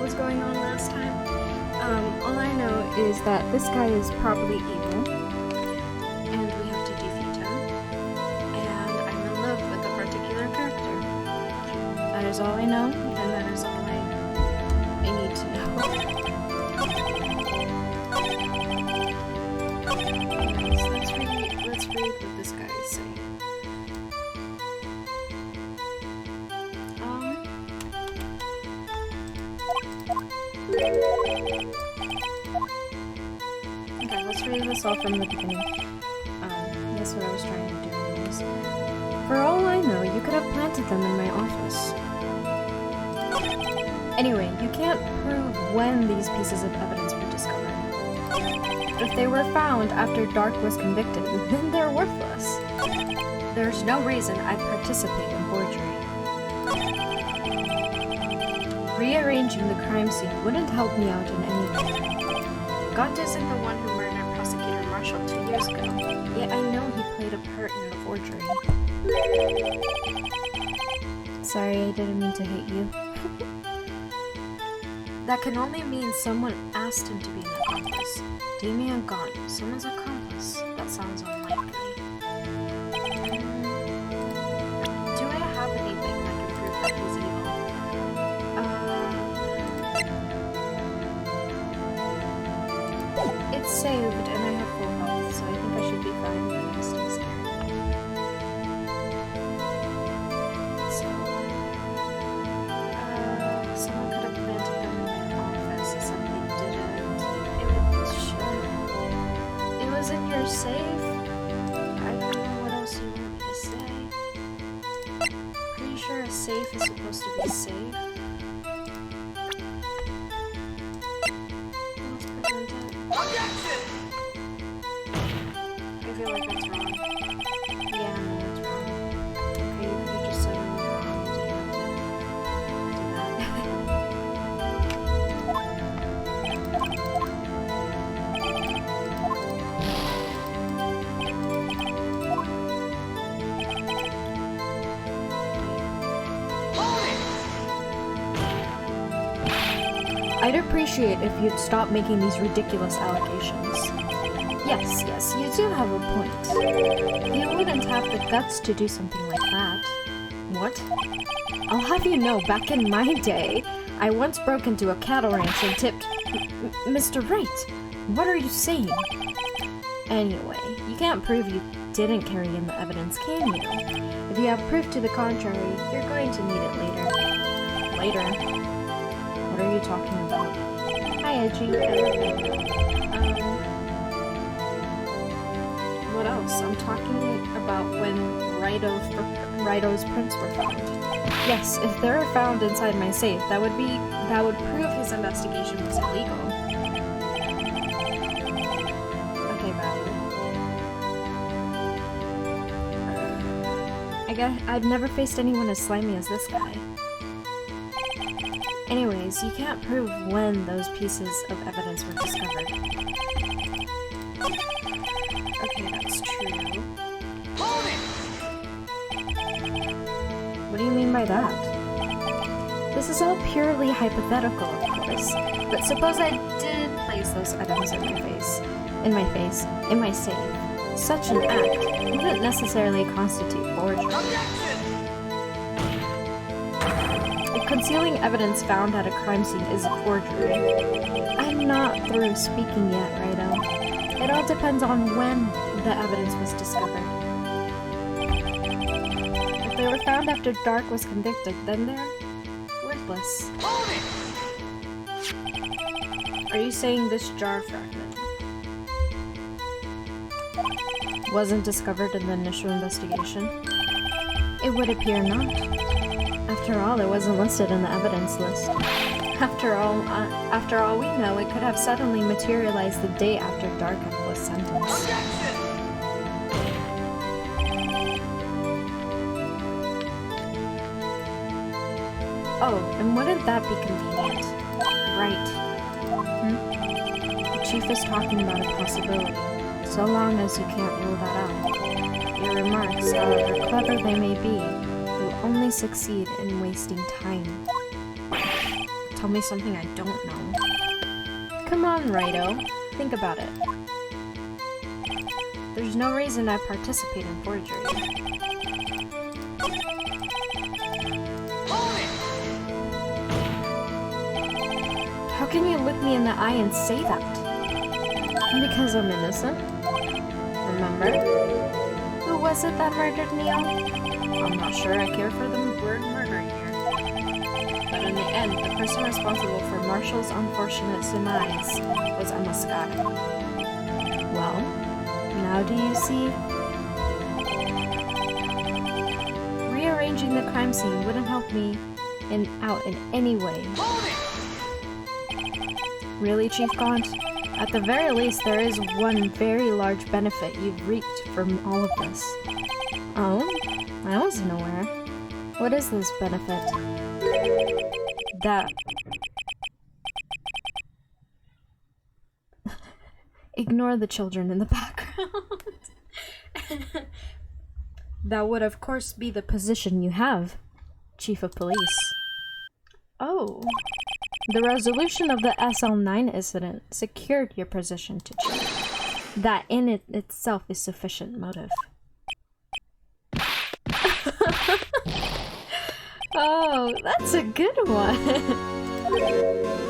was going on last time. All I know is that this guy is probably evil, and we have to defeat him, and I'm in love with a particular character. That is all I know, and that is all I need to know. Let's read what this guy is saying. Okay, let's read this all from the beginning. That's what I was trying to do anyways. For all I know, you could have planted them in my office. Anyway, you can't prove when these pieces of evidence were discovered. If they were found after Dark was convicted, then they're worthless. There's no reason I'd participate in forgery. Rearranging the crime scene wouldn't help me out in any way. Gaunt isn't the one who murdered Prosecutor Marshall 2 years ago, yet I know he played a part in the forgery. Sorry, I didn't mean to hate you. That can only mean someone asked him to be an accomplice. Damien Gaunt, someone's accomplice. That sounds unlikely. Do I have anything that can prove that he's evil? It's saved and I have full health, so I think I should be fine, but I'm still scared. So, someone could have planted them in my office, except they didn't. It was in your safe? I don't know what else you want me to say. Pretty sure a safe is supposed to be safe. I feel like that's wrong. Yeah, no, that's wrong. Okay, you just said it was wrong. Do you have to do that? I'd appreciate if you'd stop making these ridiculous allegations. Yes, you do have a point. You wouldn't have the guts to do something like that. What? I'll have you know, back in my day, I once broke into a cattle ranch and tipped... Mr. Wright, what are you saying? Anyway, you can't prove you didn't carry in the evidence, can you? If you have proof to the contrary, you're going to need it later. Later? What are you talking about? Hi, Edgy. What else? I'm talking about when Rido's prints were found. Yes, if they're found inside my safe, that would prove his investigation was illegal. Okay, bad. I've never faced anyone as slimy as this guy. Anyways, you can't prove when those pieces of evidence were discovered. Okay, that's true. What do you mean by that? This is all purely hypothetical, of course. But suppose I did place those items in my safe. Such an act wouldn't necessarily constitute forgery. If concealing evidence found at a crime scene is a forgery, I'm not through speaking yet, Rido. It all depends on when the evidence was discovered. If they were found after Dark was convicted, then they're worthless. Are you saying this jar fragment wasn't discovered in the initial investigation? It would appear not. After all, it wasn't listed in the evidence list. After all we know, it could have suddenly materialized the day after Dark was sentenced. Oh, and wouldn't that be convenient? Right. The chief is talking about a possibility, so long as you can't rule that out. Your remarks, however clever they may be, will only succeed in wasting time. tell me something I don't know. Come on, Rido. Think about it. There's no reason I participate in forgery. How can you look me in the eye and say that? Because I'm innocent. Remember? Who was it that murdered Neo? I'm not sure I care for the word murder here. But in the end, the person responsible for Marshall's unfortunate demise was Emma Scott. Well, now do you see? Rearranging the crime scene wouldn't help me out in any way. Really, Chief Gaunt? At the very least, there is one very large benefit you've reaped from all of this. Oh? I wasn't aware. What is this benefit? That... Ignore the children in the background. That would of course be the position you have, Chief of Police. Oh. The resolution of the SL9 incident secured your position to Chief. That in itself is sufficient motive. Oh, that's a good one.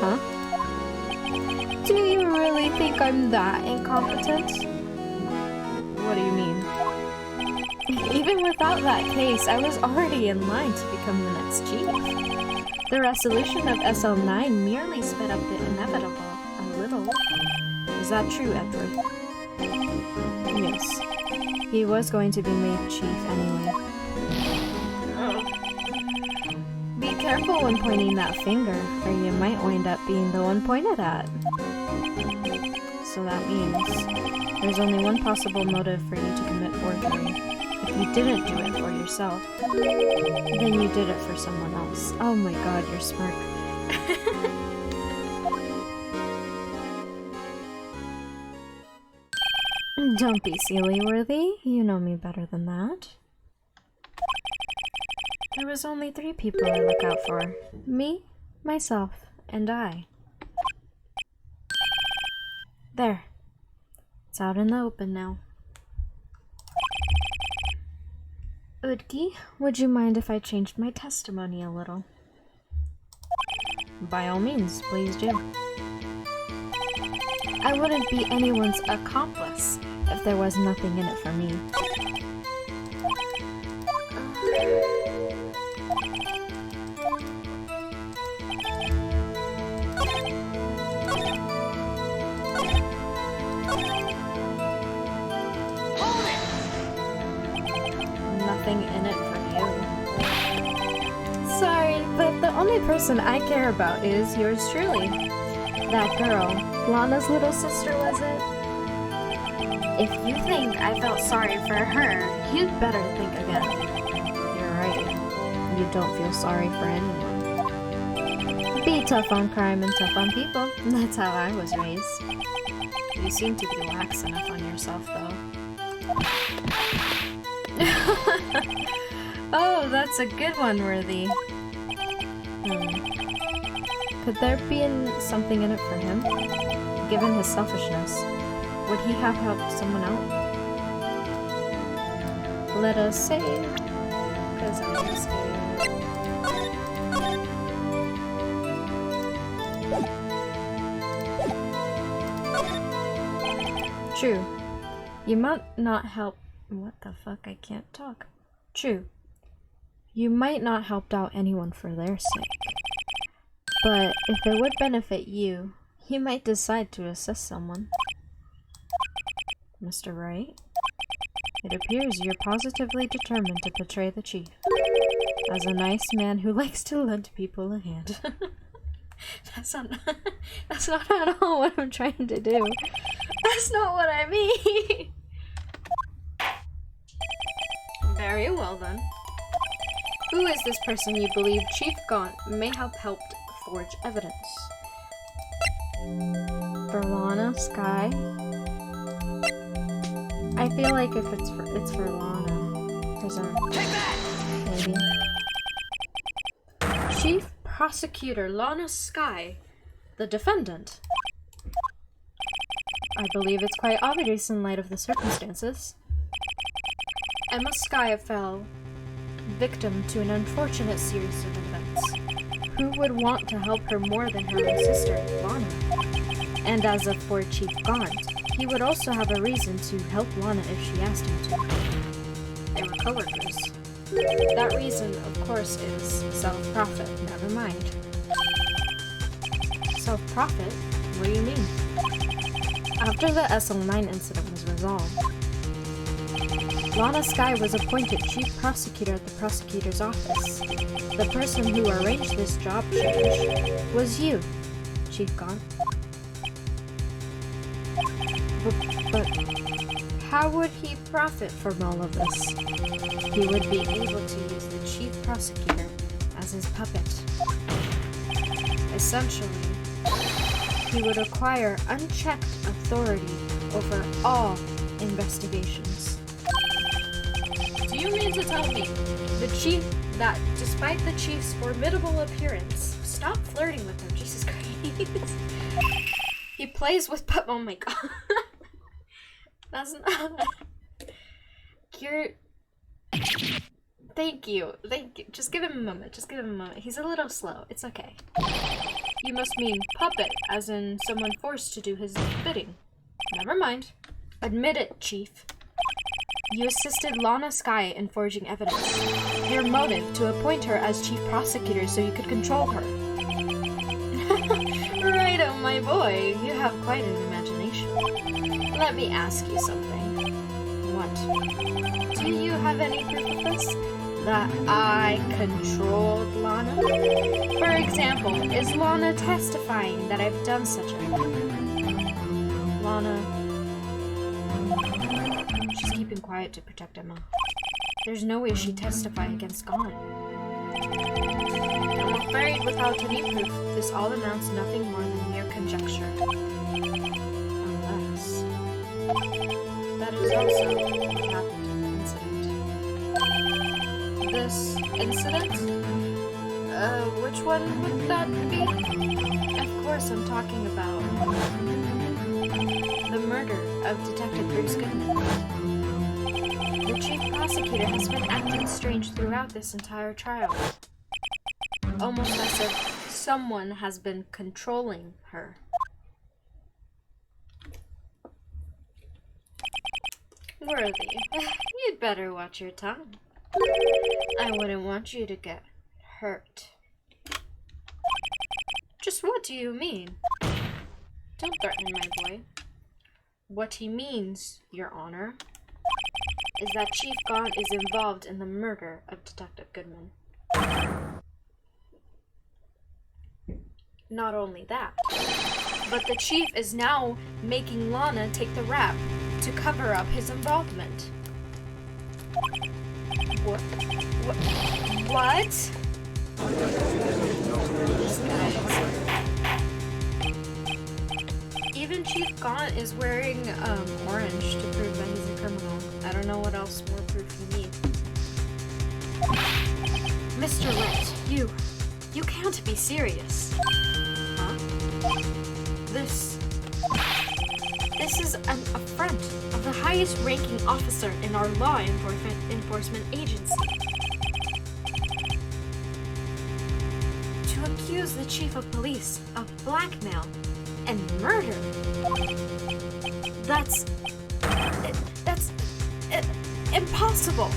Huh? Do you really think I'm that incompetent? What do you mean? Even without that case, I was already in line to become the next chief. The resolution of SL9 merely sped up the inevitable a little. Is that true, Edward? Yes. He was going to be made chief anyway. Be careful when pointing that finger, or you might wind up being the one pointed at. So that means there's only one possible motive for you to commit forgery. If you didn't do it for yourself, then you did it for someone else. Oh my god, you're smart. Don't be silly, Worthy. You know me better than that. There was only 3 people I look out for. Me, myself, and I. There. It's out in the open now. Udki, would you mind if I changed my testimony a little? By all means, please do. I wouldn't be anyone's accomplice if there was nothing in it for me. Nothing in it for you. Sorry, but the only person I care about is yours truly. That girl, Lana's little sister, was it? If you think I felt sorry for her, you'd better think again. You're right. You don't feel sorry for anyone. Be tough on crime and tough on people. That's how I was raised. You seem to be lax enough on yourself, though. Oh, that's a good one, Worthy. Could there be something in it for him? Given his selfishness, would he have helped someone out? Let us say, because I'm scared. True. You might not help. What the fuck? I can't talk. True. You might not help out anyone for their sake. But if it would benefit you, you might decide to assist someone. Mr. Wright? It appears you're positively determined to betray the chief. As a nice man who likes to lend people a hand. That's not at all what I'm trying to do. That's not what I mean! Very well then. Who is this person you believe Chief Gaunt may have helped forge evidence? For Lana, Sky? I feel like if it's for Lana. Maybe. Chief Prosecutor Lana Sky, the defendant. I believe it's quite obvious in light of the circumstances. Emma Sky fell victim to an unfortunate series of events. Who would want to help her more than her own sister, Lana? And as for Chief Gaunt, he would also have a reason to help Lana if she asked him to. They were co-workers. That reason, of course, is self-profit. Never mind. Self-profit? What do you mean? After the SL9 incident was resolved, Lana Sky was appointed chief prosecutor at the prosecutor's office. The person who arranged this job change was you, Chief Gaunt. But how would he profit from all of this? He would be able to use the chief prosecutor as his puppet. Essentially, he would acquire unchecked authority over all investigations. Do you mean to tell me that despite the chief's formidable appearance, stop flirting with him, Jesus Christ. He plays with oh my god. That's not... Thank you. Just give him a moment. He's a little slow. It's okay. You must mean puppet, as in someone forced to do his bidding. Never mind. Admit it, Chief. You assisted Lana Sky in forging evidence. Your motive to appoint her as chief prosecutor so you could control her. Right, oh my boy. You have quite an imagination. Let me ask you something. What? Do you have any proof of this? That I controlled Lana? For example, is Lana testifying that I've done such a thing? Lana... She's keeping quiet to protect Emma. There's no way she'd testify against Gaunt. I'm afraid without any proof, this all amounts to nothing more than mere conjecture. Unless... That is also what happened in the incident. This incident? Which one would that be? Of course I'm talking about the murder of Detective Bruce Goodman. The chief prosecutor has been acting strange throughout this entire trial. Almost as if someone has been controlling her. Worthy, you'd better watch your tongue. I wouldn't want you to get hurt. Just what do you mean? Don't threaten my boy. What he means, Your Honor, is that Chief Gaunt is involved in the murder of Detective Goodman. Not only that, but the Chief is now making Lana take the rap to cover up his involvement. What? Even Chief Gaunt is wearing orange to prove that he's a criminal. I don't know what else more proof you need. Mr. Wright, you can't be serious. Huh? This is an affront of the highest ranking officer in our law enforcement agency. To accuse the chief of police of blackmail and murder. That's impossible.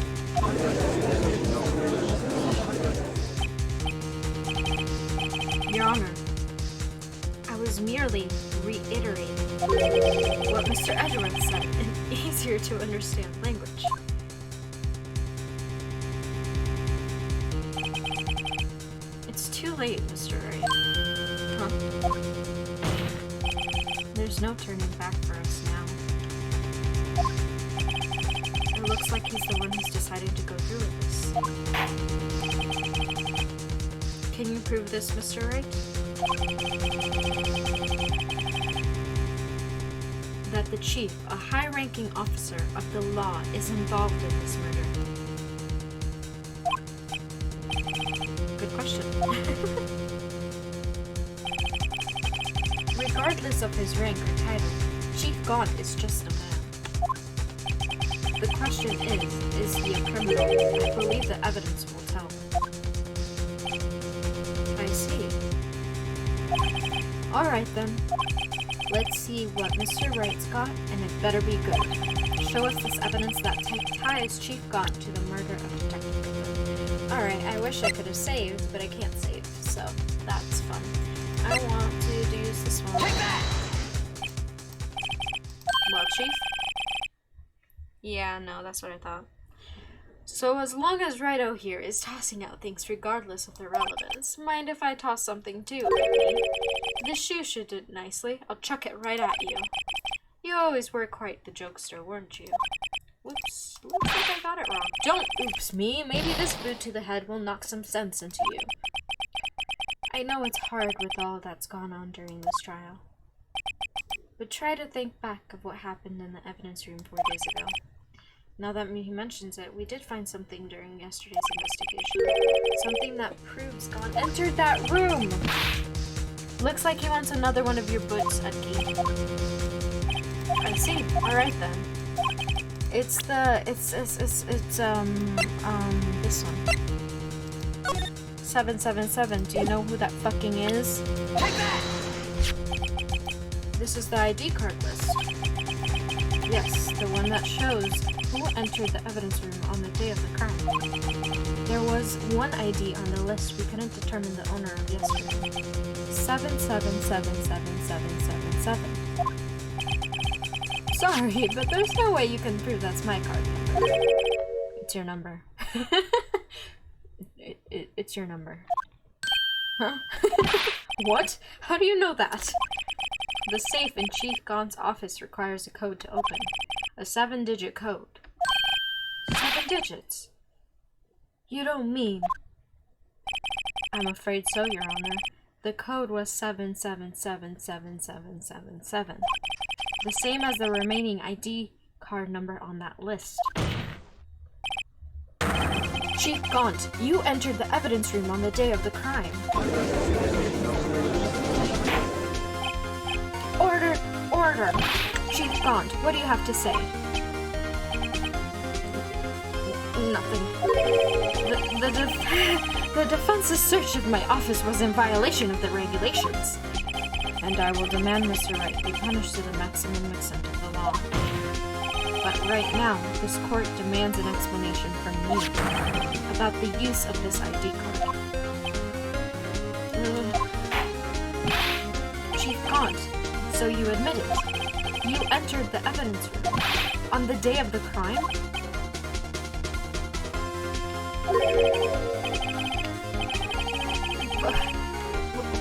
Your Honor, I was merely reiterating what Mr. Edgeworth said in easier to understand language. It's too late, Mr. Wright. Huh? There's no turning back for us now. It looks like he's the one who's decided to go through with this. Can you prove this, Mr. Wright? That the chief, a high-ranking officer of the law, is involved in this murder? Good question. regardless of his rank or title, Chief Gaunt is just a man. The question is he a criminal? I believe the evidence will tell. I see. Alright then. Let's see what Mr. Wright's got, and it better be good. Show us this evidence that ties Chief Gaunt to the murder of Detective Cooper. Alright, I wish I could have saved, but I can't save, so that's fun. I want to use this one. Take that! Well, Chief? Yeah, no, that's what I thought. So as long as Righto here is tossing out things regardless of their relevance, mind if I toss something too, baby? This shoe should do nicely. I'll chuck it right at you. You always were quite the jokester, weren't you? Whoops, looks like I got it wrong. Don't oops me! Maybe this boot to the head will knock some sense into you. I know it's hard with all that's gone on during this trial. But try to think back of what happened in the evidence room 4 days ago. Now that he mentions it, we did find something during yesterday's investigation. Something that proves Gaunt entered that room! Looks like he wants another one of your boots, Edgy. I see. Alright then. It's this one. 777. Do you know who that fucking is? Take that! This is the ID card list. Yes, the one that shows who entered the evidence room on the day of the crime. There was one ID on the list we couldn't determine the owner of yesterday. 7777777. Sorry, but there's no way you can prove that's my card number. It's your number. It's your number. Huh? What? How do you know that? The safe in Chief Gaunt's office requires a code to open. A 7-digit code. 7 digits? You don't mean... I'm afraid so, Your Honor. The code was 7777777. The same as the remaining ID card number on that list. Chief Gaunt, you entered the evidence room on the day of the crime. Order! Order! Chief Gaunt, what do you have to say? Nothing. The defense's search of my office was in violation of the regulations. And I will demand Mr. Wright be punished to the maximum extent of the law. But right now, this court demands an explanation from me about the use of this ID card. Chief Gaunt, so you admit it. You entered the evidence room on the day of the crime?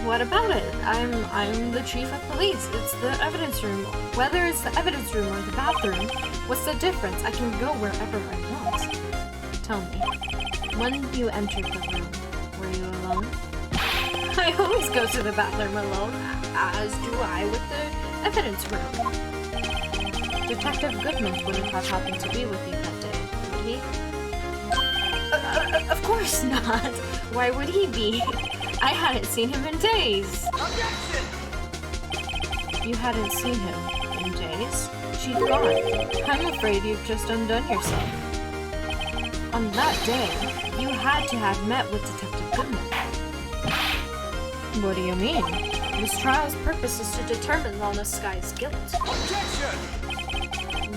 What about it? I'm the chief of police. It's the evidence room. Whether it's the evidence room or the bathroom, what's the difference? I can go wherever I want. Tell me, when you entered the room, were you alone? I always go to the bathroom alone, as do I with the evidence room. Detective Goodman wouldn't have happened to be with you that day, would he? Of course not. Why would he be? I hadn't seen him in days. Objection! You hadn't seen him in days? She's gone. I'm afraid you've just undone yourself. On that day, you had to have met with Detective Goodman. What do you mean? This trial's purpose is to determine Lana Sky's guilt. Objection!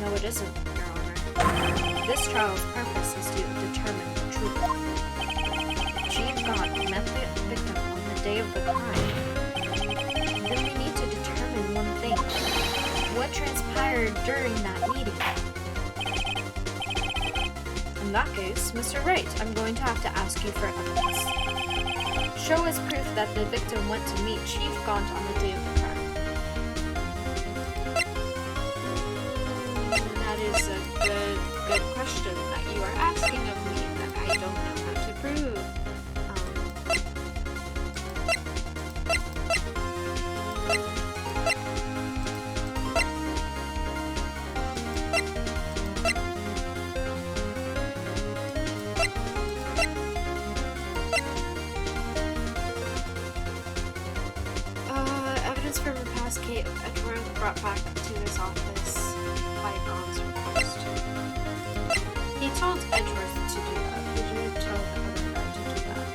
No, it isn't, Your Honor. This trial's purpose is to determine the truth. Chief Gaunt met the victim on the day of the crime. Then we need to determine one thing. What transpired during that meeting? In that case, Mr. Wright, I'm going to have to ask you for evidence. Show us proof that the victim went to meet Chief Gaunt on the day of the crime. That is a good question that you are asking of me that I don't know how to prove. brought back to his office by God's request. He told Edgeworth to do that. He didn't tell the other guy to do that.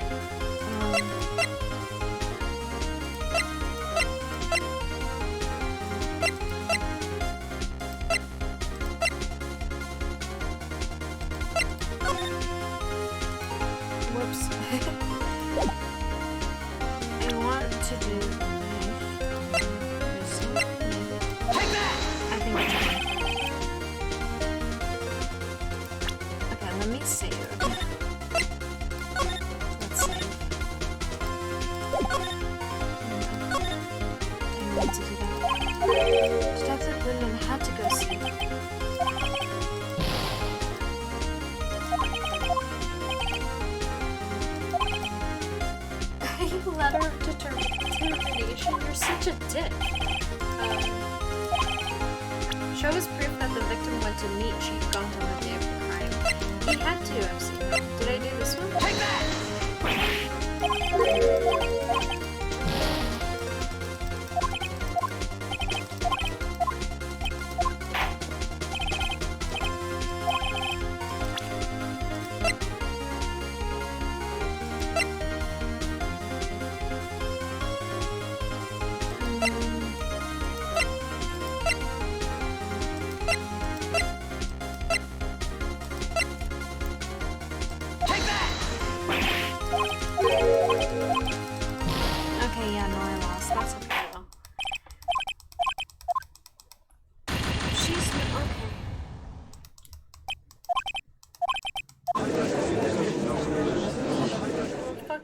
Whoops. I want to do this. Take that! I think it's fine. Okay, let me save. Let's save. I need to do that. Detective Goodman had to go see. Letter of determination. You're such a dick. Show us proof that the victim went to meet Chief Gaunt on the day of the crime. He had to have seen him. Did I do this one? Take that!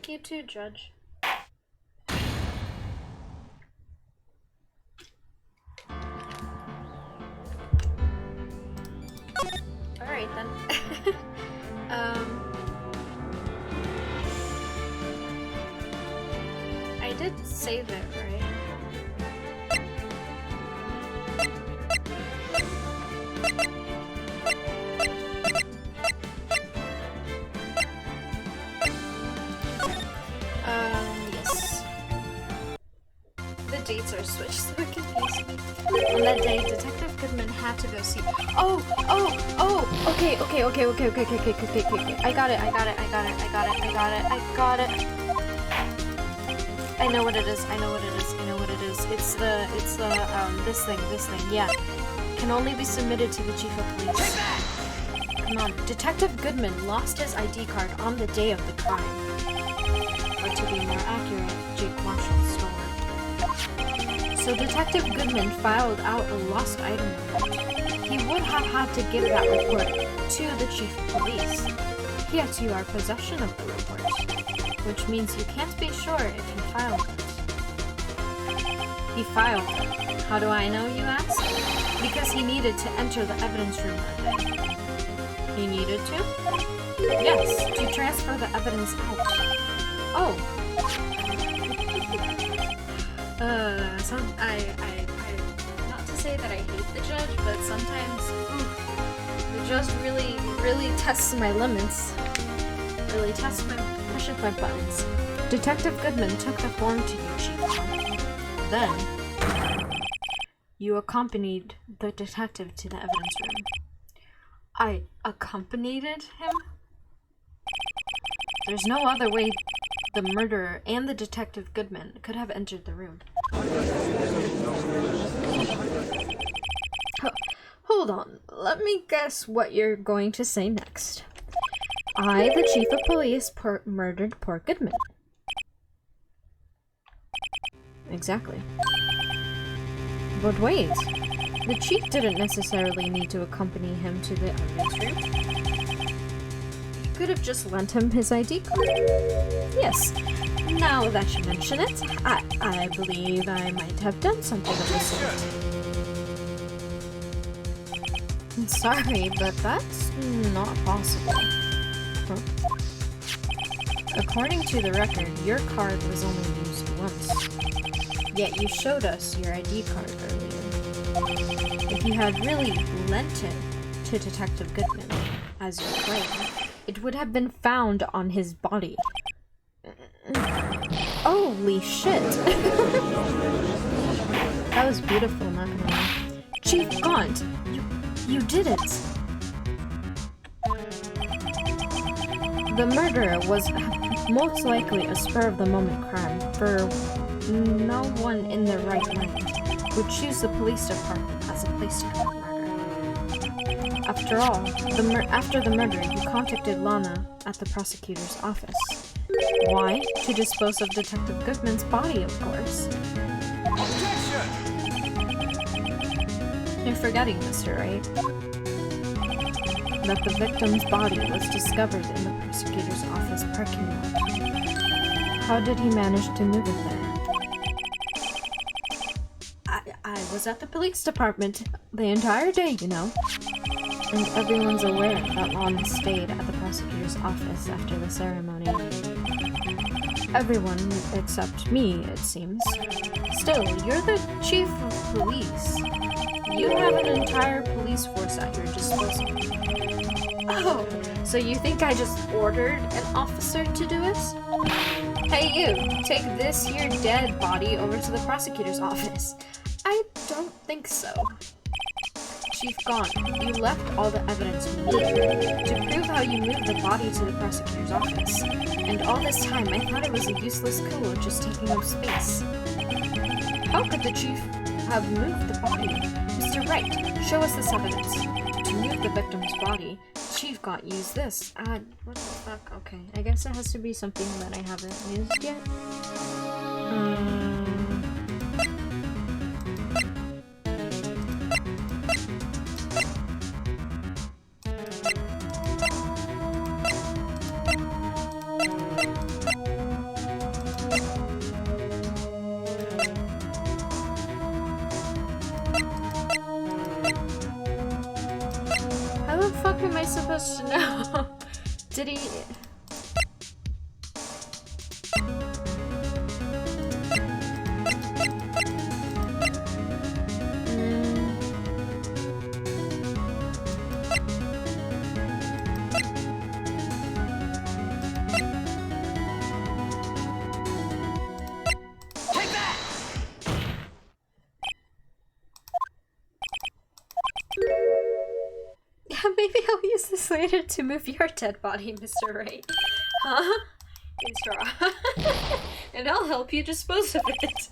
You too, Judge. Alright then. I did save it, right? Dates are switched, so it confused me. On that day, Detective Goodman had to go see. Oh, okay. I got it. I know what it is. It's the, this thing, yeah. Can only be submitted to the Chief of Police. Come on, Detective Goodman lost his ID card on the day of the crime. Or to be more accurate, Jake Marshall stole it. So Detective Goodman filed out a lost item report. He would have had to give that report to the Chief of Police. Yet you are in possession of the report, which means you can't be sure if he filed it. He filed it. How do I know, you ask? Because he needed to enter the evidence room that day. He needed to? Yes, to transfer the evidence out. Oh. Not to say that I hate the judge, but sometimes, the judge really tests my limits. Really pushes my buttons. Detective Goodman took the form to you, Chief. Then, you accompanied the detective to the evidence room. I accompanied him? There's no other way the murderer and the Detective Goodman could have entered the room. Hold on, let me guess what you're going to say next. I, the Chief of Police, murdered poor Goodman. Exactly. But wait, the Chief didn't necessarily need to accompany him to the evidence room. He could have just lent him his ID card. Yes, now that you mention it, I believe I might have done something of the sort. I'm sorry, but that's not possible. Huh? According to the record, your card was only used once. Yet you showed us your ID card earlier. If you had really lent it to Detective Goodman, as you claim, it would have been found on his body. Holy shit! That was beautiful, not gonna lie. Chief Gaunt! You did it! The murder was most likely a spur-of-the-moment crime, for no one in their right mind would choose the police department as a place to commit murder. After all, after the murder, you contacted Lana at the prosecutor's office. Why? To dispose of Detective Goodman's body, of course. Objection! You're forgetting, Mr. Wright, that the victim's body was discovered in the prosecutor's office parking lot. How did he manage to move it there? I was at the police department the entire day, you know. And everyone's aware that Lana stayed at the prosecutor's office after the ceremony. Everyone except me, it seems. Still, you're the chief of police. You have an entire police force at your disposal. Oh, so you think I just ordered an officer to do it? Hey you, take this here dead body over to the prosecutor's office. I don't think so. Chief Gaunt, you left all the evidence we need to prove how you moved the body to the prosecutor's office. And all this time, I thought it was a useless coup just taking up space. How could the chief have moved the body? Mr. Wright, show us this evidence. To move the victim's body, Chief Gaunt used this. What the fuck? Okay, I guess it has to be something that I haven't used yet. How the fuck am I supposed to know? Did he... Maybe I'll use this later to move your dead body, Mr. Wright. Huh? Intro. And I'll help you dispose of it.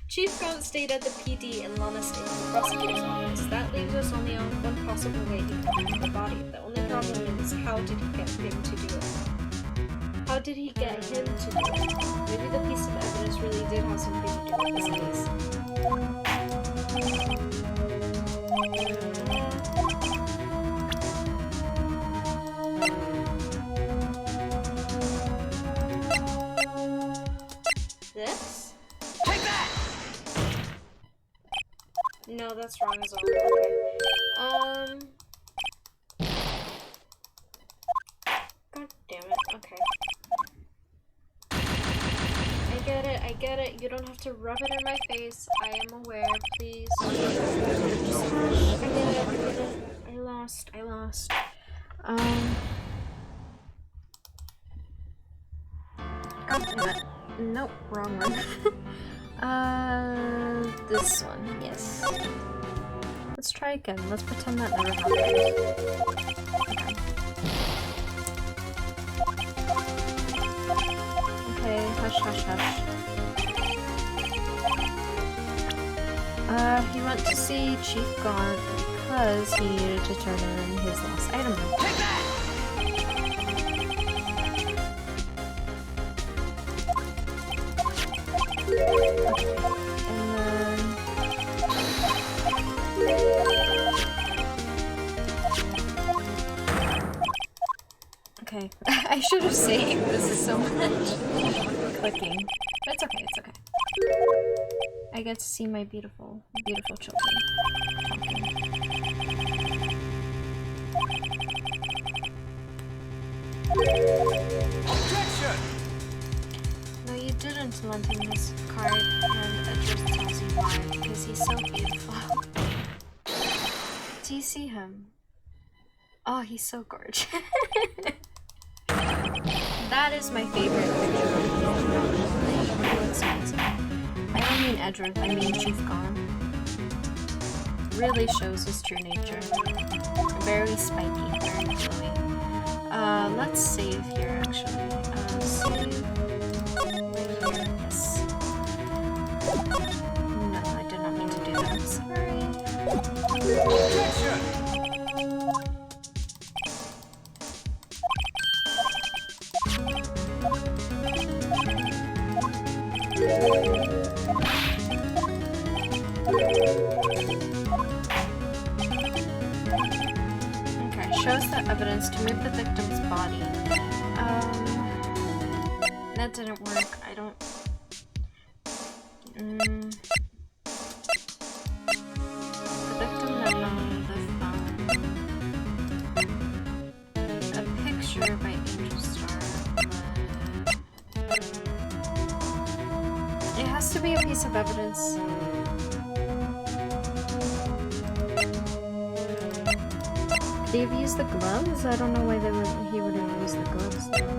Chief Gaunt stayed at the PD and Lana stayed at the prosecutor's office. That leaves us only on one possible way to move the body. The only problem is, how did he get him to do it? How did he get him to do it? Maybe the piece of evidence really did have something to do with this case. This? Take that! No, that's wrong as well. Okay. God damn it. Okay. I get it. You don't have to rub it in my face. I am aware, please. I get it. I lost. God damn it. Nope, wrong one. This one, yes. Let's try again. Let's pretend that never happened. Okay, hush. He went to see Chief Gaunt because he needed to turn in his lost item. Take that! Okay, I should have saved. This is so much clicking. But it's okay. I get to see my beautiful children talking. Objection! No, you didn't lend him this card, and it just tells you why, because he's so beautiful. Do you see him? Oh, he's so gorgeous. That is my favorite picture. He looks amazing. I don't mean Edgeworth, I mean Chief Gaunt. Really shows his true nature. Very spiky, very chilly. Let's save here actually. Save right here, yes. No, I did not mean to do that, sorry. Objection! Okay, shows the evidence to move the victim's body. That didn't work. I don't... The victim that known the phone. A picture by Angel Star. It has to be a piece of evidence. Could he have used the gloves? I don't know why he would have used the gloves though.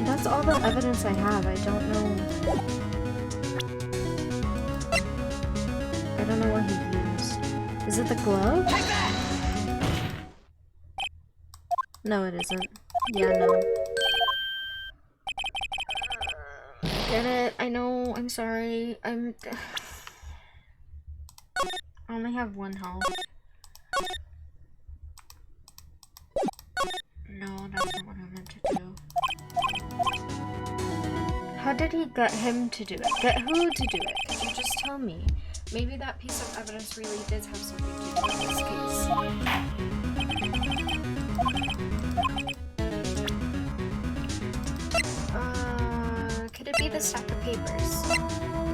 That's all the evidence I have. I don't know what he used. Is it the glove? No, it isn't. Yeah, no. Get it? I know. I'm sorry. I only have 1 health. No, that's not what I meant to do. How did he get him to do it? Get who to do it? Could you just tell me? Maybe that piece of evidence really did have something to do with this case. Could it be the stack of papers?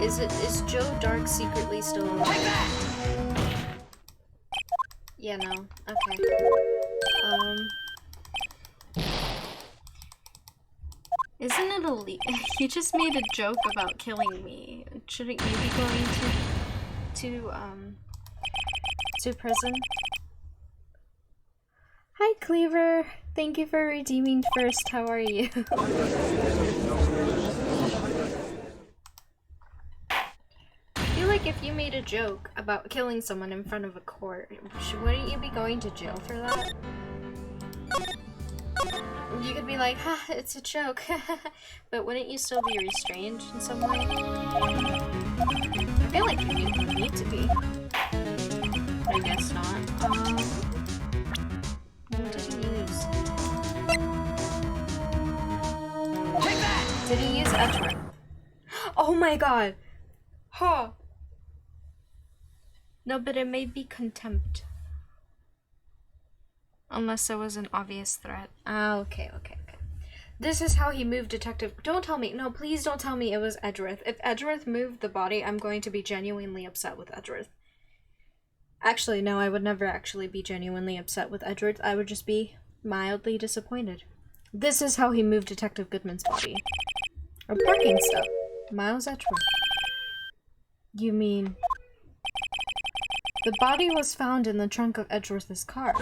Is Joe Dark secretly still alive? Yeah, no. Okay. Isn't it illegal? You just made a joke about killing me. Shouldn't you be going to prison? Hi, Cleaver. Thank you for redeeming first. How are you? I feel like if you made a joke about killing someone in front of a court, wouldn't you be going to jail for that? You could be like, ha, it's a joke. But wouldn't you still be restrained in some way? I feel like you need to be. I guess not. What did he use? Did he use Edgeworth? Oh my god! Huh. No, but it may be contempt. Unless it was an obvious threat. Ah, okay. This is how he moved Detective. Don't tell me. No, please don't tell me it was Edgeworth. If Edgeworth moved the body, I'm going to be genuinely upset with Edgeworth. Actually, no, I would never actually be genuinely upset with Edgeworth. I would just be mildly disappointed. This is how he moved Detective Goodman's body. Or parking stuff. Miles Edgeworth. You mean... The body was found in the trunk of Edgeworth's car.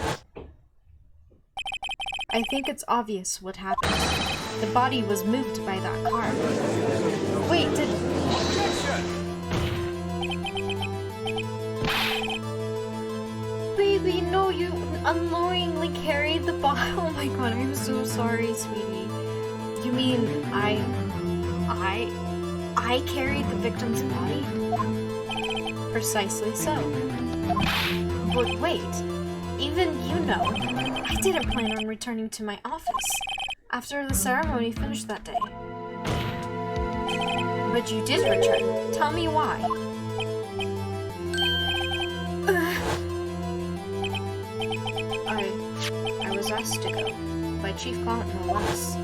I think it's obvious what happened. The body was moved by that car. Wait, did... Baby, no, you unknowingly carried the body. Oh my god, I'm so sorry, sweetie. You mean I carried the victim's body? Precisely so. But wait, even you know, I didn't plan on returning to my office after the ceremony finished that day. But you did return. Tell me why. I was asked to go by Chief Gaunt, no less.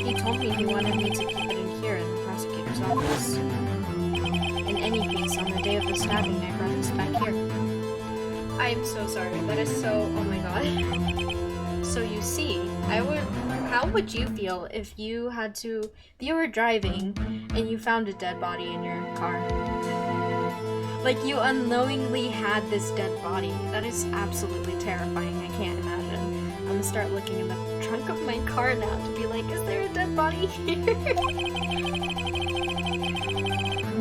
He told me he wanted me to keep it in here in the prosecutor's office. In any case, on the day of the stabbing, I brought this back here. I am so sorry. That is so... oh my god. So you see, how would you feel if you had to... if you were driving and you found a dead body in your car? Like, you unknowingly had this dead body. That is absolutely terrifying. I can't imagine. I'm gonna start looking in the trunk of my car now to be like, is there a dead body here?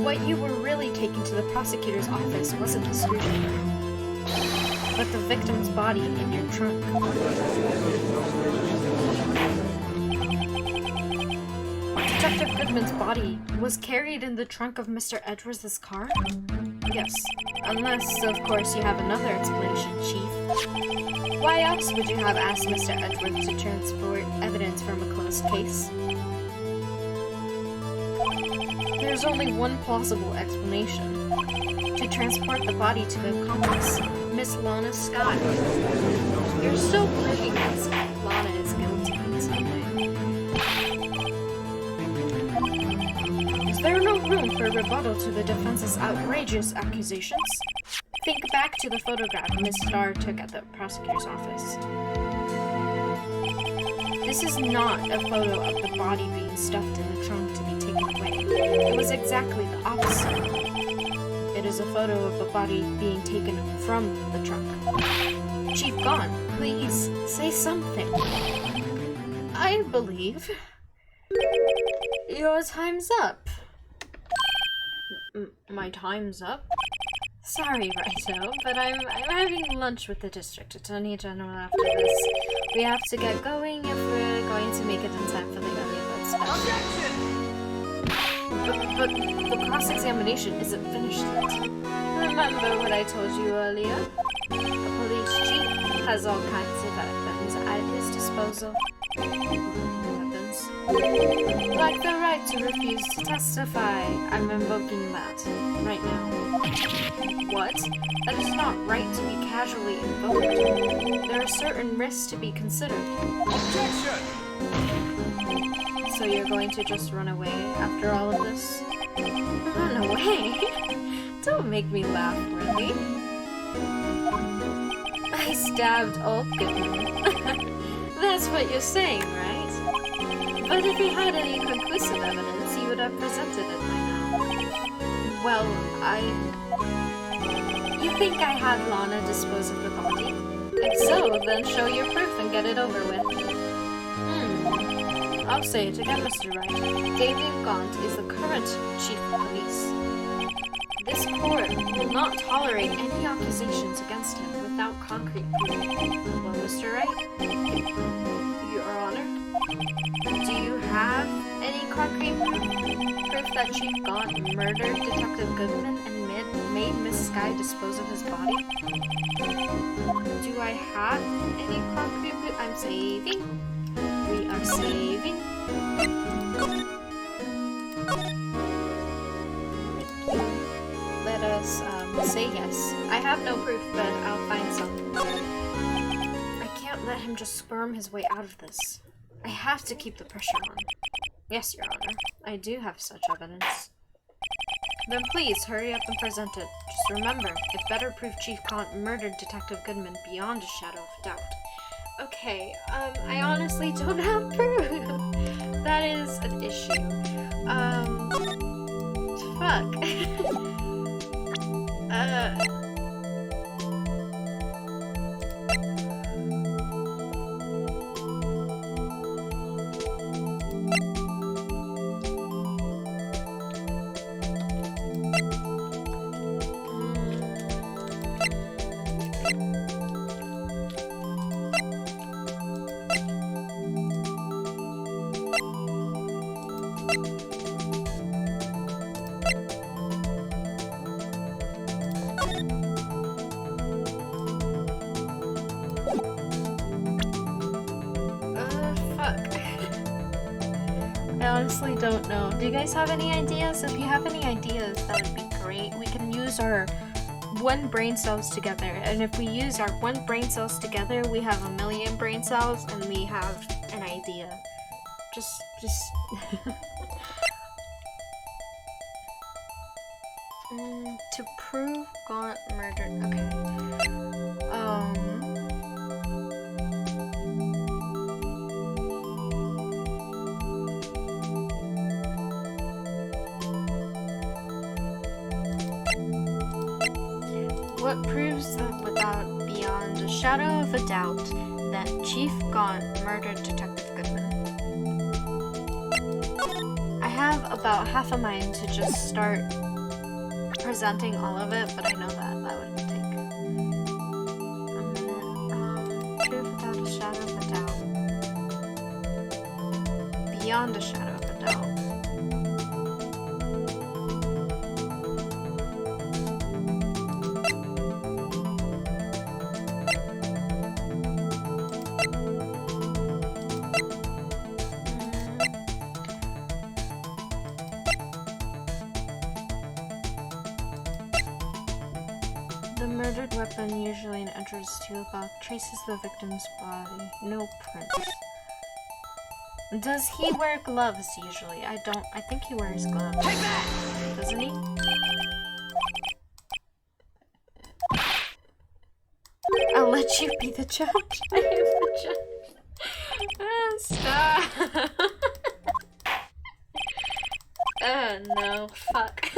What you were really taking to the prosecutor's office wasn't the screwdriver, but the victim's body in your trunk. Detective Goodman's body was carried in the trunk of Mr. Edwards' car? Yes. Unless, of course, you have another explanation, Chief. Why else would you have asked Mr. Edwards to transport evidence from a closed case? There's only one plausible explanation. To transport the body to the accomplice, Miss Lana Scott. You're so praying that Lana is guilty in some way. Is there no room for rebuttal to the defense's outrageous accusations? Think back to the photograph Miss Starr took at the prosecutor's office. This is not a photo of the body being stuffed in the trunk to be taken away. It was exactly the opposite. It is a photo of the body being taken from the trunk. Chief Gaunt, please, say something. I believe your time's up. My time's up? Sorry, Raito, but I'm having lunch with the district attorney general after this. We have to get going if we're going to make it in time for the early vote special. But the cross-examination isn't finished yet. Remember what I told you earlier? The police chief has all kinds of weapons at his disposal. Weapons? Like the right to refuse to testify. I'm invoking that right now. What? That is not right to be casually invoked. There are certain risks to be considered. Objection! So you're going to just run away after all of this? Run away? Don't make me laugh, Worthy. I stabbed Old Goodman. That's what you're saying, right? But if he had any conclusive evidence, he would have presented it by now. Well, You think I had Lana dispose of the body? If so, then show your proof and get it over with. I'll say it again, Mr. Wright. David Gaunt is the current chief of police. This court will not tolerate any accusations against him without concrete proof. Well, Mr. Wright? Your Honor? Do you have any concrete proof? Proof that Chief Gaunt murdered Detective Goodman and made Miss Sky dispose of his body? Do I have any concrete proof? I'm saving. We are saving. Let us say yes. I have no proof, but I'll find some. I can't let him just squirm his way out of this. I have to keep the pressure on. Yes, Your Honor. I do have such evidence. Then please, hurry up and present it. Just remember, it better prove Chief Gaunt murdered Detective Goodman beyond a shadow of doubt. Okay, I honestly don't have proof. That is an issue. Fuck. I honestly don't know. Do you guys have any ideas? If you have any ideas, that would be great. We can use our one brain cells together, and if we use our one brain cells together, we have 1,000,000 brain cells, and we have an idea. Just to prove Gaunt murdered. Okay. What proves that without beyond a shadow of a doubt that Chief Gaunt murdered Detective Goodman? I have about half a mind to just start presenting all of it, but I know that would take a minute. Proof without a shadow of a doubt. Beyond a shadow of a doubt. The murdered weapon, usually an entrance toolbox, traces the victim's body. No print. Does he wear gloves usually? I think he wears gloves. Doesn't he? I'll let you be the judge. I am the judge. Ah, stop. Oh no, fuck.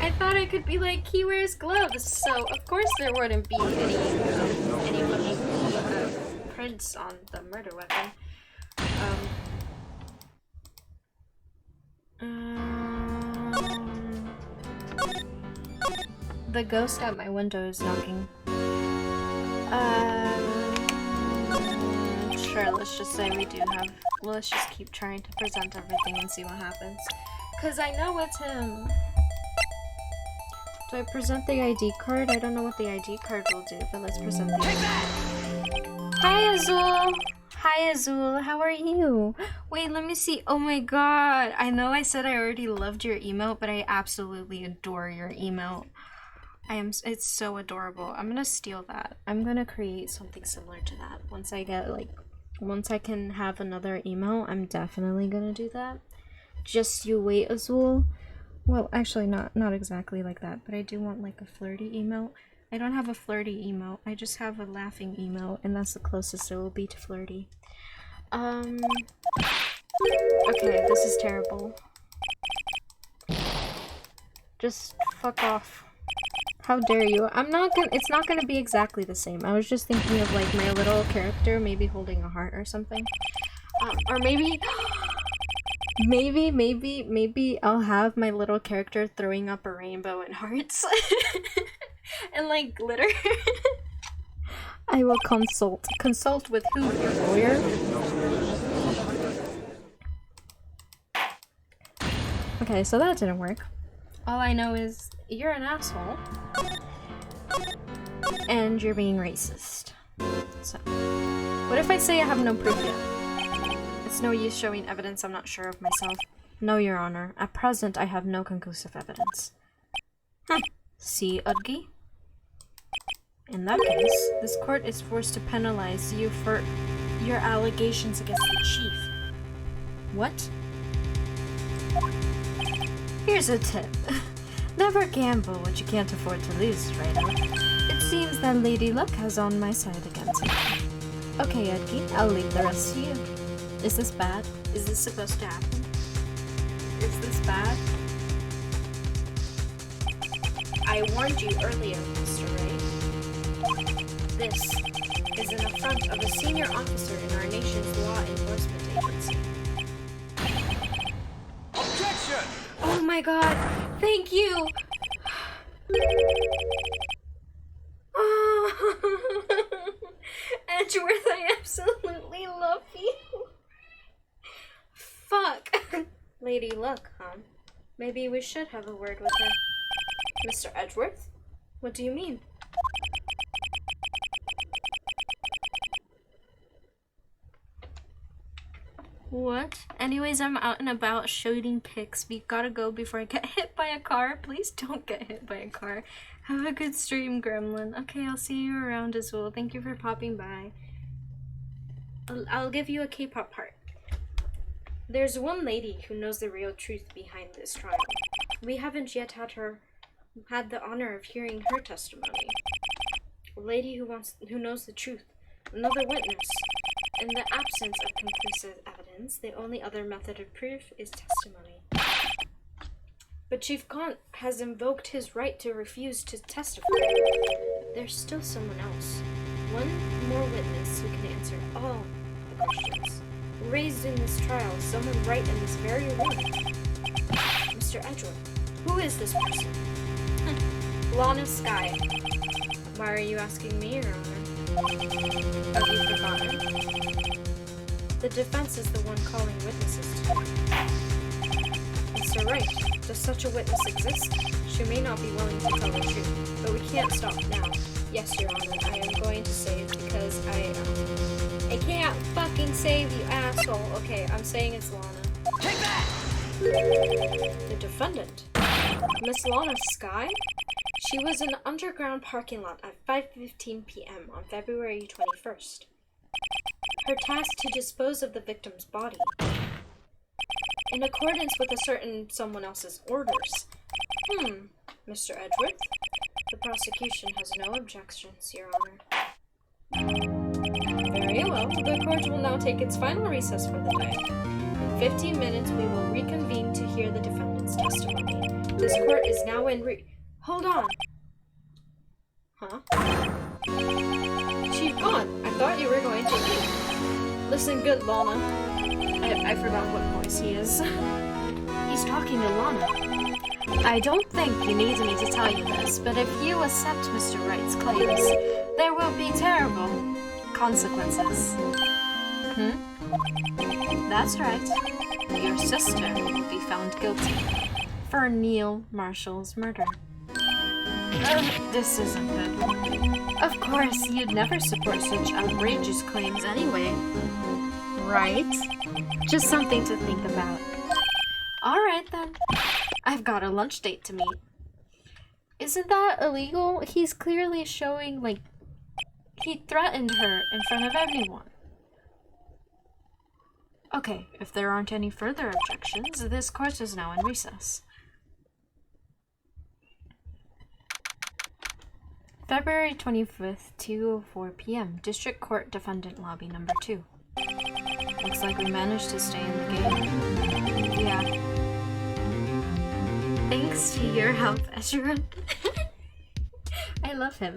I thought I could be like, he wears gloves, so of course there wouldn't be any prints on the murder weapon. The ghost at my window is knocking. Sure, let's just say we do have. Well, let's just keep trying to present everything and see what happens. Cause I know it's him. Do I present the ID card? I don't know what the ID card will do, but let's present the ID card. Hi, Azul! Hi, Azul. How are you? Wait, let me see. Oh my god. I know I said I already loved your emote, but I absolutely adore your emote. It's so adorable. I'm gonna steal that. I'm gonna create something similar to that. Once I can have another emote, I'm definitely gonna do that. Just you wait, Azul. Well, actually not exactly like that, but I do want like a flirty emote. I don't have a flirty emote. I just have a laughing emote, and that's the closest it will be to flirty. Okay, this is terrible. Just fuck off. How dare you? It's not gonna be exactly the same. I was just thinking of like my little character maybe holding a heart or something. Or maybe maybe I'll have my little character throwing up a rainbow and hearts. And like glitter. I will consult. Consult with who, your lawyer? Okay, so that didn't work. All I know is you're an asshole. And you're being racist. So, what if I say I have no proof yet? It's no use showing evidence I'm not sure of myself. No, Your Honor. At present, I have no conclusive evidence. See, Udgi? In that case, this court is forced to penalize you for your allegations against the chief. What? Here's a tip. Never gamble what you can't afford to lose, right up. It seems that Lady Luck has on my side again today. Okay, Edgy, I'll leave the rest to you. Is this bad? Is this supposed to happen? Is this bad? I warned you earlier, Mr. Ray. This is an affront of a senior officer in our nation's law enforcement agency. Objection! Oh my god, thank you! Oh. Edgeworth, I absolutely love you. Fuck. Lady Luck, huh? Maybe we should have a word with her. Mr. Edgeworth? What do you mean? What? Anyways, I'm out and about shooting pics. We gotta go before I get hit by a car. Please don't get hit by a car. Have a good stream, Gremlin. Okay, I'll see you around as well. Thank you for popping by. I'll give you a K-pop heart. There's one lady who knows the real truth behind this trial. We haven't yet had the honor of hearing her testimony. A lady who knows the truth. Another witness. In the absence of conclusive evidence, the only other method of proof is testimony. But Chief Gaunt has invoked his right to refuse to testify. There's still someone else. One more witness who can answer all the questions raised in this trial. Someone right in this very room. Mr. Edgeworth. Who is this person? Lana Sky. Why are you asking me, Your Honor? Have you forgotten? The defense is the one calling witnesses today. Mr. Wright, does such a witness exist? She may not be willing to tell the truth, but we can't stop now. Yes, Your Honor, I am going to save because I can't fucking save you, asshole. Okay, I'm saying it's Lana. Take that! The defendant, Miss Lana Sky? She was in an underground parking lot at 5:15 p.m. on February 21st. Her task to dispose of the victim's body. In accordance with a certain someone else's orders. Mr. Edgeworth? The prosecution has no objections, Your Honor. Very well. The court will now take its final recess for the day. In 15 minutes, we will reconvene to hear the defendant's testimony. This court is now in Hold on. Huh? Chief Gaunt, I thought you were going to leave. Listen good, Lana. I forgot what voice he is. He's talking to Lana. I don't think you need me to tell you this, but if you accept Mr. Wright's claims, there will be terrible consequences. That's right. Your sister will be found guilty for Neil Marshall's murder. This isn't good. Of course, you'd never support such outrageous claims anyway. Right? Just something to think about. Alright then. I've got a lunch date to meet. Isn't that illegal? He's clearly showing, like, he threatened her in front of everyone. Okay, if there aren't any further objections, this court is now in recess. February 25th, 2:04 p.m. District Court Defendant Lobby Number 2. Looks like we managed to stay in the game. Yeah. Thanks to your help, Ezra. I love him.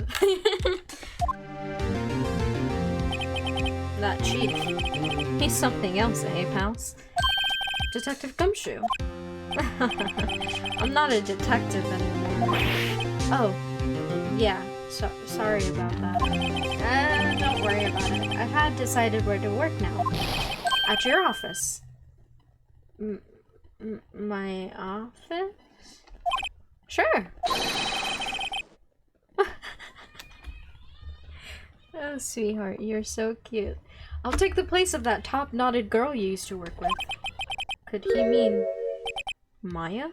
That chief. He's something else, eh, pals? Detective Gumshoe. I'm not a detective anymore. Oh, yeah. Sorry about that. Don't worry about it. I've had decided where to work now. At your office. My office? Sure. Oh, sweetheart, you're so cute. I'll take the place of that top-knotted girl you used to work with. Could he mean Maya?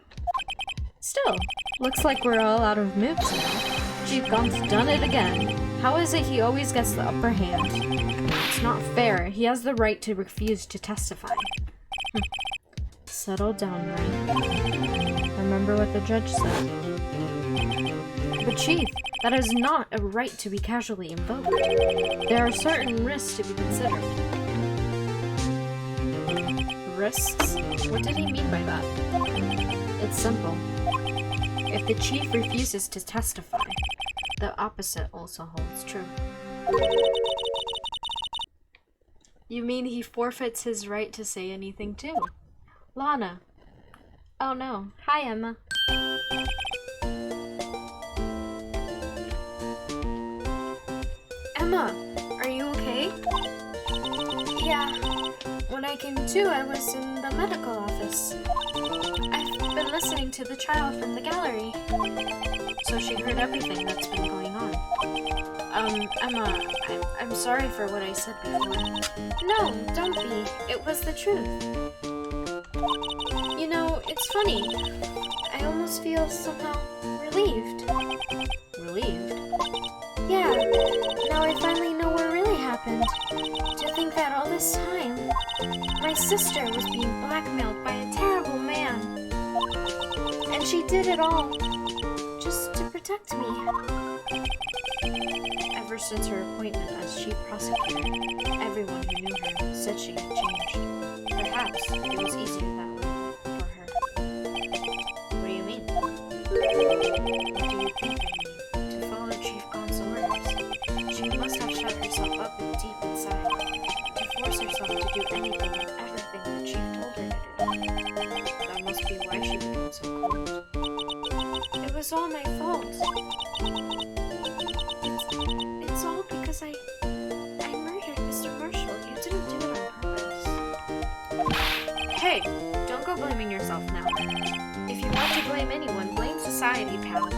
Still, looks like we're all out of moves now. Chief Gaunt's done it again. How is it he always gets the upper hand? It's not fair. He has the right to refuse to testify. Settle down, right? Remember what the judge said. But Chief, that is not a right to be casually invoked. There are certain risks to be considered. Risks? What did he mean by that? It's simple. If the chief refuses to testify, the opposite also holds true. You mean he forfeits his right to say anything too? Lana. Oh no. Hi, Emma. Emma, are you okay? Yeah. When I came to, I was in the medical office. I've been listening to the trial from the gallery. So she heard everything that's been going on. Emma, I'm sorry for what I said before. No, don't be. It was the truth. You know, it's funny. I almost feel somehow relieved. Relieved? Yeah, now I finally know what really happened. To think that all this time, my sister was being blackmailed by a terrible man. And she did it all just to protect me. Ever since her appointment as chief prosecutor, everyone who knew her said she had changed. Perhaps it was easier that way for her. What do you mean? anything and everything that Chief told her to do. That must be why she became so cold. It was all my fault. It's all because I murdered Mr. Marshall. You didn't do it on purpose. Hey, don't go blaming yourself now. If you want to blame anyone, blame society, pal.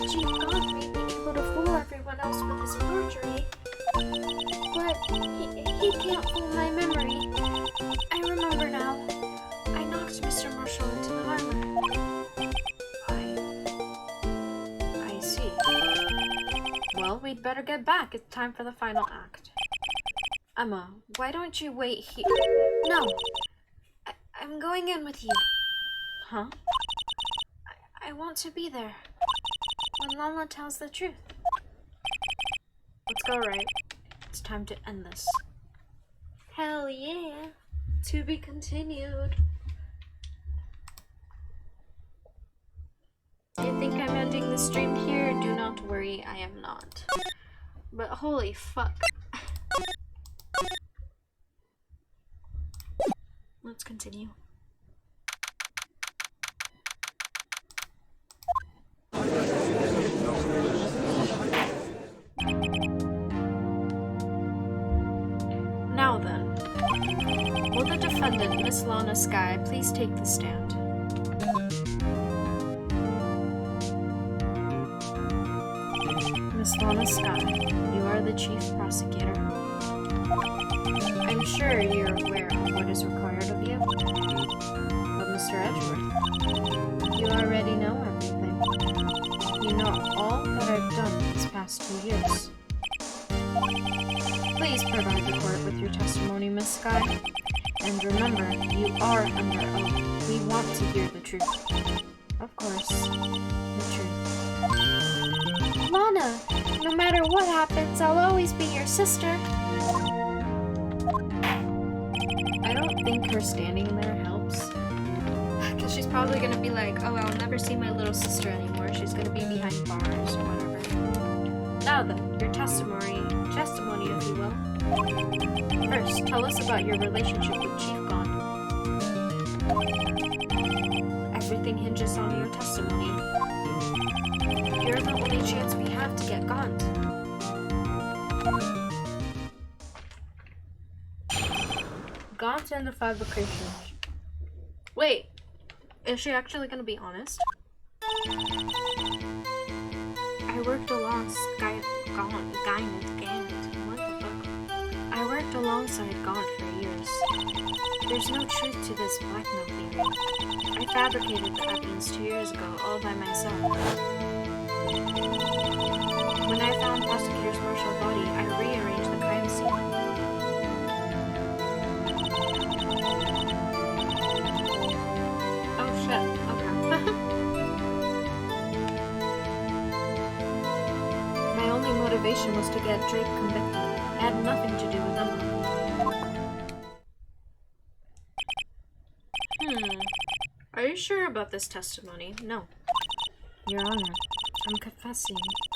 Chief God may be able to fool everyone else with his forgery, but he can't fool my memory. I remember now. I knocked Mr. Marshall into the armor. I see. Well, we'd better get back. It's time for the final act. Emma, why don't you wait here? No! I'm going in with you. Huh? I want to be there when Lala tells the truth. Let's go, right? It's time to end this. Hell yeah! To be continued. You think I'm ending the stream here? Do not worry, I am not. But holy fuck. Let's continue. Now then, will the defendant, Miss Lana Skye, please take the stand? Miss Lana Skye, you are the chief prosecutor. I'm sure you're aware of what is required of you. But Mr. Edgeworth, you already know everything. You know all that I've done these past 2 years. Please provide the court with your testimony, Miss Skye. And remember, you are under oath. We want to hear the truth. Of course, the truth. Lana, no matter what happens, I'll always be your sister. I don't think her standing there helps. Because she's probably going to be like, oh, I'll never see my little sister anymore. She's going to be behind bars or whatever. Now then, your testimony if you will. First, tell us about your relationship with Chief Gaunt. Everything hinges on your testimony. You're the only chance we have to get Gaunt. Gaunt and the fabrication. Wait, is she actually gonna be honest? I worked alongside Gaunt. I worked alongside Gaunt for years. There's no truth to this blackmail theory. I fabricated the evidence 2 years ago all by myself. When I found Prosecutor Marshall's body, I rearranged the crime scene. Oh shit, okay. My only motivation was to get Drake convicted. It had nothing to do with Emma. Are you sure about this testimony? No. Your Honor, I'm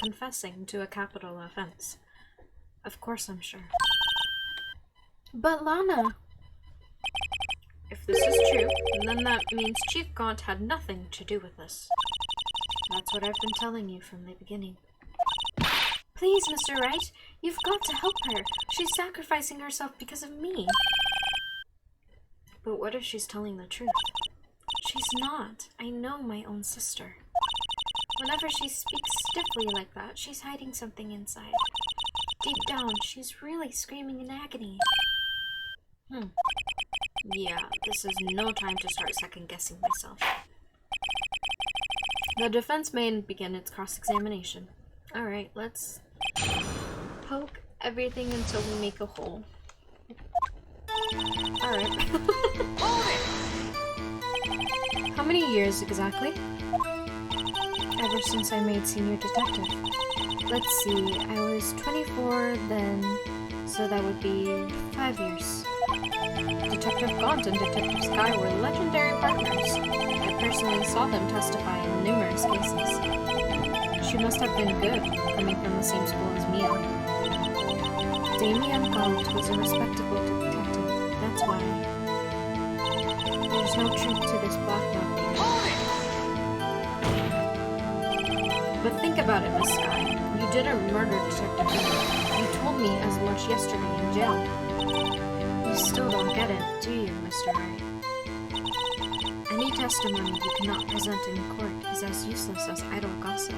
confessing to a capital offense. Of course I'm sure. But Lana! If this is true, then that means Chief Gaunt had nothing to do with this. That's what I've been telling you from the beginning. Please, Mr. Wright, you've got to help her. She's sacrificing herself because of me. But what if she's telling the truth? She's not. I know my own sister. Whenever she speaks stiffly like that, she's hiding something inside. Deep down, she's really screaming in agony. Yeah, this is no time to start second-guessing myself. The defense may begin its cross-examination. Alright, let's poke everything until we make a hole. Alright. How many years exactly? Ever since I made senior detective. Let's see, I was 24 then, so that would be 5 years. Detective Gaunt and Detective Skye were legendary partners. I personally saw them testify in numerous cases. She must have been good, coming from the same school as Mia. Damien Gaunt was a respectable why. There's no truth to this blackmail theory. But think about it, Miss Sky. You didn't murder Detective Goodman. You told me as much yesterday in jail. You still don't get it, do you, Mr. Wright? Any testimony you cannot present in court is as useless as idle gossip.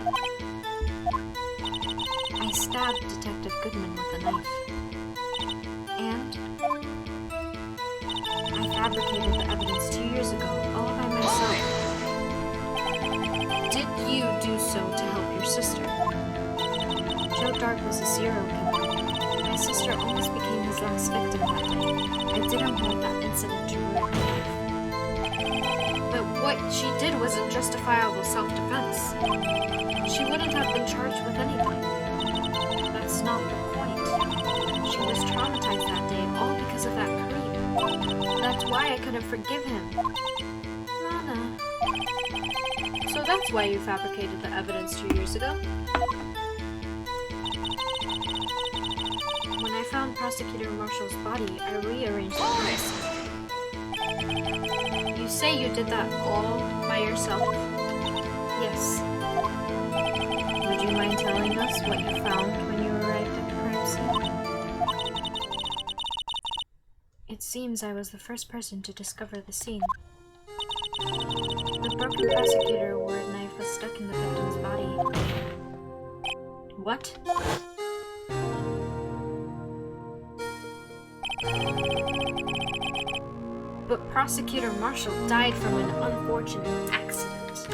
I stabbed Detective Goodman with a knife. And I fabricated the evidence 2 years ago, all by myself. Did you do so to help your sister? Joe Dark was a serial killer. My sister almost became his last victim that day. I didn't want that incident to ruin her life. But what she did wasn't justifiable self-defense. She wouldn't have been charged with anything. That's not the point. She was traumatized that day, all because of that creep. That's why I couldn't forgive him. Lana. So that's why you fabricated the evidence 2 years ago? When I found Prosecutor Marshall's body, I rearranged the case. You say you did that all by yourself? Yes. Would you mind telling us what you found when you arrived at the crime scene? It seems I was the first person to discover the scene. The broken prosecutor award knife was stuck in the victim's body. What? But Prosecutor Marshall died from an unfortunate accident.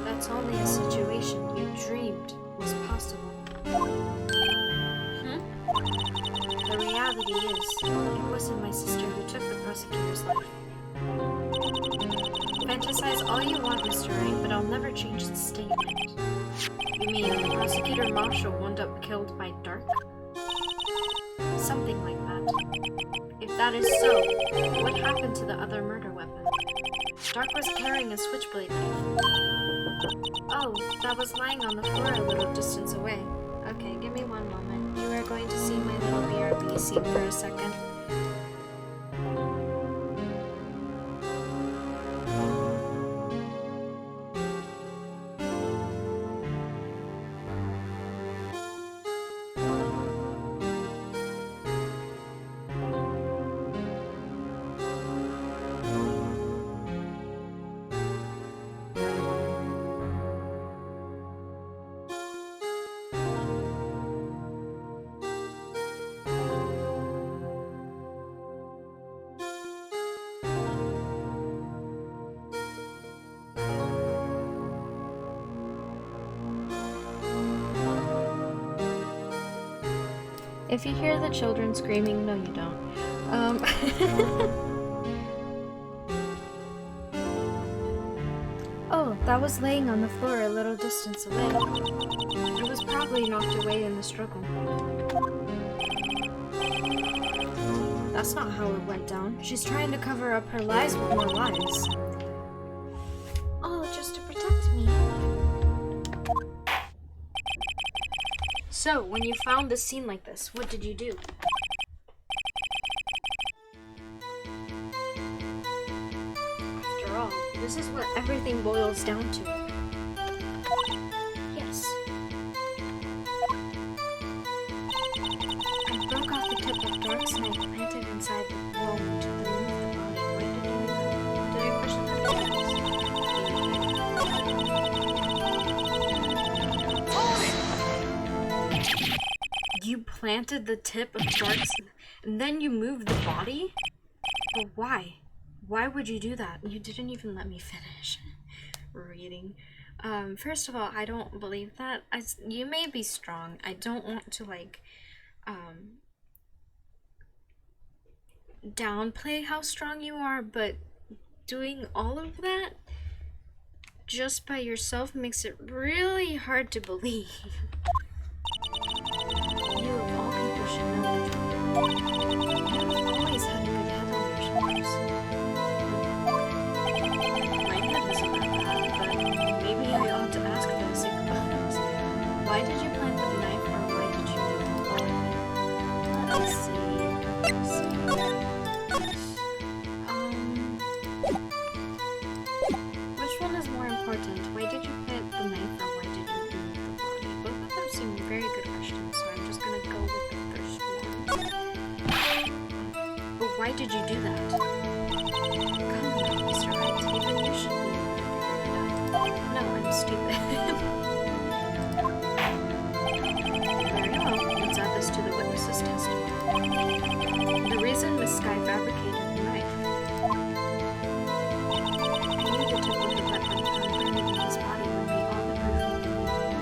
That's only a situation you dreamed was possible. The reality is, it wasn't my sister who took the prosecutor's life. Fantasize all you want, Mr. Wright, but I'll never change the statement. You mean Prosecutor Marshall wound up killed by Dark? Something like that. If that is so, what happened to the other murder weapon? Dark was carrying a switchblade knife. Oh, that was lying on the floor a little distance away. Okay, give me one moment. You are going to see my little BRB scene for a second. If you hear the children screaming, no you don't. Oh, that was laying on the floor a little distance away. It was probably knocked away in the struggle. That's not how it went down. She's trying to cover up her lies with more lies. Oh, just to protect me. So, when you found this scene like this, what did you do? After all, this is what everything boils down to. Yes. I broke off the tip of Dark's knife planted inside the wall to remove the body. Why did you do that? Did I question the You planted the tip of Dark's and then you moved the body? But why? Why would you do that? You didn't even let me finish reading. First of all, I don't believe that. You may be strong. I don't want to, like, downplay how strong you are, but doing all of that just by yourself makes it really hard to believe. You of all people should know that you've always had a good head on your shoulders. My head wasn't that bad, but maybe I ought to ask for the sake of others. Why did you plant the knife, or why did you do it? Let's see. Which one is more important? Why did you put the knife or why did you remove the body? Both of them seem very good questions, so I'm just gonna go with the first one. But why did you do that? Come on, Mr. Wright, even you should be able to figure it out. No, I'm stupid. Very well, let's add this to the witness's testimony. The reason Miss Sky fabricated the knife. I knew the tip of the weapon found buried in his body would be all the proof he needed.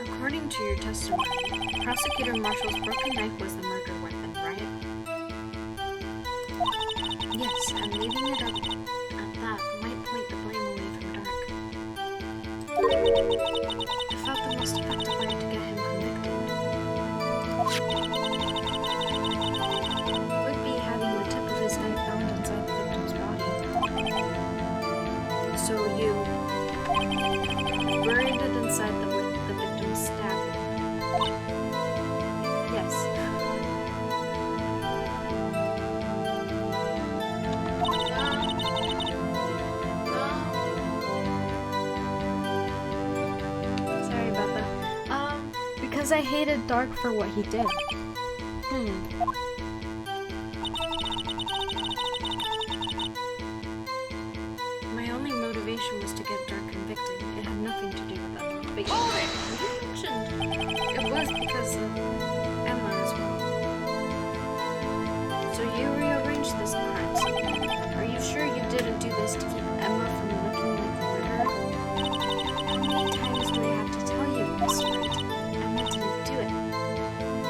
According to your testimony, Prosecutor Marshall's broken knife was the murder weapon, right? Yes, and leaving it at that might point the blame away from Dark. I felt the most effective way to get him convicted would be having the tip of his knife found inside the victim's body. So you buried it inside the victim's stab. Yes. Sorry about that. Because I hated Dark for what he did. My only motivation was to get Dark convicted. It had nothing to do with that. But you mentioned it was because of Emma as well. So you rearranged this crime scene. Are you sure you didn't do this to keep Emma from looking like a murderer? How many times do I have to tell you, Miss Wright? Emma didn't do it.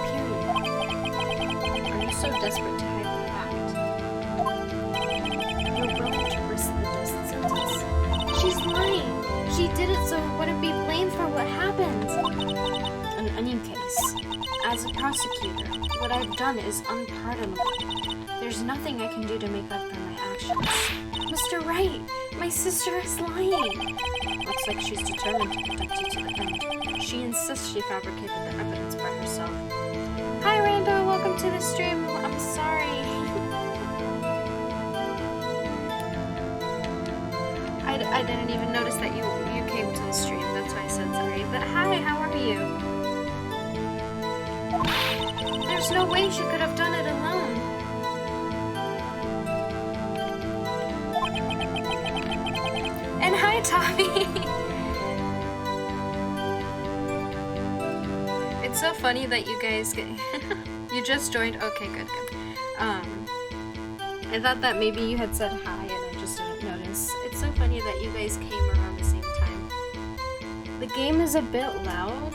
Period. Are you so desperate to hide the fact? You're willing to risk the death sentence? She's lying! She did it so it wouldn't be blamed for what happened! In any case, as a prosecutor, what I've done is unpardonable. There's nothing I can do to make up for my actions. Mr. Wright, my sister is lying! Looks like she's determined to protect you to the end. She insists she fabricated the evidence by herself. Hi Rando, welcome to the stream. I'm sorry. I didn't even notice that you came to the stream, that's why I said sorry. But hi, how are you? There's no way she could have done it alone. And hi, Tommy! It's so funny that you guys get... You just joined? Okay, good. I thought that maybe you had said hi and I just didn't notice. It's so funny that you guys came around the same time. The game is a bit loud.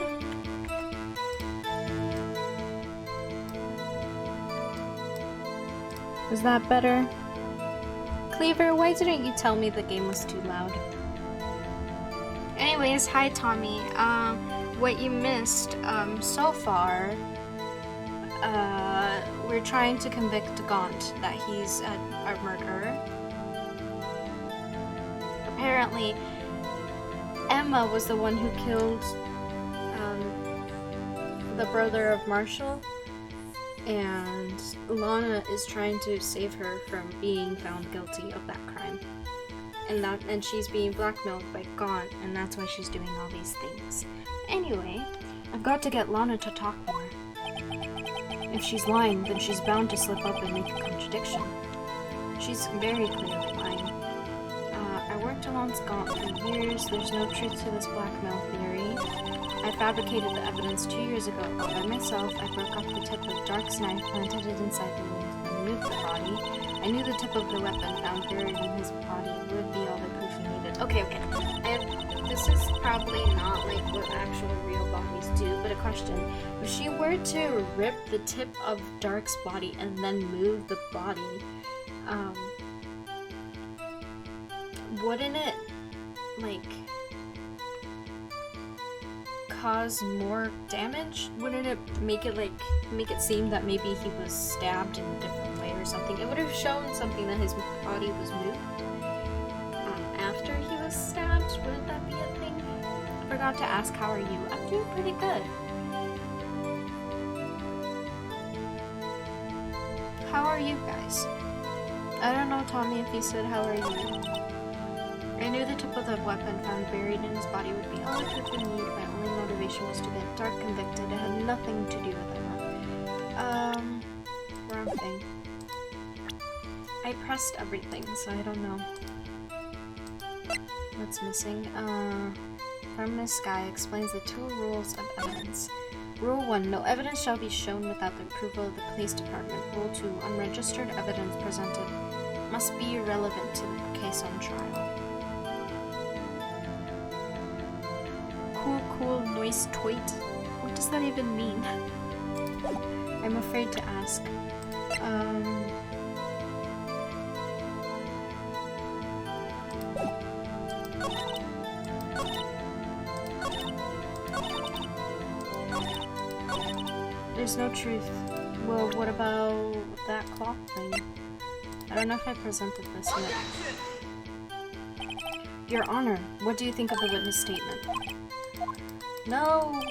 Is that better? Cleaver, why didn't you tell me the game was too loud? Anyways, hi Tommy. What you missed so far, we're trying to convict Gaunt that he's a murderer. Apparently, Emma was the one who killed the brother of Marshall, and Lana is trying to save her from being found guilty of that crime. And she's being blackmailed by Gaunt, and that's why she's doing all these things. Anyway, I've got to get Lana to talk more. If she's lying, then she's bound to slip up and make a contradiction. She's very clearly lying. I worked alongside Gaunt for years. There's no truth to this blackmail theory. I fabricated the evidence 2 years ago all by myself. I broke off the tip of Dark's knife, planted it inside the wound, and moved the body. I knew the tip of the weapon found buried in his body would be all the proof he needed. Okay. This is probably not like what actual real bodies do, but a question. If she were to rip the tip of Dark's body and then move the body, wouldn't it, like, cause more damage? Wouldn't it make it seem that maybe he was stabbed in a different way or something? It would have shown something that his body was moved. after he was stabbed? Wouldn't that be a thing? Forgot to ask, how are you? I'm doing pretty good. How are you guys? I don't know, Tommy, if he said how are you. I knew the tip of the weapon found buried in his body would be all the truth we need. My only motivation was to get Dark convicted. It had nothing to do with Emma. Wrong thing. I pressed everything, so I don't know. What's missing? From this guy explains the 2 rules of evidence. Rule 1. No evidence shall be shown without the approval of the police department. Rule 2. Unregistered evidence presented must be relevant to the case on trial. Cool, noise toit. What does that even mean? I'm afraid to ask. There's no truth. Well, what about that clock thing? I don't know if I presented this yet. Your Honor, what do you think of the witness statement? No!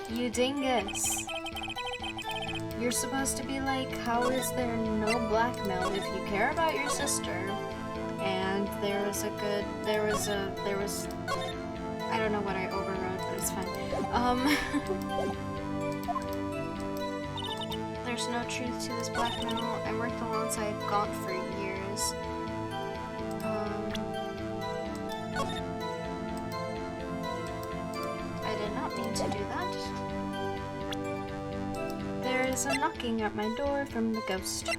You dingus! You're supposed to be like, how is there no blackmail if you care about your sister? And there was, I don't know what I overrode, but it's fine. There's no truth to this blackmail. I worked alongside Gaunt for years. I did not mean to do that. There is a knocking at my door from the ghost.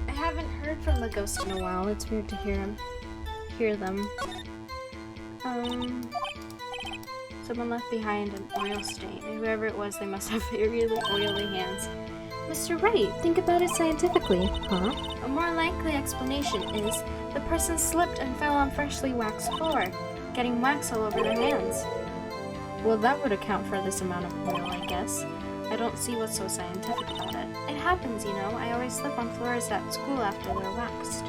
I haven't heard from the ghost in a while. It's weird to hear them. Someone left behind an oil stain. Whoever it was, they must have really oily hands. Mr. Wright, think about it scientifically. Huh? A more likely explanation is the person slipped and fell on freshly waxed floor, getting wax all over their hands. Well, that would account for this amount of oil, I guess. I don't see what's so scientific about it. It happens, you know. I always slip on floors at school after they're waxed.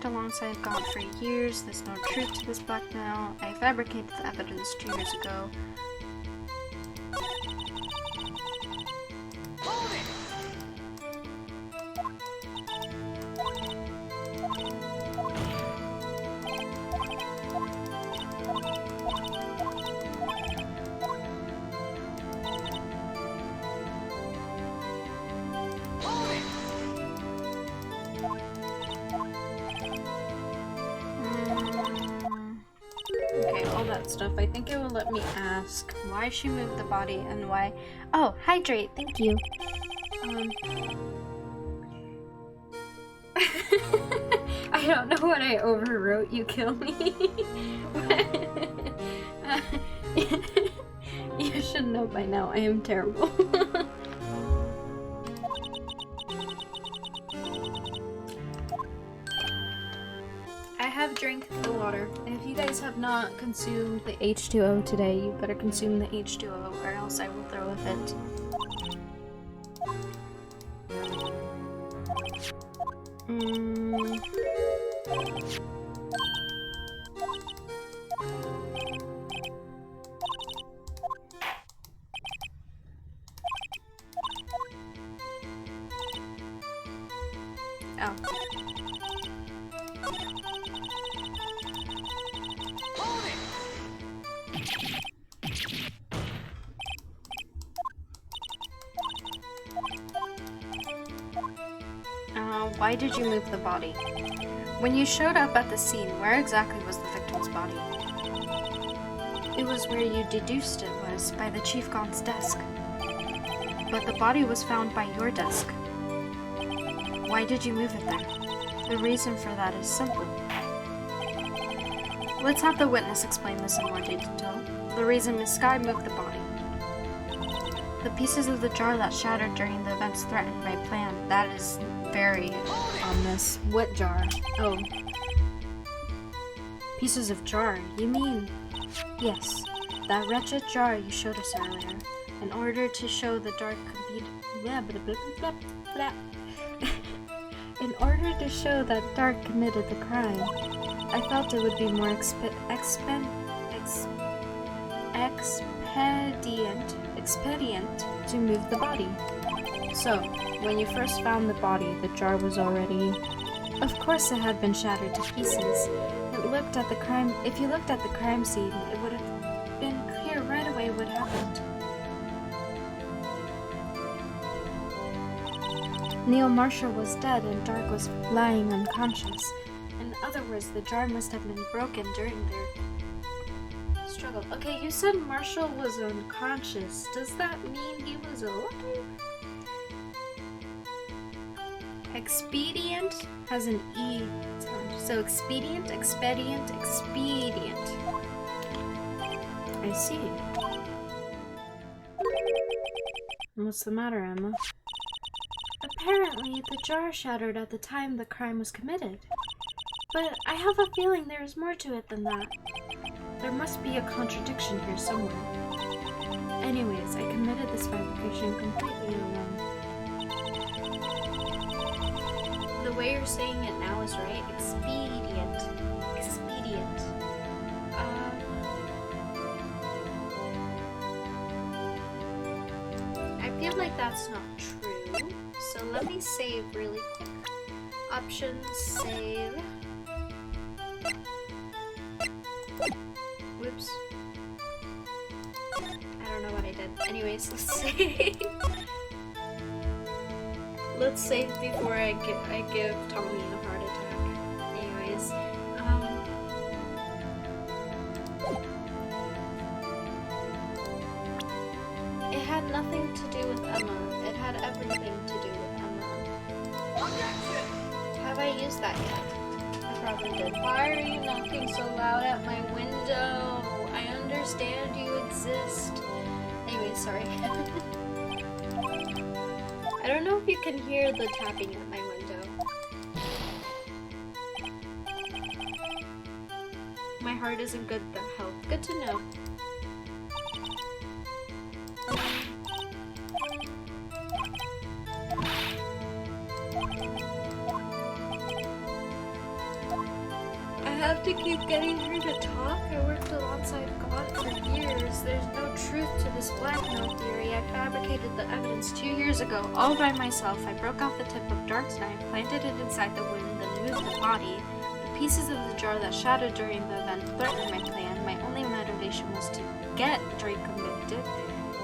Alongside God for years. There's no truth to this blackmail. I fabricated the evidence 2 years ago. Stuff. I think it will let me ask why she moved the body and why. Oh, hydrate. Thank you. I don't know what I overwrote. You kill me. You should know by now. I am terrible. Drink the water. And if you guys have not consumed the H2O today, you better consume the H2O or else I will throw a fit. Oh. Why did you move the body? When you showed up at the scene, where exactly was the victim's body? It was where you deduced it was, by the Chief Gaunt's desk. But the body was found by your desk. Why did you move it there? The reason for that is simple. Let's have the witness explain this in more detail. The reason Miss Sky moved the body. The pieces of the jar that shattered during the events threatened my plan. That is very ominous. What jar? Oh. Pieces of jar, you mean? Yes, that wretched jar you showed us earlier. In order to show the dark In order to show that Dark committed the crime, I felt it would be more expedient to move the body. So, when you first found the body, the jar was already... Of course it had been shattered to pieces. If you looked at the crime scene, it would have been clear right away what happened. Neil Marshall was dead and Dark was lying unconscious. In other words, the jar must have been broken during their struggle. Okay, you said Marshall was unconscious. Does that mean he was alive? Expedient has an E sound. So expedient. I see. What's the matter, Emma? Apparently, the jar shattered at the time the crime was committed. But I have a feeling there is more to it than that. There must be a contradiction here somewhere. Anyways, I committed this fabrication completely alone. The way you're saying it now is right. Expedient. I feel like that's not true. So let me save really quick. Options, save. Whoops. I don't know what I did. Anyways, let's save. Let's save before I give Tommy a heart attack. Anyways, it had nothing to do with Emma. It had everything to do with Emma. Have I used that yet? I probably did. Why are you knocking so loud at my window? I understand you exist. Anyway, sorry. I don't know if you can hear the tapping at my window. My heart isn't good health. Good to know. I have to keep getting her to talk. I worked alongside God for years. There's no truth to this blackmail theory. I fabricated the evidence 2 years ago, all by myself. I broke off the tip of Dark's knife, planted it inside the wound, then moved the body. The pieces of the jar that shattered during the event threatened my plan. My only motivation was to get Drake convicted.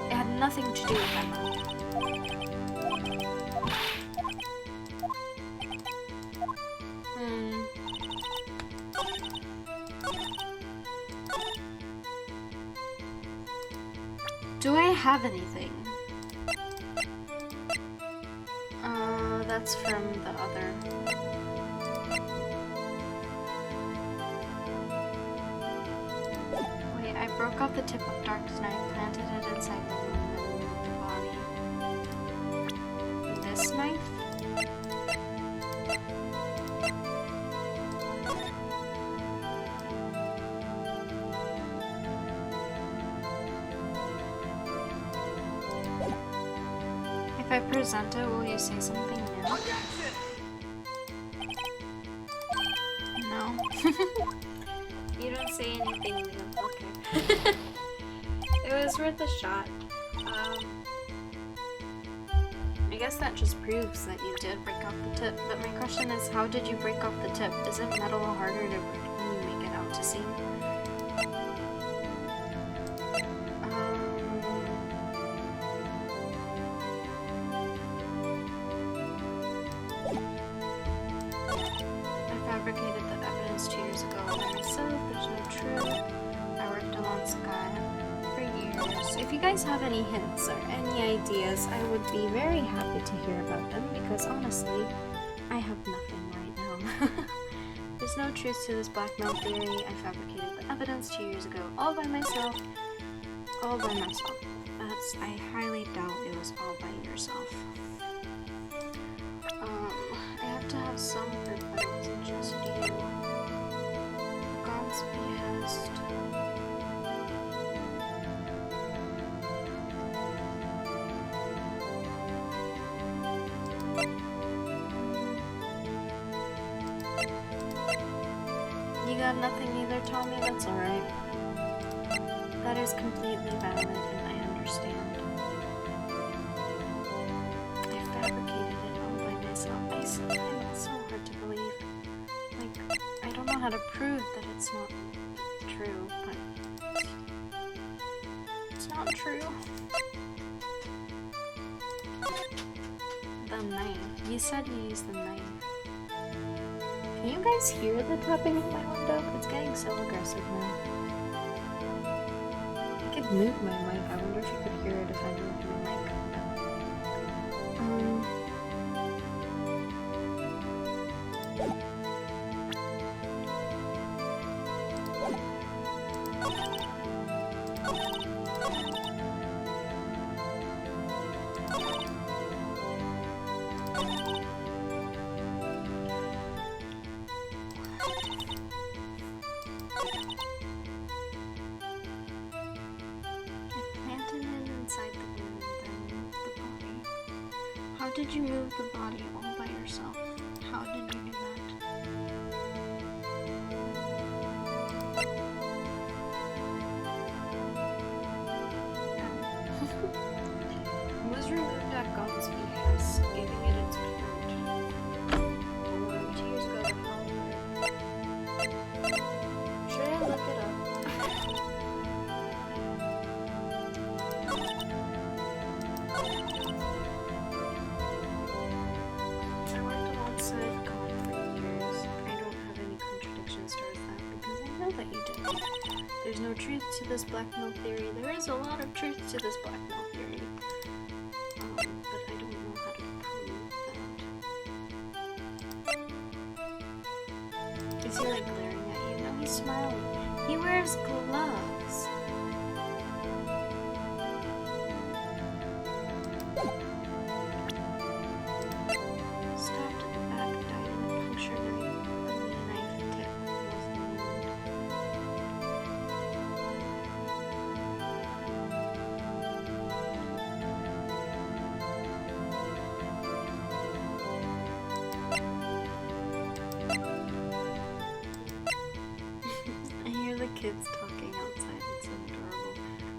It had nothing to do with Emma. Do I have anything? That's from the other. Wait, I broke off the tip of Dark's knife, planted it inside the wound, and moved the body. This knife? If I present it, will you say something new? No. You don't say anything new. Okay. It was worth a shot. I guess that just proves that you did break off the tip. But my question is, how did you break off the tip? Isn't metal harder to break than you make it out to seem? Fabricated the evidence 2 years ago by myself. There's no truth. I worked alongside for years. If you guys have any hints or any ideas, I would be very happy to hear about them because honestly, I have nothing right now. There's no truth to this blackmail theory. I fabricated the evidence 2 years ago all by myself. All by myself. I highly doubt it was all by yourself. I have to have some proof that it wasn't just you. God's confused. You got nothing either, Tommy? That's alright. That is completely valid, and I understand. I fabricated it all by myself. I find it so hard to believe. Like, I don't know how to prove that it's not true, but it's not true. The knife. You said you used the knife. Can you guys hear the tapping of my window? It's getting so aggressive now. I could move my mic. I wonder if you could hear it if I moved my mic. How did you move the body all by yourself? How did you do that? Was removed at God's behest, giving it its fruit. Or 2 years ago, the Halloween. Should I look it up? There's no truth to this black milk theory. There is a lot of truth to this black milk theory. But I don't know how to prove that. Is he like glaring at you? No, he's smiling. He wears gloves. Stabbed at the back, died in a puncture knife. Kids talking outside, it's so adorable.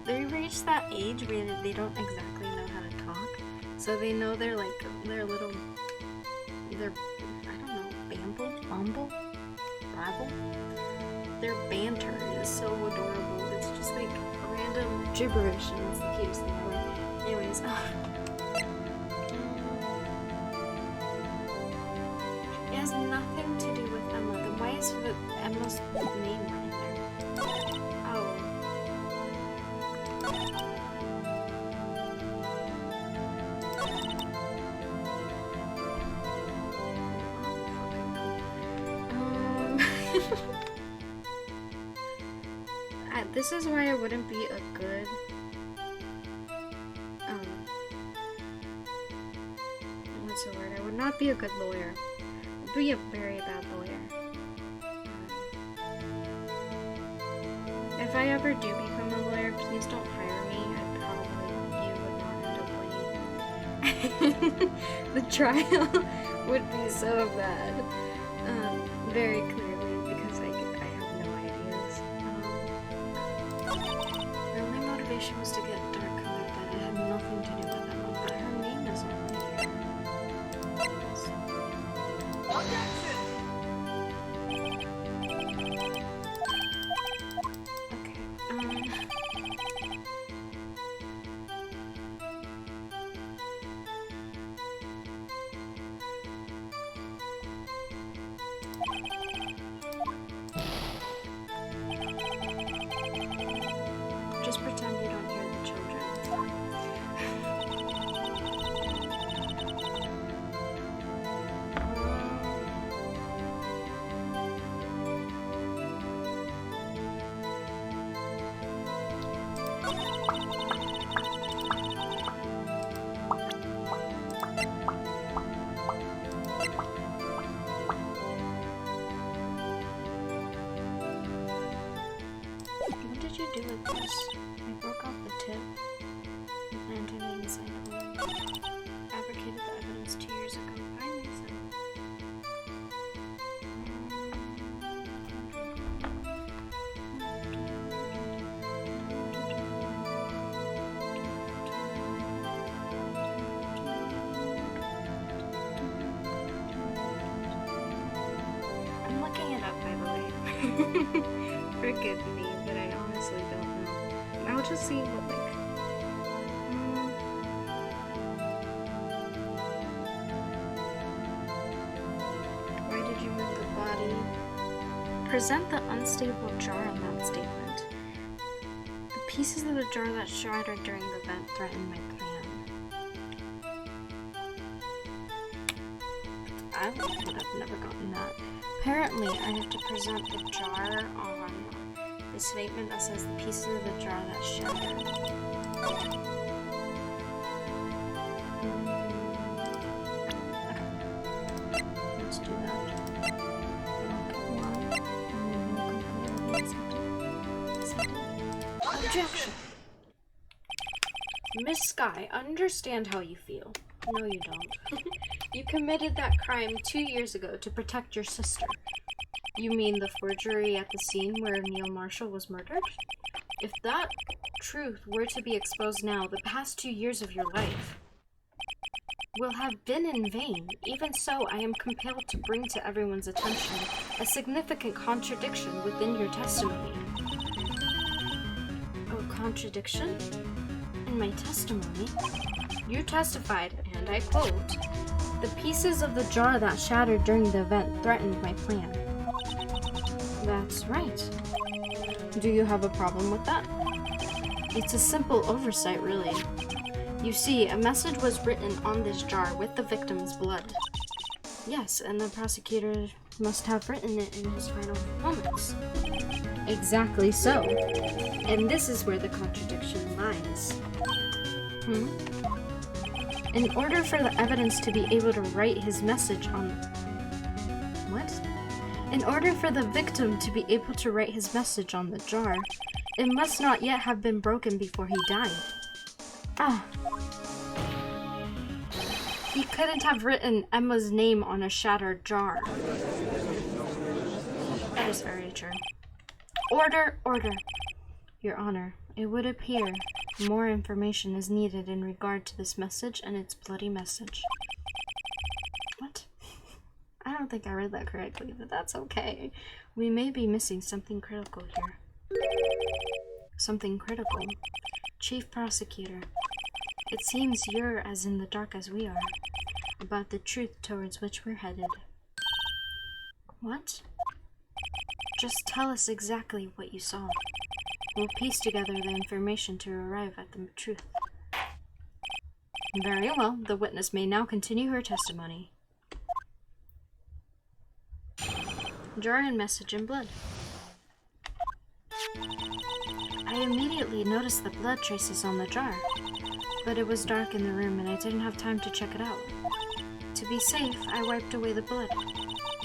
They reach that age where they don't exactly know how to talk, so they know they're little, I don't know, bumble, babble. Their banter is so adorable. It's just like random gibberish, and it's the cutest thing ever. Anyways, it has nothing to do with Emma. Then why is Emma's name right there? This is why I wouldn't be a good what's the word? I would not be a good lawyer. I'd be a very bad lawyer. If I ever do become a lawyer, please don't hire me. You would not end up winning. The trial would be so bad. Very clearly, because I have no ideas. Her only motivation was to get Dark convicted. It had nothing to do with Emma, but her name is on here. Just pretend you don't hear the children. did you do with this? I broke off the tip and planted it inside the wound. Fabricated the evidence 2 years ago. Finally, so. I'm looking it up, by the way. Forgive me, but I honestly don't know. I'll just see what, like... Why did you move the body? Present the unstable jar in that statement. The pieces of the jar that shattered during the event threatened my plan. I would have never gotten that. Apparently, I have to present the jar on the statement that says the pieces of the jar that shattered. Okay. Let's do that. Objection! Miss Sky, understand how you feel. No, you don't. You committed that crime 2 years ago to protect your sister. You mean the forgery at the scene where Neil Marshall was murdered? If that truth were to be exposed now, the past 2 years of your life will have been in vain. Even so, I am compelled to bring to everyone's attention a significant contradiction within your testimony. A contradiction? In my testimony? You testified, and I quote, "The pieces of the jar that shattered during the event threatened my plan." That's right. Do you have a problem with that? It's a simple oversight, really. You see, a message was written on this jar with the victim's blood. Yes, and the prosecutor must have written it in his final moments. Exactly so. And this is where the contradiction lies. In order for the evidence to be able to write his message on... What? In order for the victim to be able to write his message on the jar, it must not yet have been broken before he died. Ah. He couldn't have written Emma's name on a shattered jar. That is very true. Order, order. Your Honor, it would appear more information is needed in regard to this message and its bloody message. What? I don't think I read that correctly, but that's okay. We may be missing something critical here. Something critical? Chief Prosecutor, it seems you're as in the dark as we are about the truth towards which we're headed. What? Just tell us exactly what you saw. We'll piece together the information to arrive at the truth. Very well. The witness may now continue her testimony. Jar and message in blood. I immediately noticed the blood traces on the jar, but it was dark in the room and I didn't have time to check it out. To be safe, I wiped away the blood.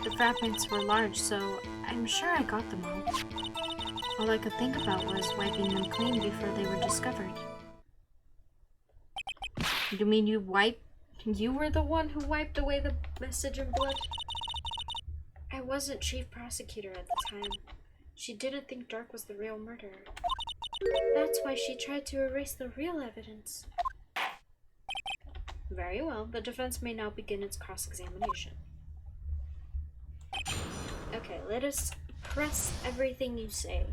The fragments were large, so I'm sure I got them all. All I could think about was wiping them clean before they were discovered. You mean you were the one who wiped away the message in blood? I wasn't chief prosecutor at the time. She didn't think Dark was the real murderer. That's why she tried to erase the real evidence. Very well. The defense may now begin its cross-examination. Okay, let us press everything you say.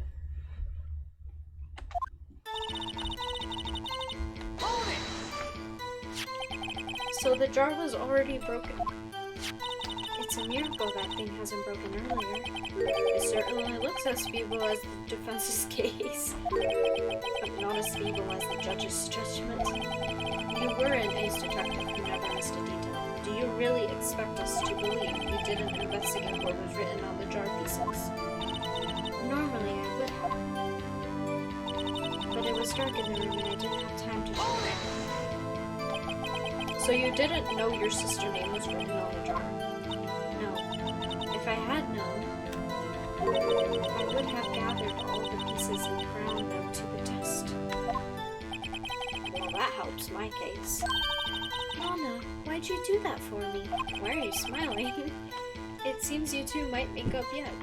So the jar was already broken. It's a miracle that thing hasn't broken earlier. It certainly looks as feeble as the defense's case, but not as feeble as the judge's judgment. You were an ace detective who never missed a detail. Do you really expect us to believe you didn't investigate what was written on the jar pieces? Normally I would have, but it was dark in the room and I didn't have time to check it. So you didn't know your sister's name was written on the jar? No. If I had known, I would have gathered all the pieces and ground them to the test. Well, that helps my case. Lana, why'd you do that for me? Why are you smiling? It seems you two might make up yet.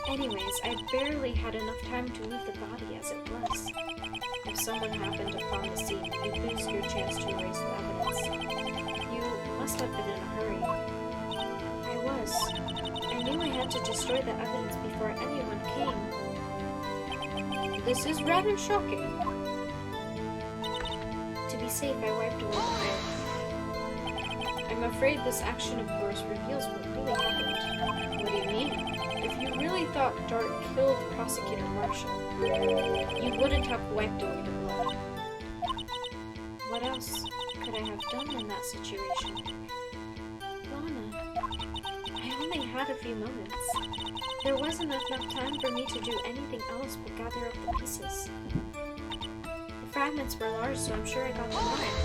Anyways, I barely had enough time to move the body as it was. If someone happened upon the scene, it boosts your chance to erase the evidence. You must have been in a hurry. I was. I knew I had to destroy the evidence before anyone came. This is rather shocking. To be safe, I wiped away the blood. I'm afraid this action of yours reveals what really happened. What do you mean? If you really thought Dart killed Prosecutor Marshall, you wouldn't have wiped away the blood. What else could I have done in that situation? Lana, I only had a few moments. There wasn't enough time for me to do anything else but gather up the pieces. The fragments were large, so I'm sure I got them right.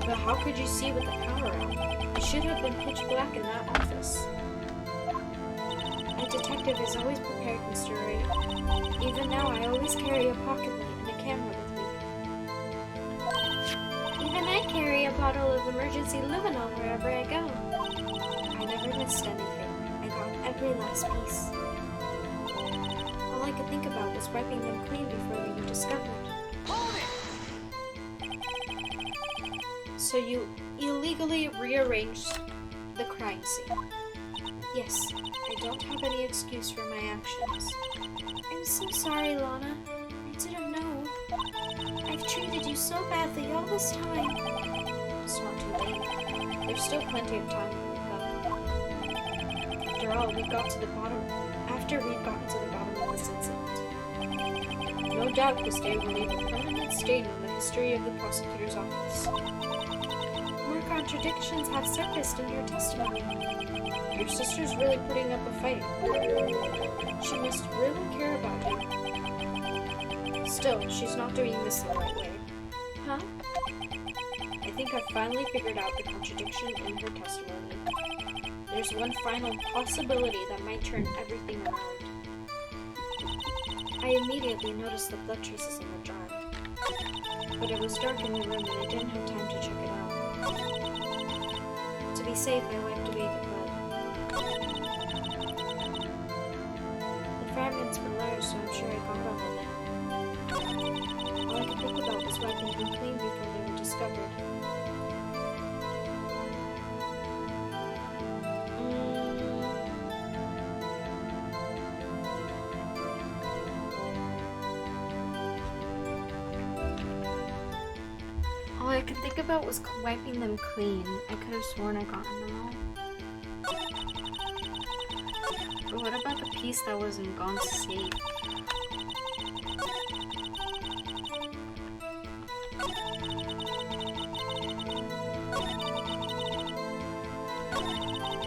But how could you see with the power out? It should have been pitch black in that office. A detective is always prepared, Mr. Ray. Even now, I always carry a pocket light and a camera with me. Even I carry a bottle of emergency luminol wherever I go. I never missed anything. I got every last piece. All I could think about was wiping them clean before they were discovered. So you illegally rearranged the crime scene. Yes, I don't have any excuse for my actions. I'm so sorry, Lana. I didn't know. I've treated you so badly all this time. It's not too late. There's still plenty of time to wake up. After all, we've gotten to the bottom of this incident. No doubt this day will leave a permanent stain in the history of the prosecutor's office. More contradictions have surfaced in your testimony. Your sister's really putting up a fight. She must really care about you. Still, she's not doing this the right way. Huh? I think I've finally figured out the contradiction in her testimony. There's one final possibility that might turn everything around. I immediately noticed the blood traces in the jar. But it was dark in the room and I didn't have time to check it out. To be safe, I wiped away the blood. The fragments were large, so I'm sure I got all of it. All I could think about was wiping them clean before they were discovered. All I could think about was wiping them clean. I could have sworn I got them all. But what about the piece that wasn't gone safe?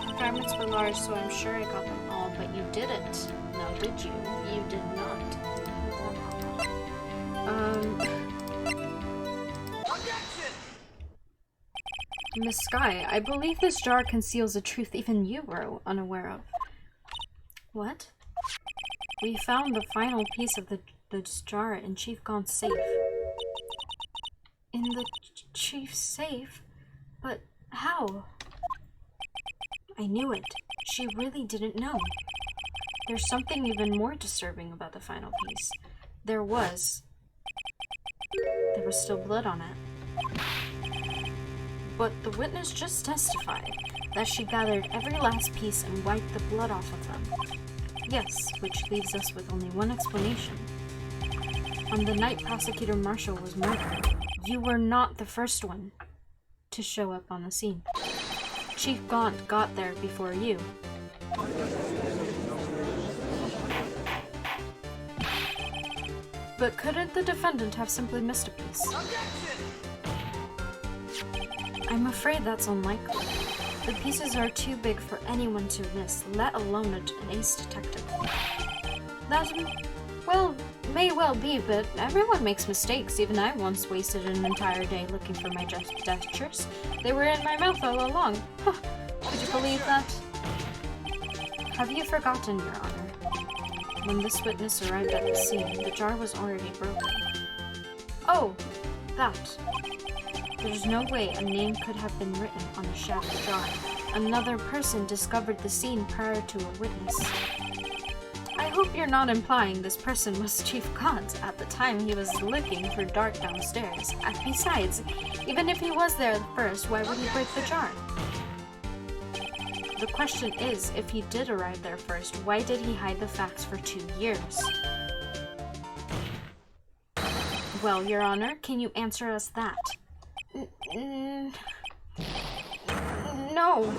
The fragments were large, so I'm sure I got them all, but you didn't. Now, did you? You did not. Miss Sky, I believe this jar conceals a truth even you were unaware of. What? We found the final piece of the jar in Chief Gaunt's safe. In the Chief's safe? But how? I knew it. She really didn't know. There's something even more disturbing about the final piece. There was still blood on it. But the witness just testified that she gathered every last piece and wiped the blood off of them. Yes, which leaves us with only one explanation. On the night Prosecutor Marshall was murdered, you were not the first one to show up on the scene. Chief Gaunt got there before you. But couldn't the defendant have simply missed a piece? I'm afraid that's unlikely. The pieces are too big for anyone to miss, let alone an ace detective. That, well, may well be, but everyone makes mistakes. Even I once wasted an entire day looking for my gestures. They were in my mouth all along. Huh. Could you believe that? Have you forgotten, Your Honor? When this witness arrived at the scene, the jar was already broken. Oh, that. There's no way a name could have been written on a shattered jar. Another person discovered the scene prior to a witness. I hope you're not implying this person was Chief Gaunt at the time he was looking for Dark downstairs. Besides, even if he was there first, why would he break the jar? The question is, if he did arrive there first, why did he hide the facts for 2 years? Well, Your Honor, can you answer us that? No.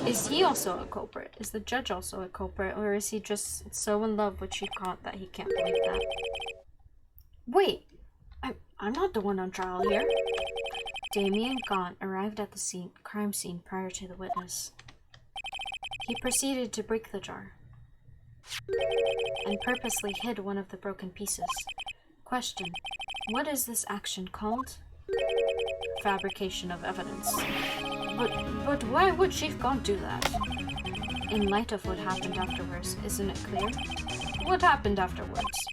Is he also a culprit? Is the judge also a culprit? Or is he just so in love with Chief Gaunt that he can't believe that? Wait, I'm not the one on trial here. Damien Gaunt arrived at the crime scene prior to the witness. He proceeded to break the jar and purposely hid one of the broken pieces. Question: what is this action called? Fabrication of evidence. But why would Chief Gaunt do that? In light of what happened afterwards, isn't it clear? What happened afterwards?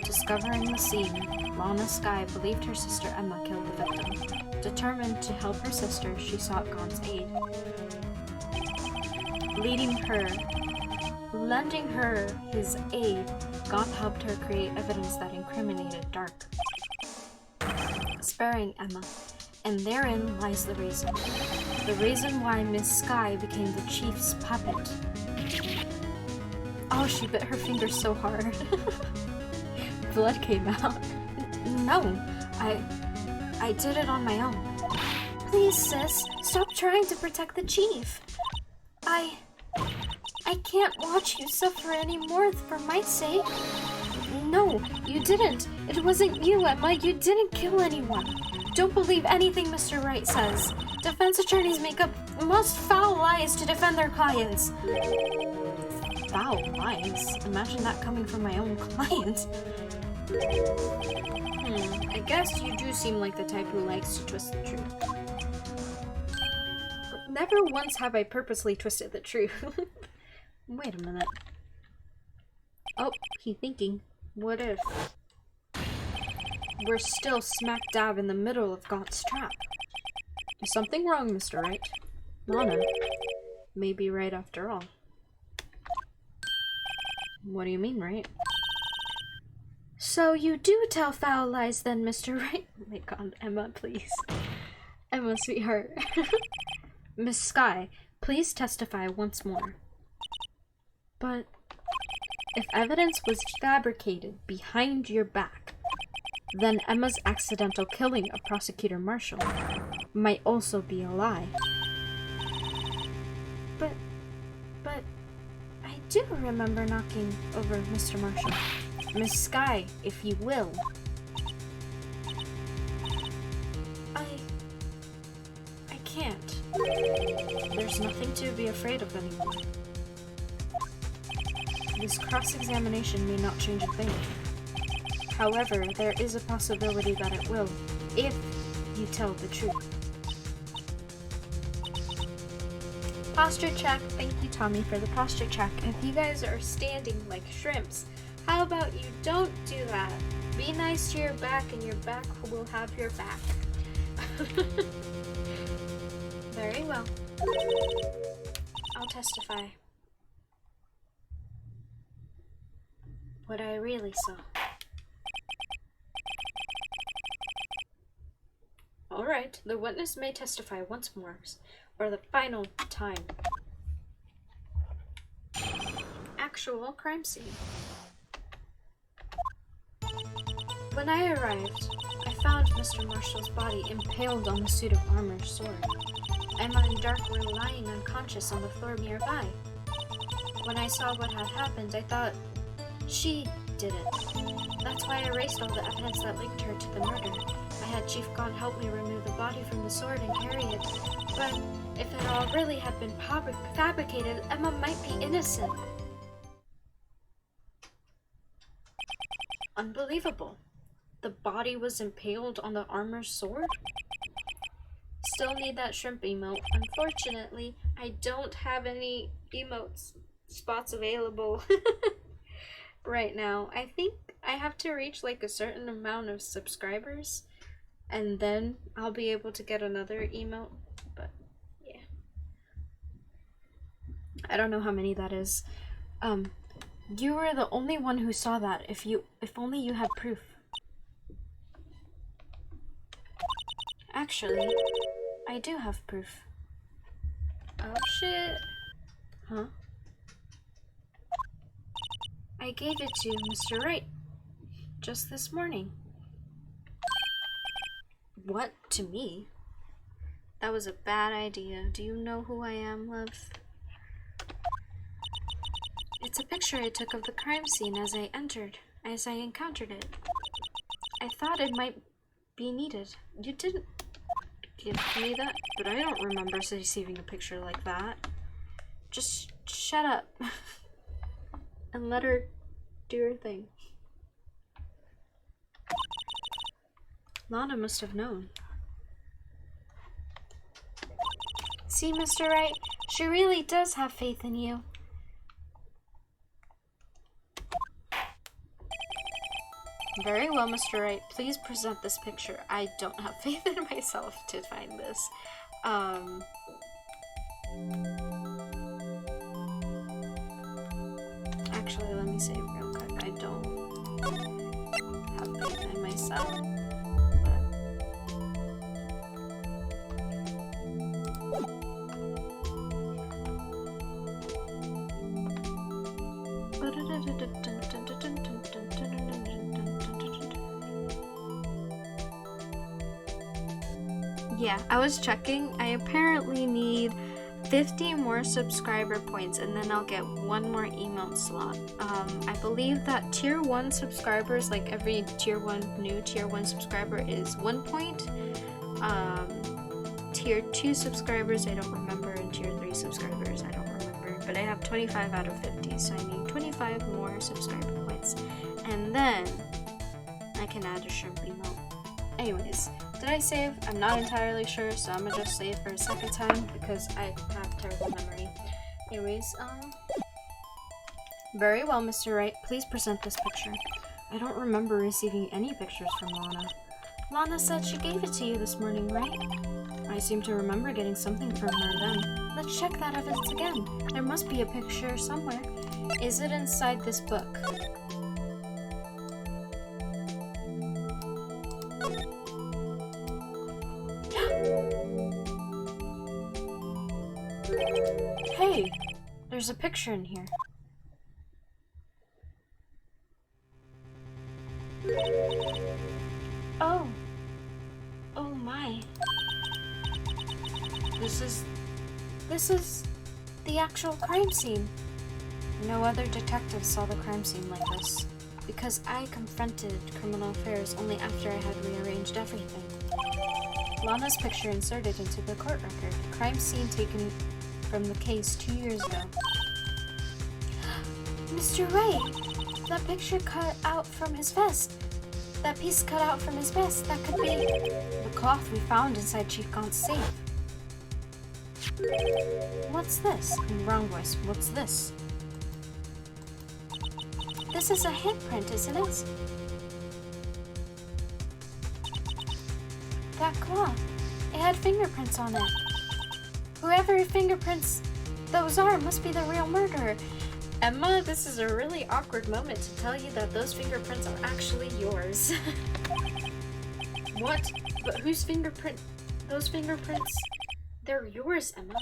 Discovering the scene, Lana Skye believed her sister Emma killed the victim. Determined to help her sister, she sought Gaunt's aid. Lending her his aid, Gaunt helped her create evidence that incriminated Dark, sparing Emma. And therein lies the reason. The reason why Miss Skye became the Chief's puppet. Oh, she bit her finger so hard. Blood came out. No, I did it on my own. Please, sis, stop trying to protect the Chief. I can't watch you suffer anymore for my sake. No, you didn't. It wasn't you, Emma. You didn't kill anyone. Don't believe anything Mr. Wright says. Defense attorneys make up most foul lies to defend their clients. Foul lies? Imagine that coming from my own client. I guess you do seem like the type who likes to twist the truth. Never once have I purposely twisted the truth. Wait a minute. Oh, he's thinking. What if we're still smack dab in the middle of Gaunt's trap? Is something wrong, Mr. Wright? Lana may be right after all. What do you mean, right? So you do tell foul lies then, Mr. Wright? Oh my god, Emma, please. Emma, sweetheart. Miss Skye, please testify once more. But if evidence was fabricated behind your back, then Emma's accidental killing of Prosecutor Marshall might also be a lie. But I do remember knocking over Mr. Marshall. Miss Skye, if you will. I can't. There's nothing to be afraid of anymore. This cross-examination may not change a thing. However, there is a possibility that it will, if you tell the truth. Posture check. Thank you, Tommy, for the posture check. If you guys are standing like shrimps, how about you don't do that? Be nice to your back, and your back will have your back. Very well. I'll testify. What I really saw. Alright, the witness may testify once more, for the final time. Actual crime scene. When I arrived, I found Mr. Marshall's body impaled on the suit of armor's sword. Emma and Dark were lying unconscious on the floor nearby. When I saw what had happened, I thought she did it. That's why I erased all the evidence that linked her to the murder. I had Chief Gaunt help me remove the body from the sword and carry it. But if it all really had been fabricated, Emma might be innocent. Unbelievable. The body was impaled on the armor's sword? Still need that shrimp emote. Unfortunately, I don't have any emotes spots available right now. I think I have to reach like a certain amount of subscribers and then I'll be able to get another emote, but yeah. I don't know how many that is. You were the only one who saw that. If only you had proof. Actually, I do have proof. Oh shit. Huh? I gave it to Mr. Wright just this morning. What? To me? That was a bad idea. Do you know who I am, love? It's a picture I took of the crime scene as I encountered it. I thought it might be needed. You didn't give me that, but I don't remember receiving a picture like that. Just shut up and let her do her thing. Lana must have known. See, Mr. Wright, she really does have faith in you. Very well, Mr. Wright. Please present this picture. I don't have faith in myself to find this. Actually, let me say real quick. I don't have faith in myself. Yeah, I was checking. I apparently need 50 more subscriber points and then I'll get one more emote slot. I believe that tier 1 subscribers, like every new tier 1 subscriber is 1 point. Tier 2 subscribers I don't remember, and tier 3 subscribers I don't remember, but I have 25 out of 50, so I need 25 more subscriber points. And then I can add a shrimp emote. Anyways, did I save? I'm not entirely sure, so I'm gonna just save for a second time because I have terrible memory. Anyways, very well, Mr. Wright. Please present this picture. I don't remember receiving any pictures from Lana. Lana said she gave it to you this morning, right? I seem to remember getting something from her then. Let's check that evidence again. There must be a picture somewhere. Is it inside this book? Hey, there's a picture in here. Oh. Oh my. This is the actual crime scene. No other detective saw the crime scene like this, because I confronted criminal affairs only after I had rearranged everything. Lana's picture inserted into the court record. Crime scene taken from the case 2 years ago. Mr. Wright! That picture cut out from his vest. That piece cut out from his vest. That could be the cloth we found inside Chief Gaunt's safe. What's this? Wrong voice. What's this? This is a handprint, isn't it? That cloth. It had fingerprints on it. Whoever fingerprints those are must be the real murderer. Emma, this is a really awkward moment to tell you that those fingerprints are actually yours. What? But whose fingerprint? Those fingerprints? They're yours, Emma.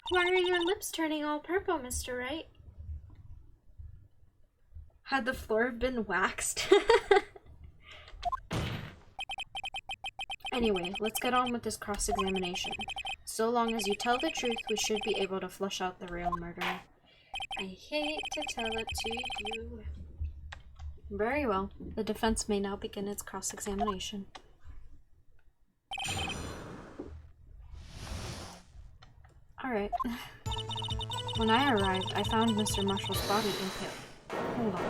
Why are your lips turning all purple, Mr. Wright? Had the floor been waxed? Anyway, let's get on with this cross-examination. So long as you tell the truth, we should be able to flush out the real murderer. I hate to tell it to you. Very well. The defense may now begin its cross-examination. Alright. When I arrived, I found Mr. Marshall's body impaled. Hold on.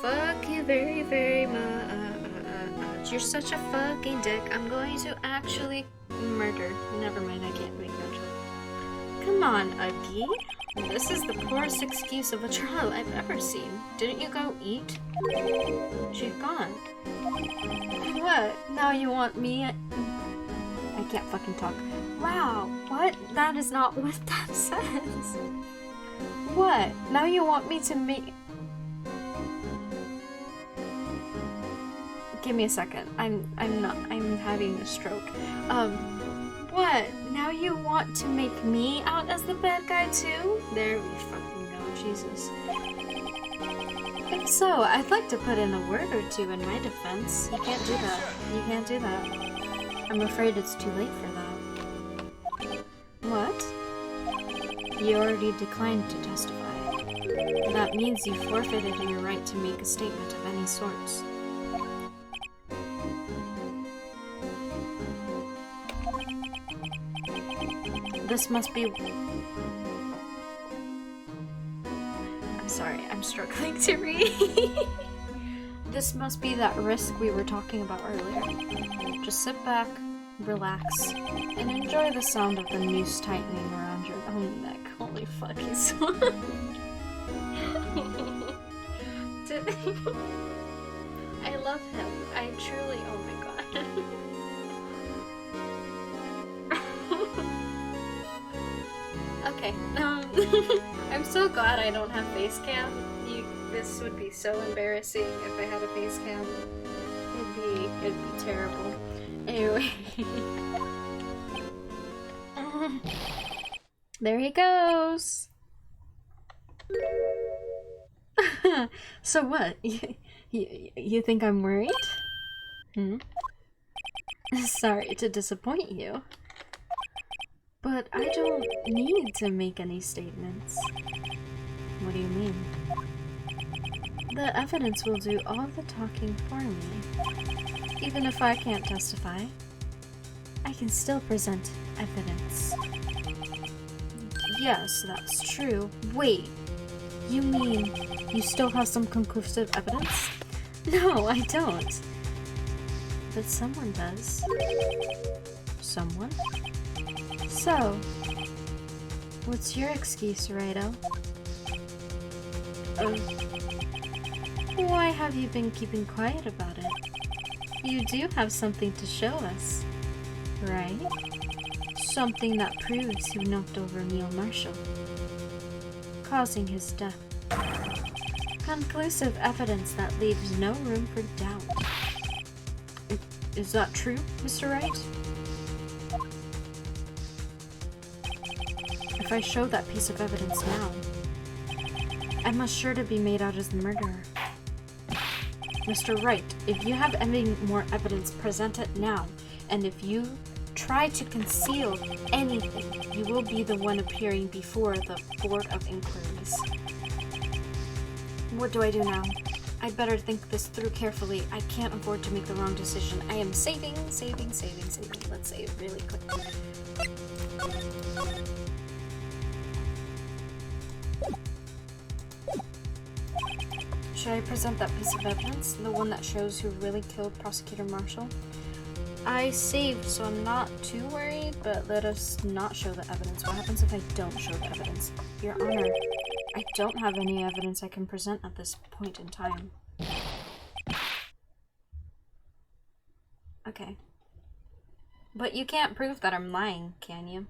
Fuck you very, very much. You're such a fucking dick. I'm going to actually murder. Never mind, I can't make that joke. Come on, Uggy. This is the poorest excuse of a child I've ever seen. Didn't you go eat? She's gone. What? Now you want me? I can't fucking talk. Wow, what? That is not what that says. What? Now you want me to make... Give me a second. I'm having a stroke. What? Now you want to make me out as the bad guy too? There we fucking go, Jesus. If so, I'd like to put in a word or two in my defense. You can't do that. You can't do that. I'm afraid it's too late for that. What? You already declined to testify. That means you forfeited your right to make a statement of any sorts. This must be... I'm sorry, I'm struggling to read. This must be that risk we were talking about earlier. Just sit back, relax, and enjoy the sound of the noose tightening around your own neck. Holy fuck, he's so... I love him. I truly... Oh my god. Okay, I'm so glad I don't have face cam. This would be so embarrassing if I had a face cam. It'd be terrible. Anyway. There he goes! So what? You think I'm worried? Sorry to disappoint you. But I don't need to make any statements. What do you mean? The evidence will do all the talking for me. Even if I can't testify, I can still present evidence. Yes, that's true. Wait, you mean you still have some conclusive evidence? No, I don't. But someone does. Someone? So, what's your excuse, Raido? Why have you been keeping quiet about it? You do have something to show us, right? Something that proves who knocked over Neil Marshall, causing his death. Conclusive evidence that leaves no room for doubt. Is that true, Mr. Wright? If I show that piece of evidence now, I must sure to be made out as the murderer. Mr. Wright, if you have any more evidence, present it now. And if you try to conceal anything, you will be the one appearing before the Board of Inquiries. What do I do now? I'd better think this through carefully. I can't afford to make the wrong decision. I am saving. Let's save really quick. Should I present that piece of evidence? The one that shows who really killed Prosecutor Marshall? I saved, so I'm not too worried, but let us not show the evidence. What happens if I don't show the evidence? Your Honor, I don't have any evidence I can present at this point in time. Okay. But you can't prove that I'm lying, can you?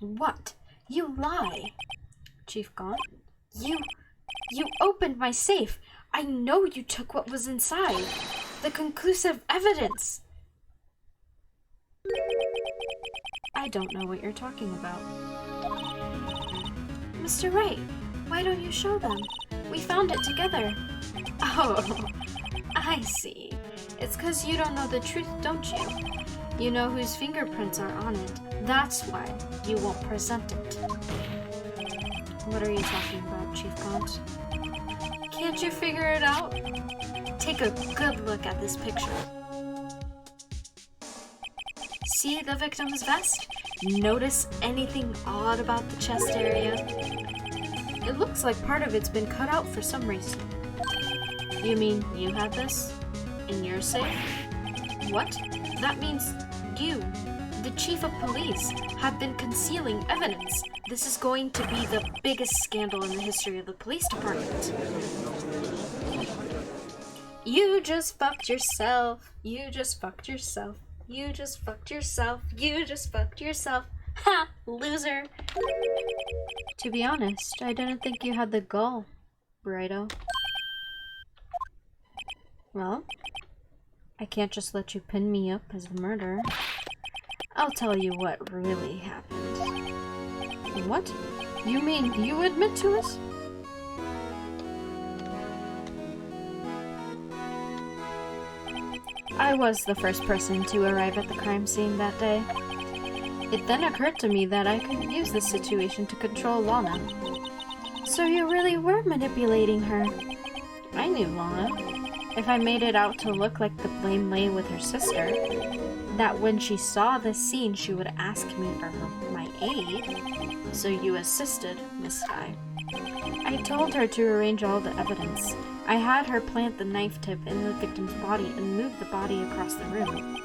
What? You lie! Chief Gaunt? You opened my safe! I know you took what was inside! The conclusive evidence! I don't know what you're talking about. Mr. Wright, why don't you show them? We found it together. Oh, I see. It's 'cause you don't know the truth, don't you? You know whose fingerprints are on it. That's why you won't present it. What are you talking about, Chief Gaunt? Can't you figure it out? Take a good look at this picture. See the victim's vest? Notice anything odd about the chest area? It looks like part of it's been cut out for some reason. You mean you had this? In your safe? What? That means you, the chief of police, have been concealing evidence. This is going to be the biggest scandal in the history of the police department. You just fucked yourself. You just fucked yourself. You just fucked yourself. You just fucked yourself. Ha! Loser. To be honest, I didn't think you had the gall, Brighto. Well, I can't just let you pin me up as the murderer. I'll tell you what really happened. What? You mean you admit to it? I was the first person to arrive at the crime scene that day. It then occurred to me that I could use this situation to control Lana. So you really were manipulating her. I knew Lana. If I made it out to look like the blame lay with her sister, that when she saw this scene she would ask me for my aid. So you assisted, Miss Sky. I told her to arrange all the evidence. I had her plant the knife tip in the victim's body and move the body across the room.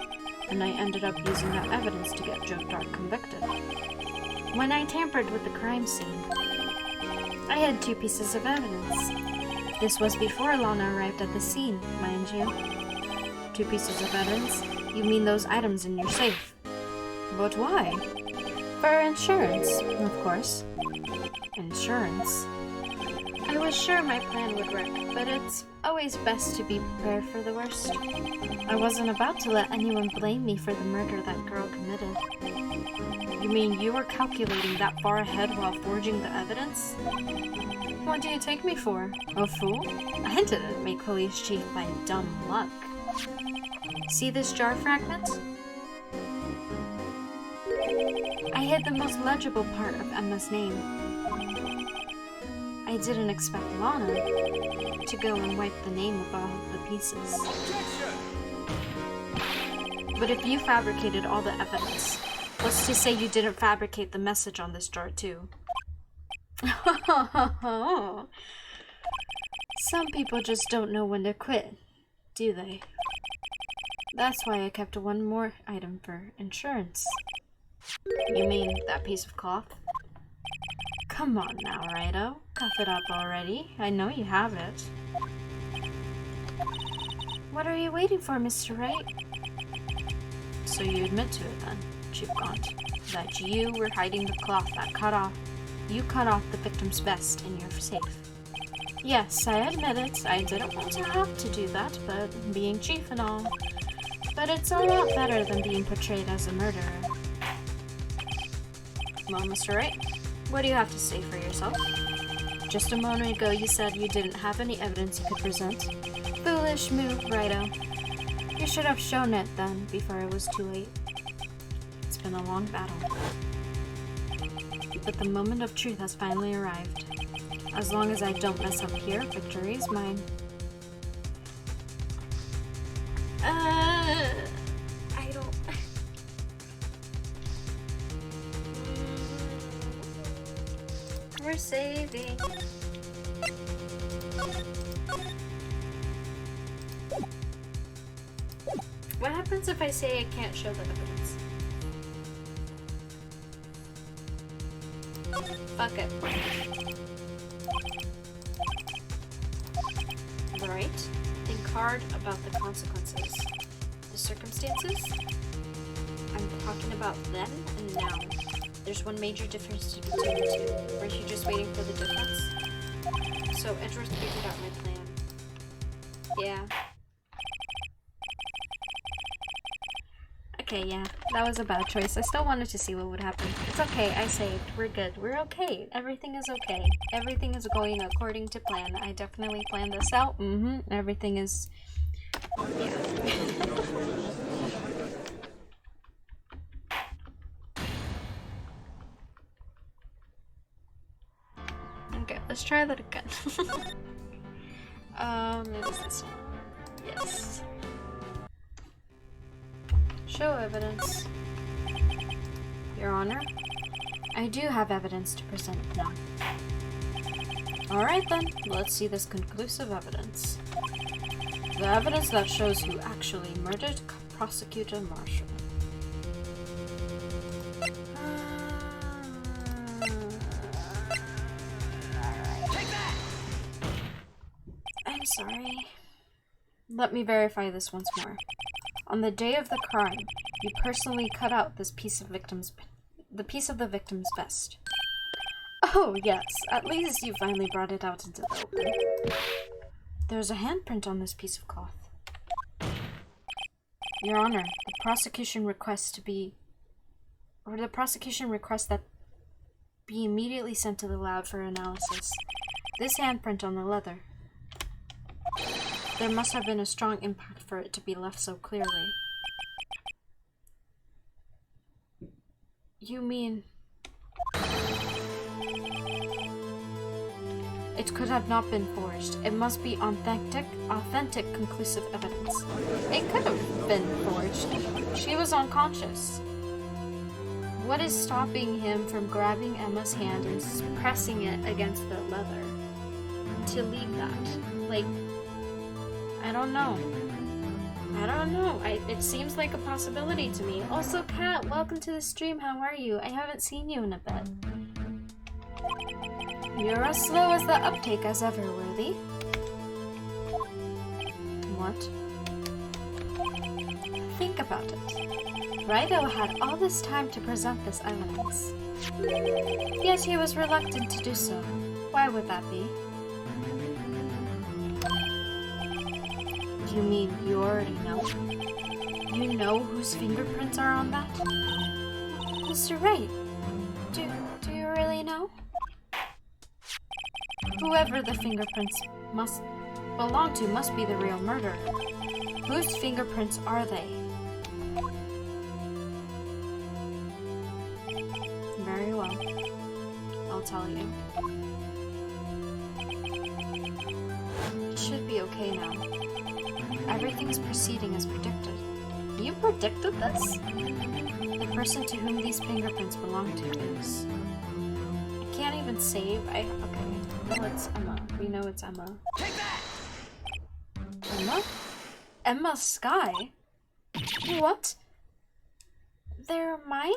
And I ended up using that evidence to get Joe Dark convicted. When I tampered with the crime scene, I had 2 pieces of evidence. This was before Lana arrived at the scene, mind you. 2 pieces of evidence? You mean those items in your safe? But why? For insurance, of course. Insurance? I was sure my plan would work, but it's always best to be prepared for the worst. I wasn't about to let anyone blame me for the murder that girl committed. You mean you were calculating that far ahead while forging the evidence? What do you take me for? A fool? I didn't make police chief by dumb luck. See this jar fragment? I hid the most legible part of Emma's name. I didn't expect Lana to go and wipe the name of all the pieces. But if you fabricated all the evidence, what's to say you didn't fabricate the message on this jar too? Some people just don't know when to quit, do they? That's why I kept 1 more item for insurance. You mean that piece of cloth? Come on now, Righto. Cuff it up already. I know you have it. What are you waiting for, Mr. Wright? So you admit to it then, Chief Gaunt, that you were hiding the cloth that you cut off the victim's vest in your safe. Yes, I admit it. I didn't want to have to do that, but being chief and all. But it's a lot better than being portrayed as a murderer. Well, Mr. Wright, what do you have to say for yourself? Just a moment ago you said you didn't have any evidence you could present. Foolish move, Righto. You should have shown it then, before it was too late. It's been a long battle. But the moment of truth has finally arrived. As long as I don't mess up here, victory is mine. I don't... We're saving. What happens if I say I can't show the evidence? Fuck it. Right? Think hard about the consequences. The circumstances? I'm talking about then and now. There's one major difference between the two. Weren't you just waiting for the difference? So Edgeworth figured out my plan. Yeah. Okay, yeah. That was a bad choice. I still wanted to see what would happen. It's okay, I saved. We're good. We're okay. Everything is okay. Everything is going according to plan. I definitely planned this out. Everything is... yeah. Okay, let's try that again. Maybe this one. Yes. Show evidence. Your Honor, I do have evidence to present now. Alright then, let's see this conclusive evidence. The evidence that shows who actually murdered Prosecutor Marshall. I'm sorry. Let me verify this once more. On the day of the crime, you personally cut out this piece of the piece of the victim's vest. Oh, yes. At least you finally brought it out into the open. There's a handprint on this piece of cloth. Your Honor, the prosecution requests that be immediately sent to the lab for analysis. This handprint on the leather. There must have been a strong impact for it to be left so clearly. You mean... It could have not been forged. It must be authentic, conclusive evidence. It could have been forged. She was unconscious. What is stopping him from grabbing Emma's hand and pressing it against the leather? To leave that? Like, I don't know. It seems like a possibility to me. Also, Kat, welcome to the stream. How are you? I haven't seen you in a bit. You're as slow as the uptake as ever, Worthy. What? Think about it. Rido had all this time to present this evidence. Yet he was reluctant to do so. Why would that be? You mean you already know? You know whose fingerprints are on that? Mr. Wright, do you really know? Whoever the fingerprints must belong to must be the real murderer. Whose fingerprints are they? Very well. I'll tell you. It should be okay now. Everything's proceeding as predicted. You predicted this? The person to whom these fingerprints belong to is... I can't even save. Okay. Well, it's Emma. We know it's Emma. Take that! Emma? Emma Sky? What? They're mine?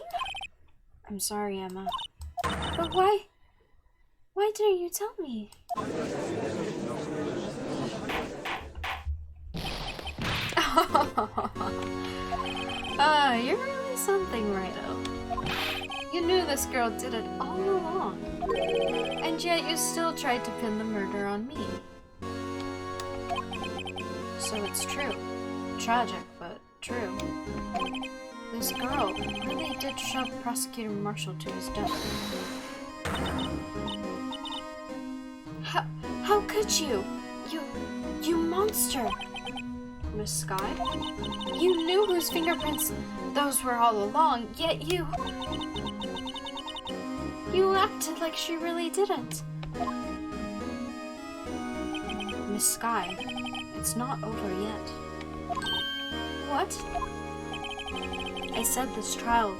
I'm sorry, Emma. But why? Why didn't you tell me? You're really something, Rido. You knew this girl did it all along. And yet you still tried to pin the murder on me. So it's true. Tragic, but true. This girl really did shove Prosecutor Marshall to his death. How could you? You monster! Miss Sky? You knew whose fingerprints those were all along, yet you acted like she really didn't. Miss Sky, it's not over yet. What? I said this trial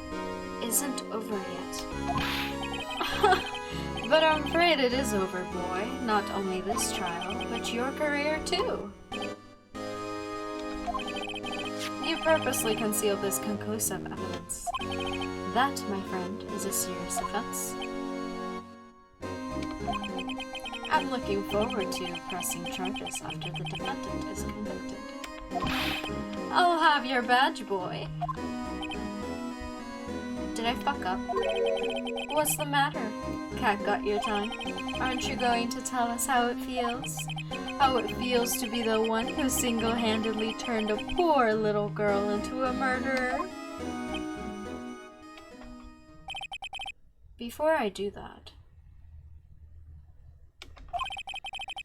isn't over yet. But I'm afraid it is over, boy. Not only this trial, but your career too. You purposely concealed this conclusive evidence. That, my friend, is a serious offense. I'm looking forward to pressing charges after the defendant is convicted. I'll have your badge, boy. Did I fuck up? What's the matter? Cat got your tongue. Aren't you going to tell us how it feels? How it feels to be the one who single-handedly turned a poor little girl into a murderer? Before I do that,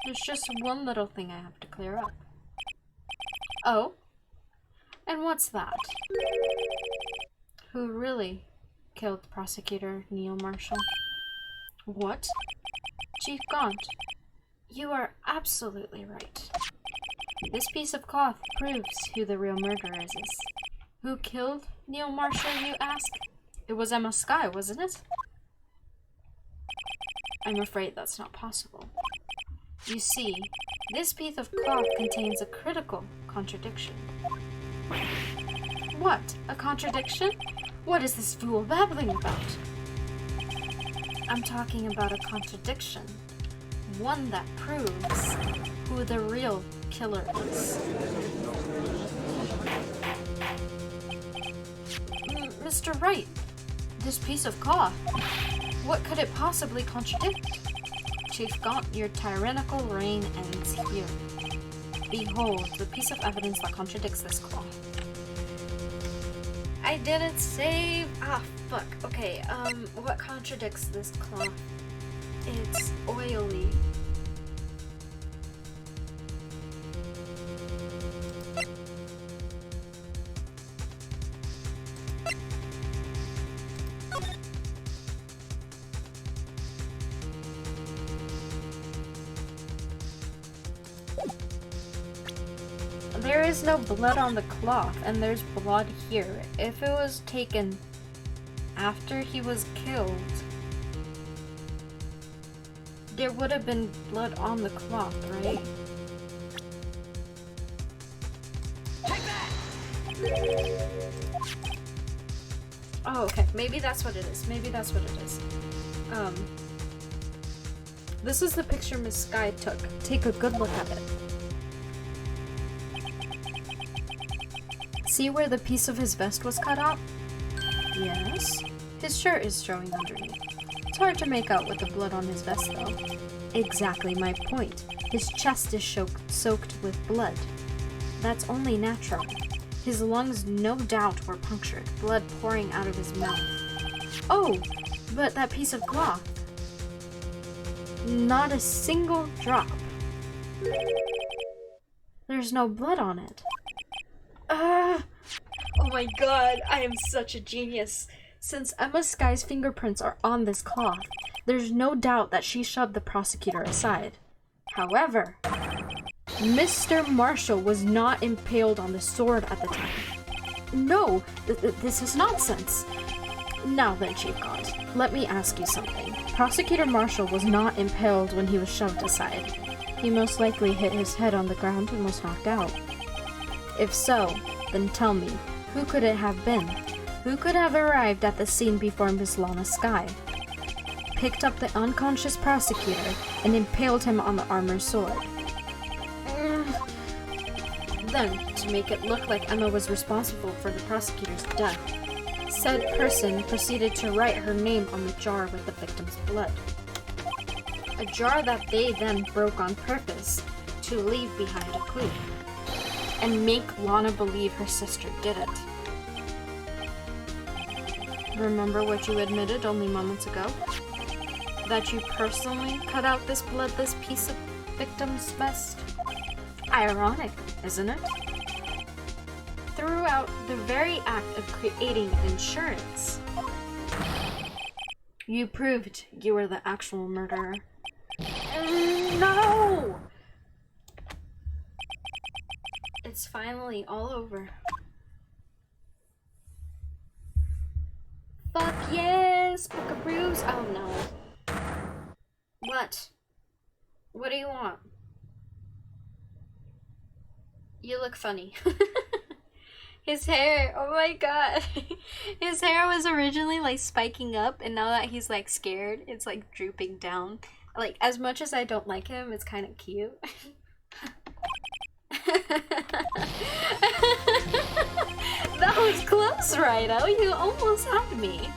there's just one little thing I have to clear up. Oh? And what's that? Who really killed Prosecutor Neil Marshall? What? Chief Gaunt, you are absolutely right. This piece of cloth proves who the real murderer is. Who killed Neil Marshall, you ask? It was Emma Sky, wasn't it? I'm afraid that's not possible. You see, this piece of cloth contains a critical contradiction. What? A contradiction? What is this fool babbling about? I'm talking about a contradiction. One that proves who the real killer is. Mr. Wright, this piece of cloth. What could it possibly contradict? Chief Gaunt, your tyrannical reign ends here. Behold, the piece of evidence that contradicts this cloth. I didn't save. Ah, fuck. Okay, what contradicts this cloth? It's oily. There is no blood on the cloth, and there's blood here. If it was taken after he was killed, there would have been blood on the cloth, right? Oh, okay. Maybe that's what it is. Maybe that's what it is. This is the picture Miss Sky took. Take a good look at it. See where the piece of his vest was cut out? Yes. His shirt is showing underneath. It's hard to make out with the blood on his vest, though. Exactly my point. His chest is soaked with blood. That's only natural. His lungs no doubt were punctured, blood pouring out of his mouth. Oh, but that piece of cloth. Not a single drop. There's no blood on it. Oh my god, I am such a genius. Since Emma Sky's fingerprints are on this cloth, there's no doubt that she shoved the prosecutor aside. However, Mr. Marshall was not impaled on the sword at the time. No, this is nonsense. Now then, Chief Gaunt, let me ask you something. Prosecutor Marshall was not impaled when he was shoved aside. He most likely hit his head on the ground and was knocked out. If so, then tell me, who could it have been? Who could have arrived at the scene before Miss Lana Sky, picked up the unconscious prosecutor, and impaled him on the armored sword? Then, to make it look like Emma was responsible for the prosecutor's death, said person proceeded to write her name on the jar with the victim's blood. A jar that they then broke on purpose to leave behind a clue, and make Lana believe her sister did it. Remember what you admitted only moments ago? That you personally cut out this bloodless piece of victim's vest? Ironic, isn't it? Throughout the very act of creating insurance, you proved you were the actual murderer. No! It's finally all over. Fuck yes! Buckaroos! Oh no. What? What do you want? You look funny. His hair, oh my god. His hair was originally like spiking up, and now that he's like scared, it's like drooping down. Like, as much as I don't like him, it's kind of cute. That was close, Rido. You almost had me.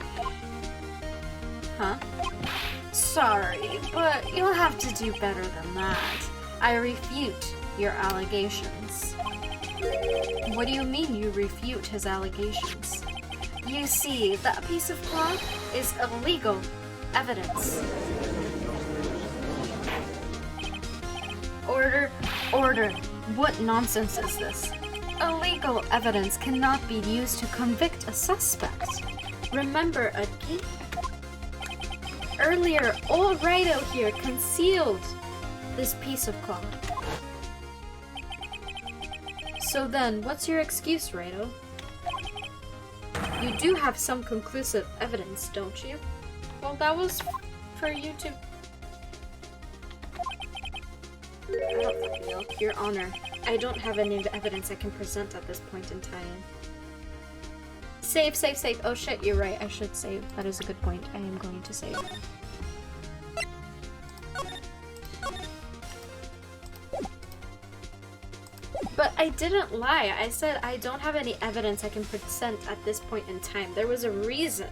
Huh? Sorry, but you'll have to do better than that. I refute your allegations. What do you mean you refute his allegations? You see, that piece of cloth is illegal evidence. Order. What nonsense is this? Illegal evidence cannot be used to convict a suspect. Remember, again, earlier, old Rido here concealed this piece of cloth. So then, what's your excuse, Rido? You do have some conclusive evidence, don't you? Well, that was for you to... I don't fucking know. Your Honor, I don't have any evidence I can present at this point in time. Save, save, save. Oh shit, you're right. I should save. That is a good point. I am going to save. But I didn't lie. I said I don't have any evidence I can present at this point in time. There was a reason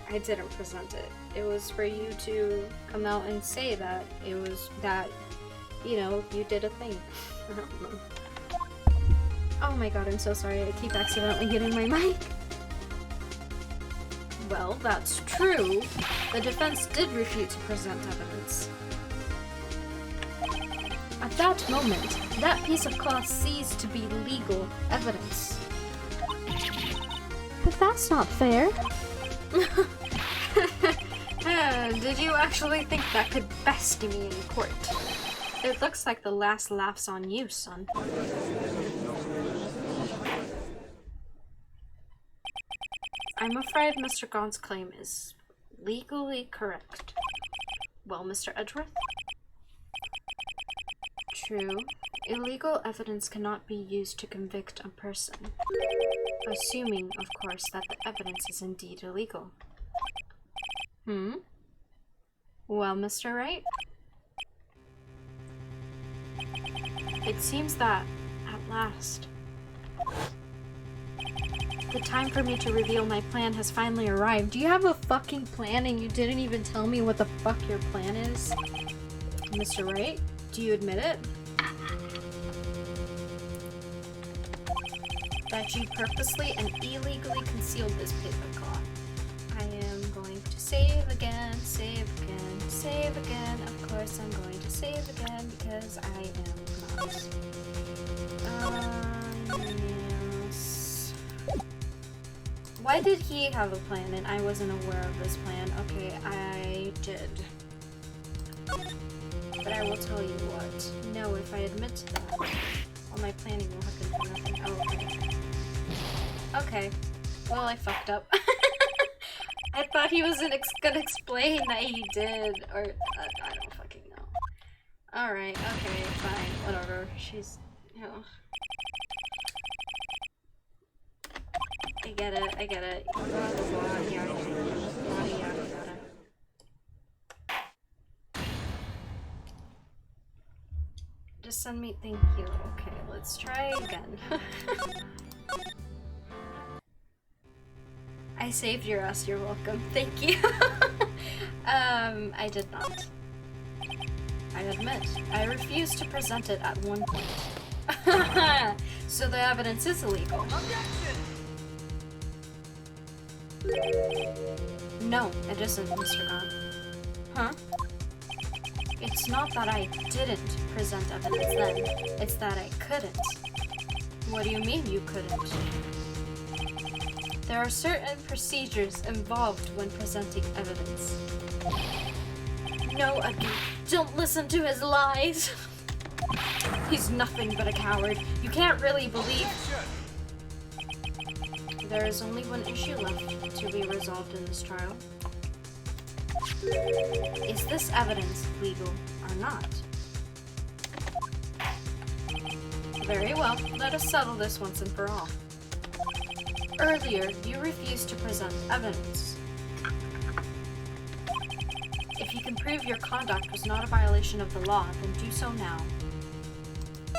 I didn't present it. It was for you to come out and say that it was that, you know, you did a thing. I don't know. Oh my god, I'm so sorry. I keep accidentally hitting my mic. Well, that's true. The defense did refuse to present evidence. At that moment, that piece of cloth ceased to be legal evidence. But that's not fair. Did you actually think that could best me in court? It looks like the last laugh's on you, son. I'm afraid Mr. Gaun's claim is legally correct. Well, Mr. Edgeworth? True. Illegal evidence cannot be used to convict a person. Assuming, of course, that the evidence is indeed illegal. Well, Mr. Wright? It seems that, at last, the time for me to reveal my plan has finally arrived. Do you have a fucking plan and you didn't even tell me what the fuck your plan is? Mr. Wright, do you admit it? That you purposely and illegally concealed this paper cloth. I am going to save again, save again, save again. Of course I'm going to save again because I am not. Yes. Why did he have a plan and I wasn't aware of this plan? Okay, I did. But I will tell you what. No, if I admit to that, all my planning will have been for nothing. Oh, okay. Okay. Well, I fucked up. I thought he was gonna explain that he did, or I don't fucking know. Alright, okay, fine, whatever. She's... Oh. I get it, I get it. Blah, blah, blah, yada, yada, yada, yada. Just send me, thank you. Okay, let's try again. I saved your ass, you're welcome. Thank you. I did not. I admit, I refused to present it at one point. So the evidence is illegal. No, it isn't, Mr. Gaun. Huh? It's not that I didn't present evidence then, it's that I couldn't. What do you mean you couldn't? There are certain procedures involved when presenting evidence. No, Abby, don't listen to his lies. He's nothing but a coward. You can't really believe... There is only one issue left to be resolved in this trial. Is this evidence legal or not? Very well, let us settle this once and for all. Earlier, you refused to present evidence. If you can prove your conduct was not a violation of the law, then do so now.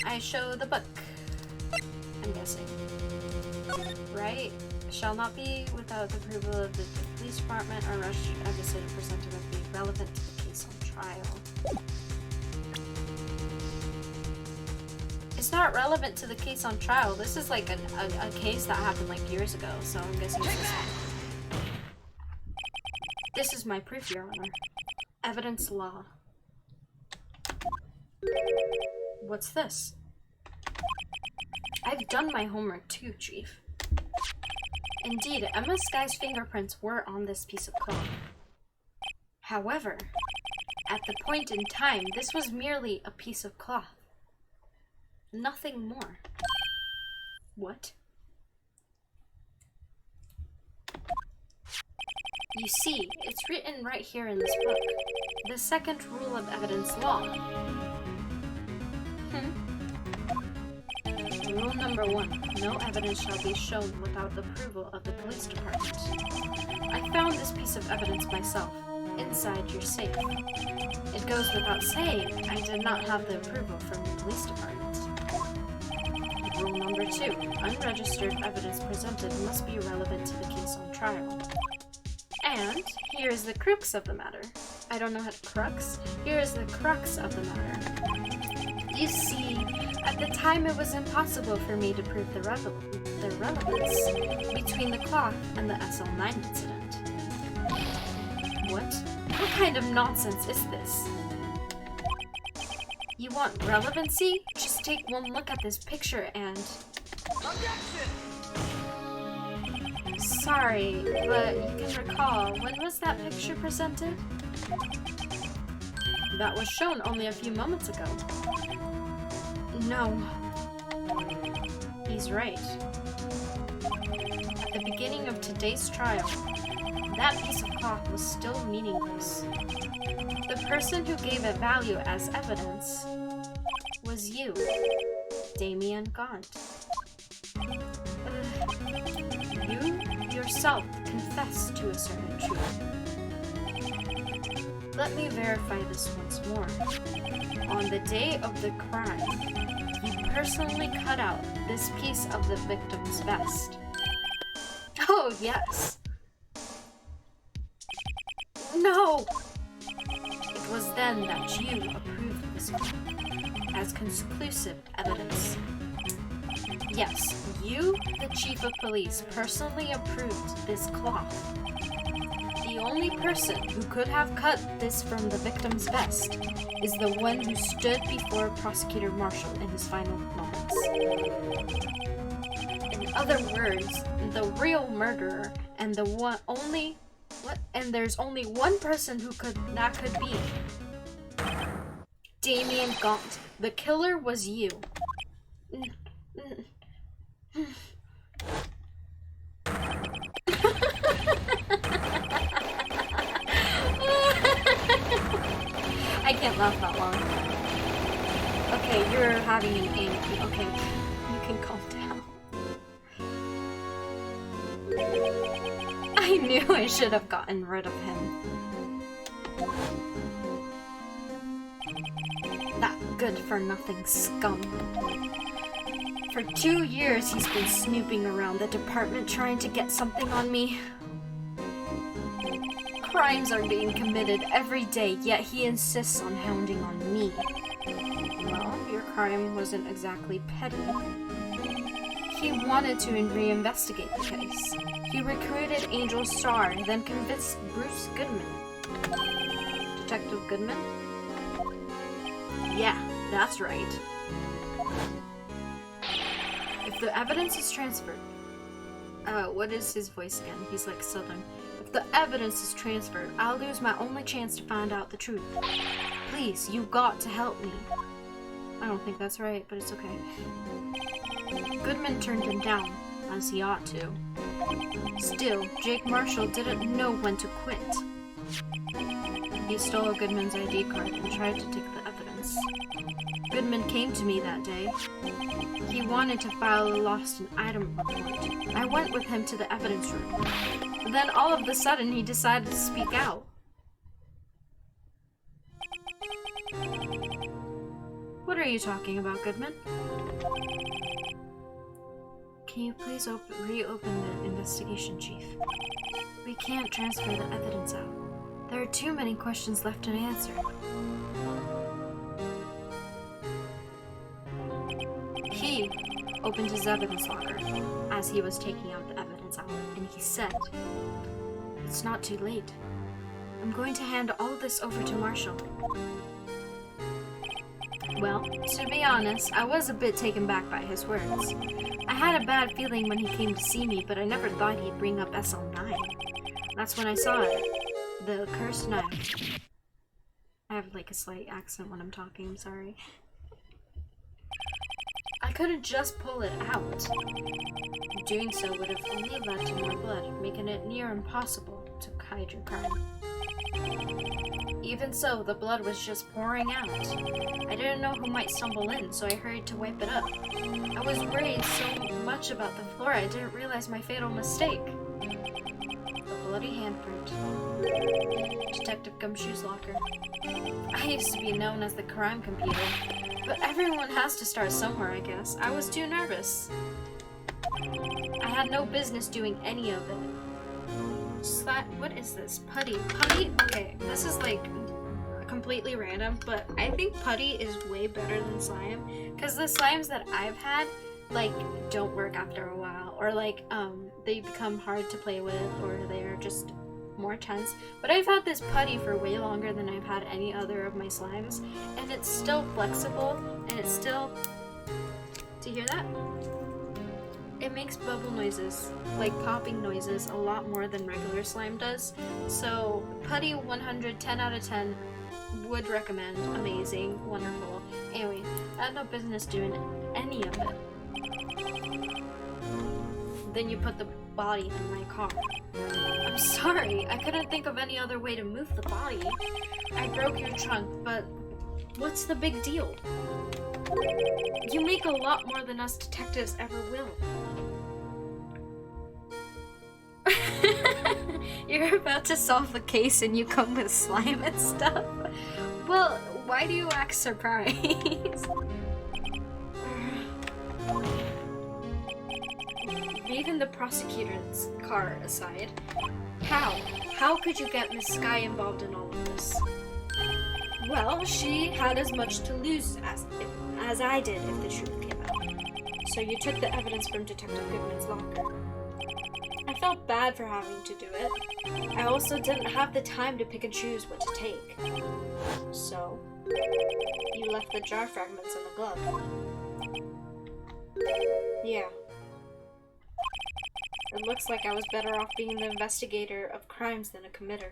I show the book. I'm guessing. Right? Shall not be without the approval of the police department or rush a decision presented would be relevant to the case on trial. It's not relevant to the case on trial. This is like a case that happened like years ago, so I'm guessing it's this one. This is my proof, Your Honor. Evidence law. What's this? I've done my homework too, Chief. Indeed, Emma Sky's fingerprints were on this piece of cloth. However, at the point in time, this was merely a piece of cloth. Nothing more. What? You see, it's written right here in this book. The second rule of evidence law. Rule number 1. No evidence shall be shown without the approval of the police department. I found this piece of evidence myself, inside your safe. It goes without saying, I did not have the approval from the police department. Rule number 2. Unregistered evidence presented must be relevant to the case on trial. And here is the crux of the matter. I don't know how to crux. Here is the crux of the matter. You see, at the time it was impossible for me to prove the relevance between the clock and the SL9 incident. What? What kind of nonsense is this? You want relevancy? Just take one look at this picture and... Objection! Sorry, but you can recall, when was that picture presented? That was shown only a few moments ago. No. He's right. At the beginning of today's trial, that piece of cloth was still meaningless. The person who gave it value as evidence was you, Damien Gaunt. You yourself confessed to a certain truth. Let me verify this once more. On the day of the crime, you personally cut out this piece of the victim's vest. Oh, yes. No! It was then that you approved this as conclusive evidence. Yes, you, the chief of police, personally approved this cloth. The only person who could have cut this from the victim's vest is the one who stood before Prosecutor Marshall in his final moments. In other words, the real murderer and the one only and there's only one person who could be. Damien Gaunt. The killer was you. I can't laugh that long. Okay, you're having an angry. Okay, you can calm down. I knew I should have gotten rid of him. That good-for-nothing scum. For 2 years, he's been snooping around the department trying to get something on me. Crimes are being committed every day, yet he insists on hounding on me. Well, your crime wasn't exactly petty. He wanted to reinvestigate the case. He recruited Angel Starr, then convinced Bruce Goodman. Detective Goodman? Yeah, that's right. If the evidence is transferred... what is his voice again? He's like Southern. If the evidence is transferred, I'll lose my only chance to find out the truth. Please, you got to help me. I don't think that's right, but it's okay. Goodman turned him down, as he ought to. Still, Jake Marshall didn't know when to quit. He stole Goodman's ID card and tried to take the evidence. Goodman came to me that day. He wanted to file a lost item report. I went with him to the evidence room. Then all of a sudden he decided to speak out. What are you talking about, Goodman? Can you please reopen the investigation, Chief? We can't transfer the evidence out. There are too many questions left unanswered. He opened his evidence locker as he was taking out the evidence out, and he said, "It's not too late. I'm going to hand all this over to Marshall." Well, to be honest, I was a bit taken back by his words. I had a bad feeling when he came to see me, but I never thought he'd bring up SL9. That's when I saw it. The cursed knife. I have like a slight accent when I'm talking, I'm sorry. I couldn't just pull it out. Doing so would have only led to more blood, making it near impossible to hide your crime. Even so, the blood was just pouring out. I didn't know who might stumble in, so I hurried to wipe it up. I was worried so much about the floor, I didn't realize my fatal mistake. The bloody handprint. Detective Gumshoe's locker. I used to be known as the crime computer, but everyone has to start somewhere, I guess. I was too nervous. I had no business doing any of it. What is this? Putty. Putty? Okay, this is like completely random, but I think putty is way better than slime, because the slimes that I've had like don't work after a while, or like they become hard to play with, or they're just more tense. But I've had this putty for way longer than I've had any other of my slimes, and it's still flexible, and it's still... Do you hear that? It makes bubble noises, like popping noises, a lot more than regular slime does. So putty 100, 10 out of 10, would recommend. Amazing, wonderful. Anyway, I had no business doing any of it. Then you put the body in my car. I'm sorry, I couldn't think of any other way to move the body. I broke your trunk, but what's the big deal? You make a lot more than us detectives ever will. You're about to solve the case and you come with slime and stuff? Well, why do you act surprised? Leaving the prosecutor's car aside, how could you get Miss Sky involved in all of this? Well, she had as much to lose as I did if the truth came out. So you took the evidence from Detective Goodman's locker. I felt bad for having to do it. I also didn't have the time to pick and choose what to take. So, you left the jar fragments in the glove. Yeah. It looks like I was better off being the investigator of crimes than a committer.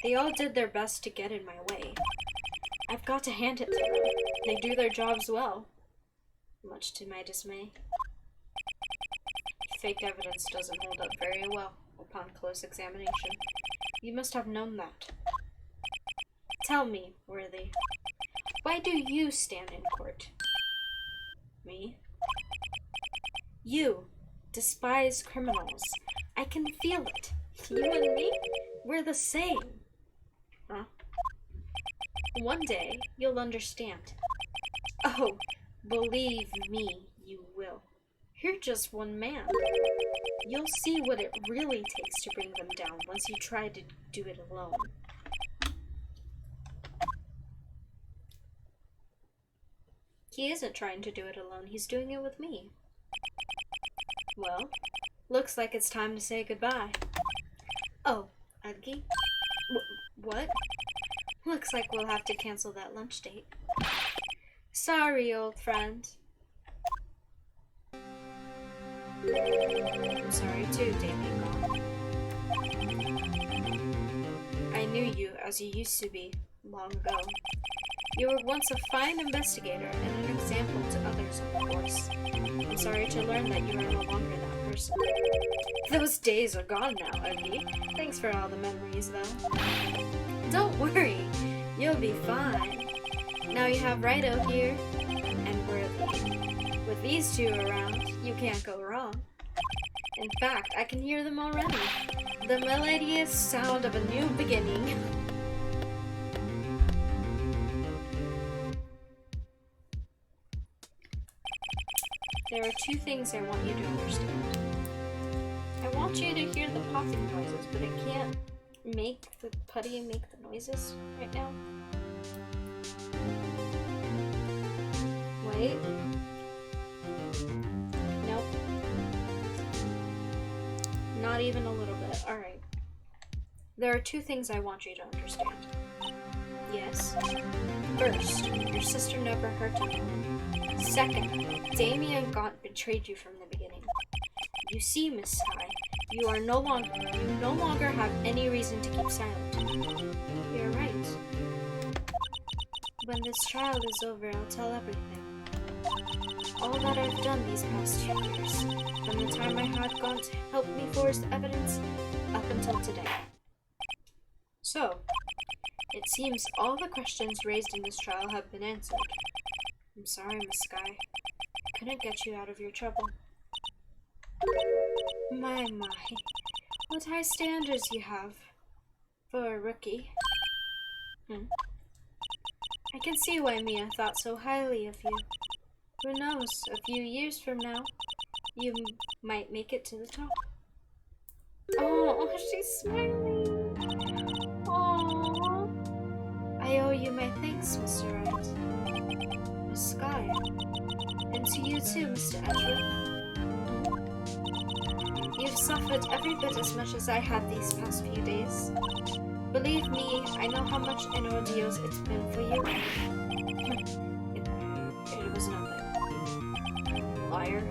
They all did their best to get in my way. I've got to hand it to them. They do their jobs well. Much to my dismay. Fake evidence doesn't hold up very well upon close examination. You must have known that. Tell me, Worthy, why do you stand in court? Me? You despise criminals. I can feel it. You and me, we're the same. Huh? One day, you'll understand. Oh, believe me, you will. You're just one man. You'll see what it really takes to bring them down once you try to do it alone. He isn't trying to do it alone, he's doing it with me. Well, looks like it's time to say goodbye. Oh, Edgy? What? Looks like we'll have to cancel that lunch date. Sorry, old friend. I'm sorry too, Damien. I knew you as you used to be, long ago. You were once a fine investigator and an example to others, of course. I'm sorry to learn that you are no longer that person. Those days are gone now, Evie. Thanks for all the memories, though. Don't worry, you'll be fine. Now you have Rido here, and Worthy. With these two around, you can't go wrong. In fact, I can hear them already. The melodious sound of a new beginning. There are two things I want you to understand. I want you to hear the popping noises, but it can't make the putty make the noises right now. Wait. Nope. Not even a little bit. Alright. There are two things I want you to understand. Yes. First, your sister never hurt anyone. Second, Damien Gaunt betrayed you from the beginning. You see, Miss Sky, you no longer have any reason to keep silent. You're right. When this trial is over, I'll tell everything. all that I've done these past 2 years, from the time I had gone to help me forge the evidence up until today. So, it seems all the questions raised in this trial have been answered. I'm sorry, Miss Sky. Couldn't get you out of your trouble. My, what high standards you have for a rookie. I can see why Mia thought so highly of you. Who knows, a few years from now, you might make it to the top. Oh, she's smiling. Oh, I owe you my thanks, Mr. Wright. Miss Sky. And to you too, Mr. Edgeworth. You've suffered every bit as much as I have these past few days. Believe me, I know how much an ordeal it's been for you. It was nothing. Liar.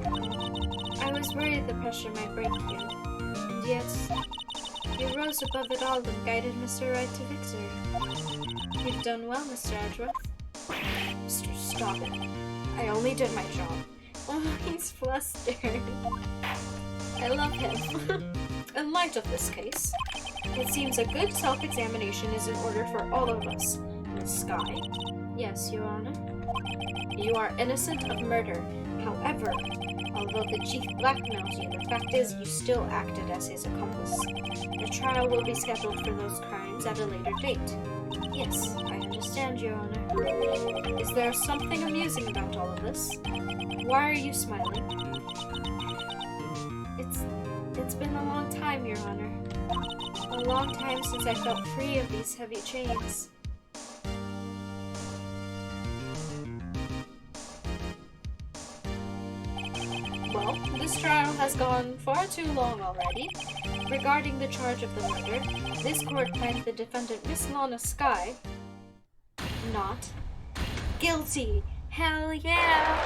I was worried the pressure might break you. And yet, you rose above it all and guided Mr. Wright to victory. You've done well, Mr. Edgeworth. Mr. Stop it. I only did my job. Oh, he's flustered. I love him. In light of this case, it seems a good self-examination is in order for all of us. Miss Sky? Yes, Your Honor. You are innocent of murder. However, although the chief blackmailed you, the fact is you still acted as his accomplice. The trial will be scheduled for those crimes at a later date. Yes, I understand, Your Honor. Is there something amusing about all of this? Why are you smiling? It's been a long time, Your Honor. A long time since I felt free of these heavy chains. Well, this trial has gone far too long already. Regarding the charge of the murder, this court finds the defendant, Miss Lana Sky, not guilty. Hell yeah!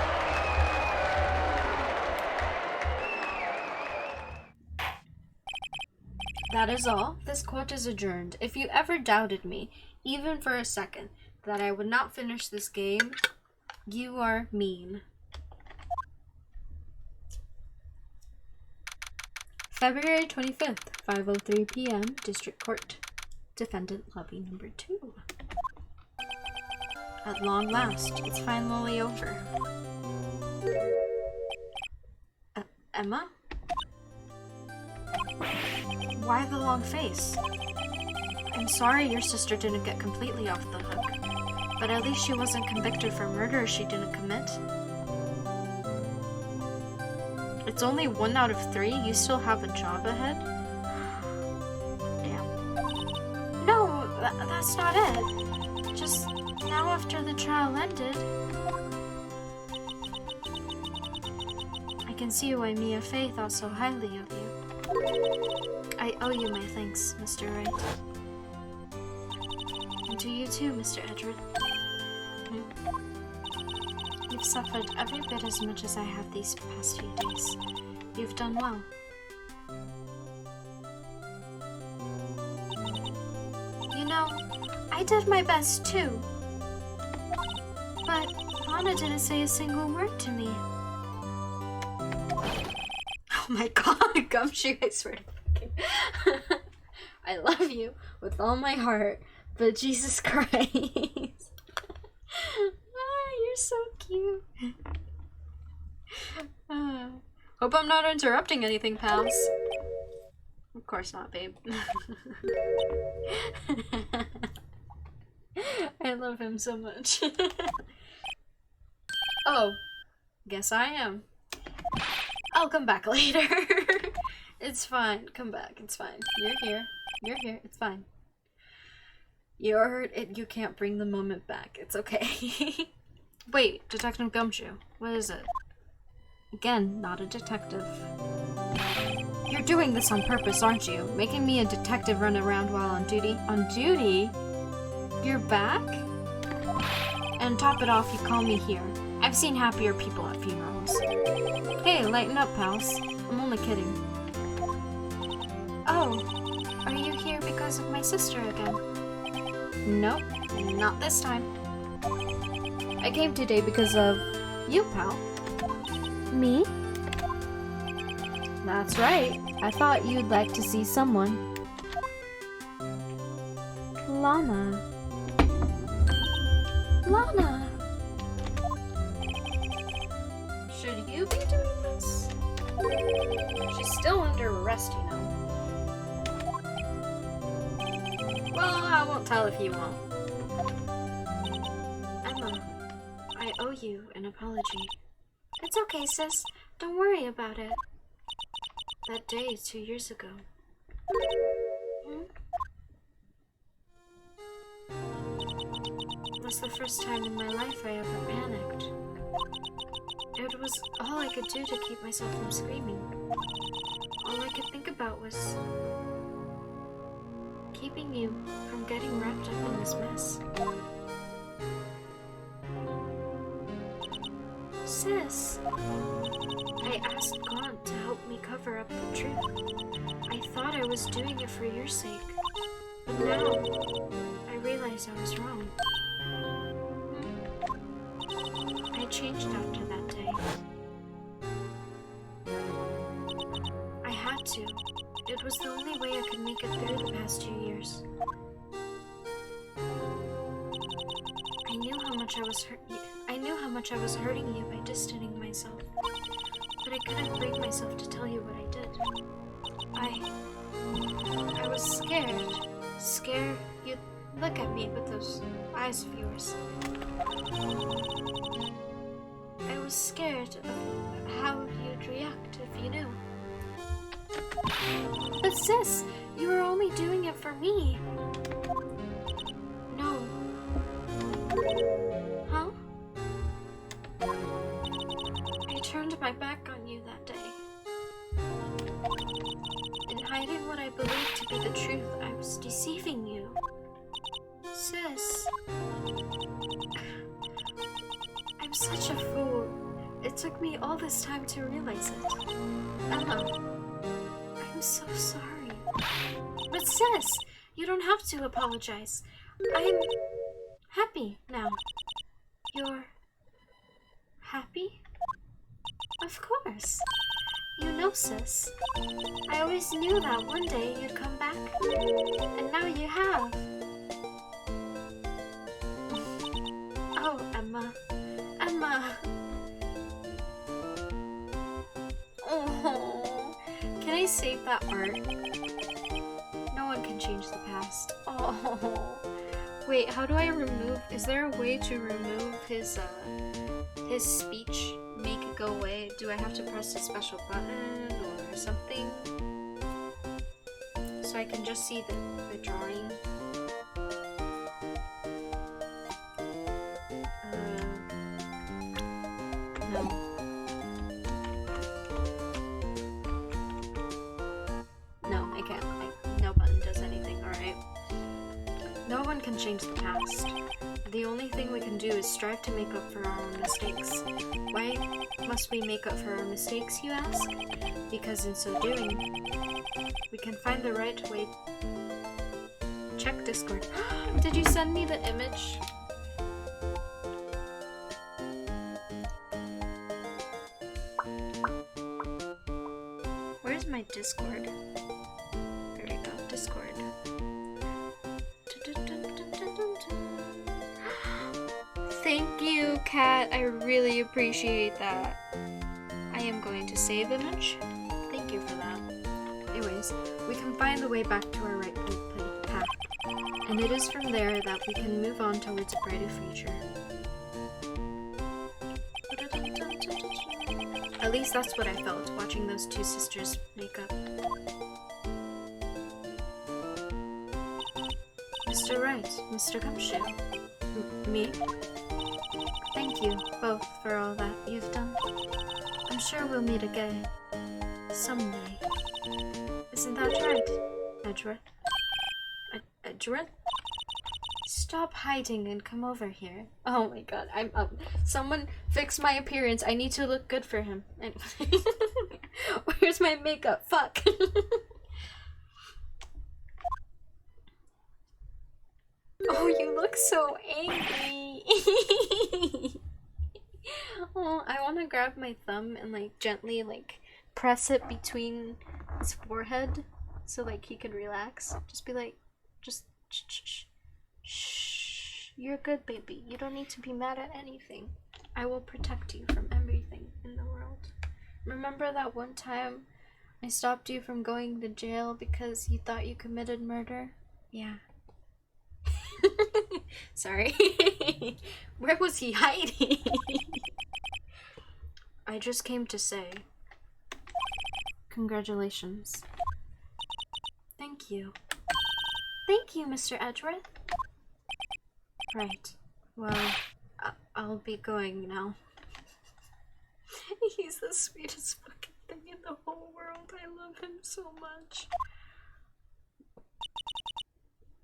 That is all. This court is adjourned. If you ever doubted me, even for a second, that I would not finish this game, you are mean. February 25th, 5:03 p.m., District Court. Defendant Lobby number 2. At long last, it's finally over. Emma? Why the long face? I'm sorry your sister didn't get completely off the hook, but at least she wasn't convicted for murder she didn't commit. It's only 1 out of 3. You still have a job ahead? Damn. No, that's not it. Just now after the trial ended, I can see why Mia Fey thought so highly of you. I owe you my thanks, Mr. Wright. And to you too, Mr. Edgeworth. You've suffered every bit as much as I have these past few days. You've done well. You know, I did my best too. But Lana didn't say a single word to me. Oh my god, Gumshoe, I swear to fucking I love you with all my heart, but Jesus Christ. You're so cute. Hope I'm not interrupting anything, pals. Of course not, babe. I love him so much. Oh, guess I am. I'll come back later. It's fine. Come back. It's fine. You're here. You're here. It's fine. You're hurt. You can't bring the moment back. It's okay. Wait, Detective Gumshoe. What is it? Again, not a detective. You're doing this on purpose, aren't you? Making me a detective run around while on duty? On duty? You're back? And top it off, you call me here. I've seen happier people at funerals. Hey, lighten up, pals. I'm only kidding. Oh, are you here because of my sister again? Nope, not this time. I came today because of you, pal. Me? That's right. I thought you'd like to see someone. Lana. Lana! Should you be doing this? She's still under arrest, you know. Well, I won't tell if you won't. Emma, I owe you an apology. It's okay, sis. Don't worry about it. That day 2 years ago. Was the first time in my life I ever panicked. It was all I could do to keep myself from screaming. All I could think about was keeping you from getting wrapped up in this mess. Sis, I asked God to help me cover up the truth. I thought I was doing it for your sake, but now I realize I was wrong. I changed after that day. I had to. It was the only way I could make it through the past 2 years. I knew how much I was hurting you by distancing myself, but I couldn't bring myself to tell you what I did. I was scared. Scared you'd look at me with those eyes of yours. I was scared of how you'd react if you knew. But sis, you were only doing it for me. No. Huh? I turned my back on you that day. In hiding what I believed to be the truth, I was deceiving you. Sis. I'm such a fool. It took me all this time to realize it. Emma, I'm so sorry. But sis, you don't have to apologize. I'm happy now. You're happy? Of course. You know, sis. I always knew that one day you'd come back. And now you have. Oh, Emma. Emma. Oh, can I save that art? No one can change the past. Oh, wait, how do I remove? Is there a way to remove his speech? Make it go away? Do I have to press a special button or something? So I can just see the drawing. No. No, I can't. No button does anything, alright. No one can change the past. The only thing we can do is strive to make up for our own mistakes. Why must we make up for our mistakes, you ask? Because in so doing, we can find the right way. Check Discord. Did you send me the image? Where's my Discord? There we go, Discord. Thank you, Kat. I really appreciate that. I am going to save image. Thank you for that. Anyways, we can find the way back to our right path. And it is from there that we can move on towards a brighter future. At least that's what I felt watching those two sisters make up. Mr. Right, Mr. Gumshoe. Me? Thank you, both, for all that you've done. I'm sure we'll meet again. Someday. Isn't that right, Edward? Edward? Stop hiding and come over here. Oh my god, I'm up. Someone fix my appearance. I need to look good for him. And where's my makeup? Fuck. Oh, you look so angry. Oh, I want to grab my thumb and like gently like press it between his forehead so like he can relax. Just be like, just shh, shh. You're good, baby. You don't need to be mad at anything. I will protect you from everything in the world. Remember that one time I stopped you from going to jail because you thought you committed murder? Yeah. Sorry. Where was he hiding? I just came to say congratulations. Thank you. Thank you, Mr. Edgeworth. Right. Well, I'll be going now. He's the sweetest fucking thing in the whole world. I love him so much.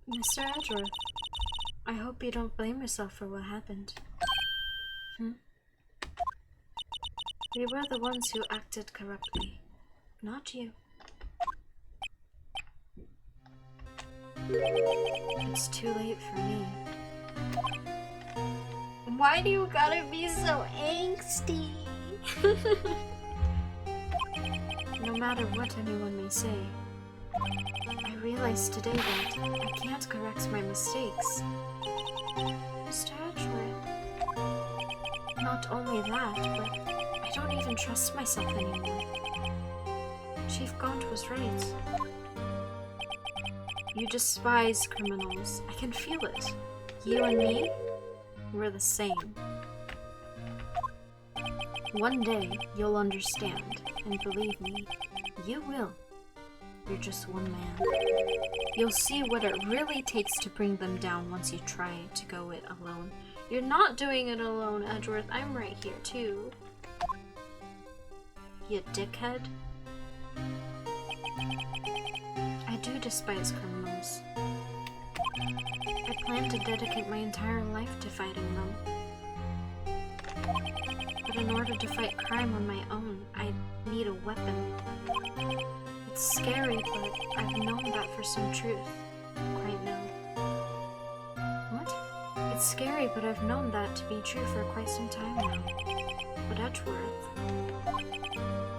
Mr. Edgeworth, I hope you don't blame yourself for what happened. We were the ones who acted corruptly, not you. It's too late for me. Why do you gotta be so angsty? No matter what anyone may say, I realized today that I can't correct my mistakes. Mr. Edgeworth, not only that, but I don't even trust myself anymore. Chief Gaunt was right. You despise criminals. I can feel it. You and me, we're the same. One day, you'll understand, and believe me, you will. You're just one man. You'll see what it really takes to bring them down once you try to go it alone. You're not doing it alone, Edgeworth. I'm right here, too. You dickhead. I do despise criminals. I plan to dedicate my entire life to fighting them. But in order to fight crime on my own, I need a weapon. It's scary, but I've known that for some truth right now. What? It's scary, but I've known that to be true for quite some time now. But Edgeworth,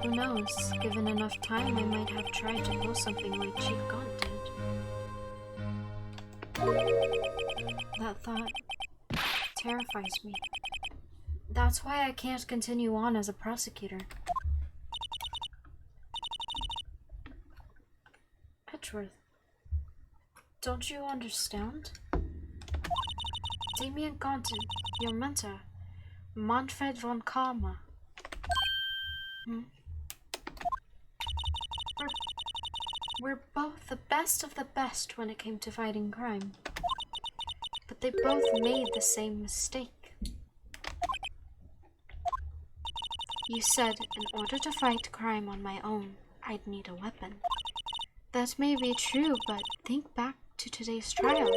who knows? Given enough time, I might have tried to pull something like Chief Gaunt did. That thought terrifies me. That's why I can't continue on as a prosecutor. Edgeworth, don't you understand? Damien Gaunton, your mentor, Manfred von Karma. We're both the best of the best when it came to fighting crime. But they both made the same mistake. You said in order to fight crime on my own, I'd need a weapon. That may be true, but think back to today's trial.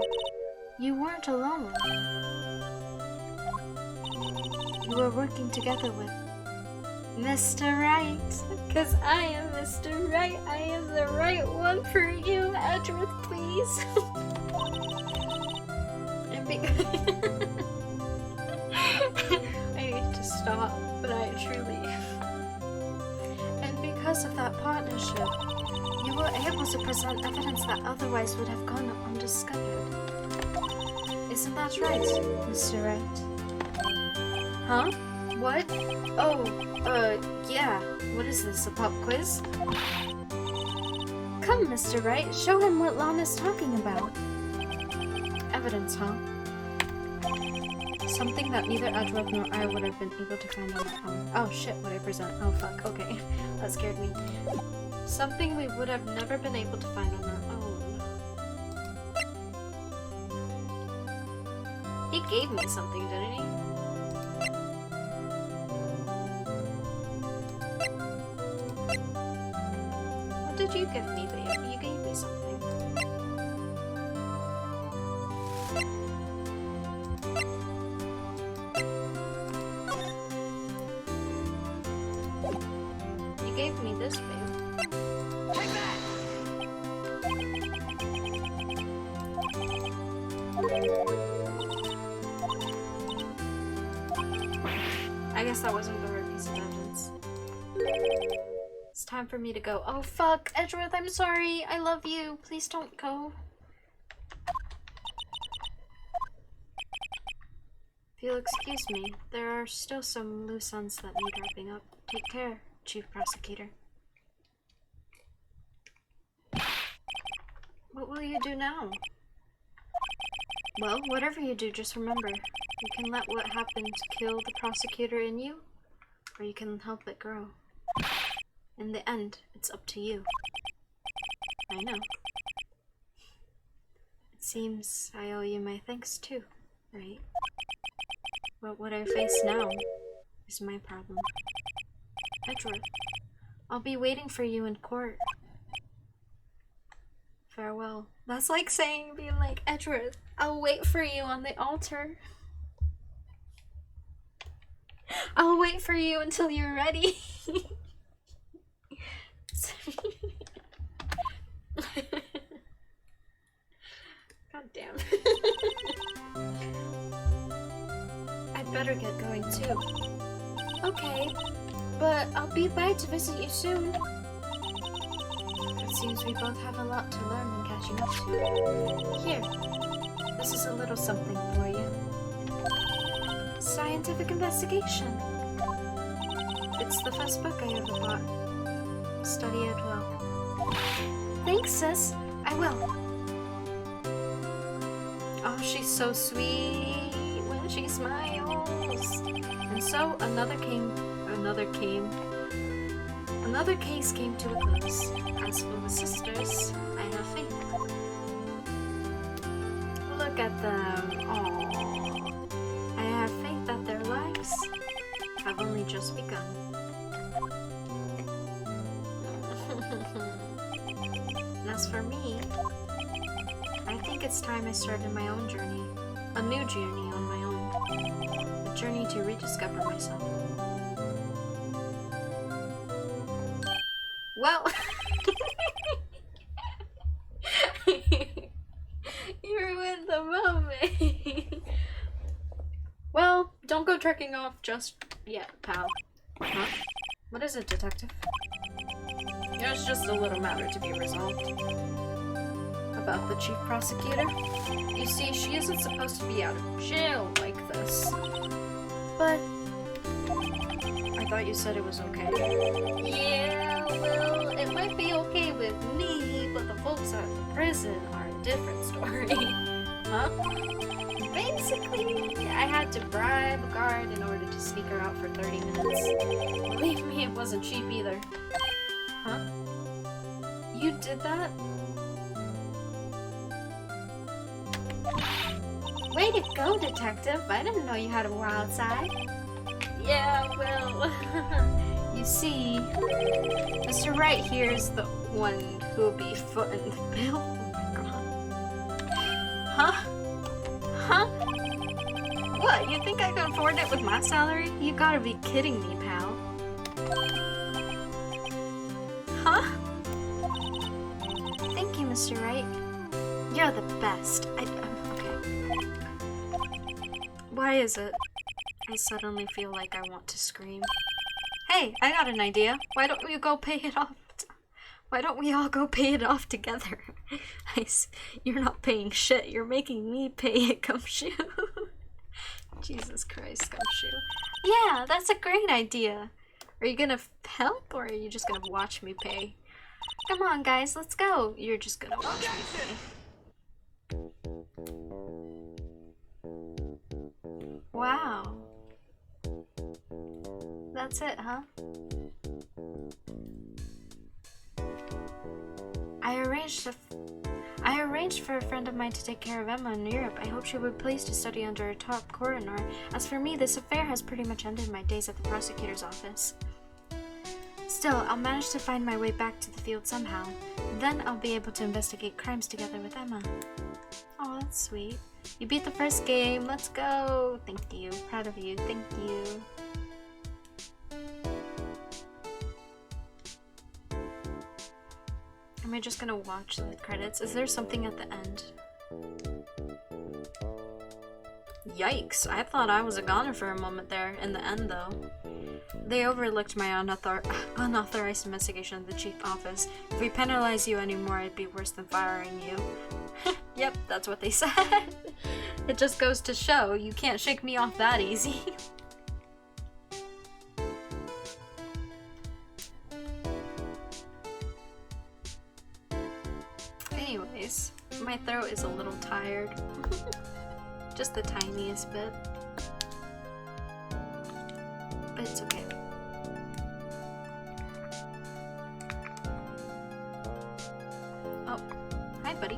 You weren't alone. You were working together with Mr. Right. Because I am Mr. Right. I am the right one for you, Edgeworth, please. And I need to stop, but I truly... And because of that partnership, you were able to present evidence that otherwise would have gone undiscovered. Isn't that right, Mr. Wright? Huh? What? Oh, yeah. What is this, a pop quiz? Come, Mr. Wright, show him what Lana's talking about. Evidence, huh? Something that neither Edgeworth nor I would have been able to find on our own. Oh shit, what I present. Oh fuck, okay. That scared me. Something we would have never been able to find on our own. He gave me something, didn't he? What did you give me, babe? You gave me something. You gave me this, babe. I guess that wasn't the right piece of evidence. It's time for me to go. Oh fuck, Edgeworth, I'm sorry. I love you. Please don't go. If you'll excuse me, there are still some loose ends that need wrapping up. Take care, Chief Prosecutor. What will you do now? Well, whatever you do, just remember, you can let what happened kill the prosecutor in you, or you can help it grow. In the end, it's up to you. I know. It seems I owe you my thanks too, right? But what I face now is my problem. Edgeworth, I'll be waiting for you in court. Farewell. That's like saying, being like, Edgeworth, I'll wait for you on the altar. I'll wait for you until you're ready. God damn. I'd better get going too. Okay, but I'll be by to visit you soon. It seems we both have a lot to learn and catching up to. Here, this is a little something for you. Scientific investigation. It's the first book I ever bought. Study it well. Thanks, sis. I will. Oh, she's so sweet when she smiles. And so another case came to a close. As for the sisters, I have faith. Look at them. Aww. I have faith that their lives have only just begun. And as for me, I think it's time I started my own journey. A new journey on my own. A journey to rediscover myself. Well, you ruined the moment. Well, don't go trekking off just yet, pal. Huh? What is it, detective? There's just a little matter to be resolved. About the chief prosecutor? You see, she isn't supposed to be out of jail like this. But I thought you said it was okay. Yeah, well, it might be okay with me, but the folks at the prison are a different story. Huh? Basically, I had to bribe a guard in order to sneak her out for 30 minutes. Believe me, it wasn't cheap either. Huh? You did that? Way to go, detective. I didn't know you had a wild side. Yeah, well, you see, Mr. Wright here is the one who'll be footing the bill. Oh my god. Huh? Huh? What, you think I can afford it with my salary? You gotta be kidding me, pal. Huh? Thank you, Mr. Wright. You're the best. Okay. Why is it? I suddenly feel like I want to scream. Hey, I got an idea. Why don't we go pay it off? Why don't we all go pay it off together? You're not paying shit. You're making me pay it, Gumshoe. Jesus Christ, Gumshoe. Yeah, that's a great idea. Are you gonna help, or are you just gonna watch me pay? Come on, guys, let's go. You're just gonna watch me pay. Wow. That's it, huh? I arranged for a friend of mine to take care of Emma in Europe. I hope she would be pleased to study under a top coroner. As for me, this affair has pretty much ended my days at the prosecutor's office. Still, I'll manage to find my way back to the field somehow. Then I'll be able to investigate crimes together with Emma. Oh, that's sweet. You beat the first game. Let's go. Thank you. Proud of you. Thank you. Am I just gonna watch the credits? Is there something at the end? Yikes. I thought I was a goner for a moment there. In the end, though. They overlooked my unauthorized investigation of the chief office. If we penalize you anymore, it'd be worse than firing you. Yep, that's what they said. It just goes to show you can't shake me off that easy. Anyways, my throat is a little tired. Just the tiniest bit. But it's okay. Oh, hi buddy.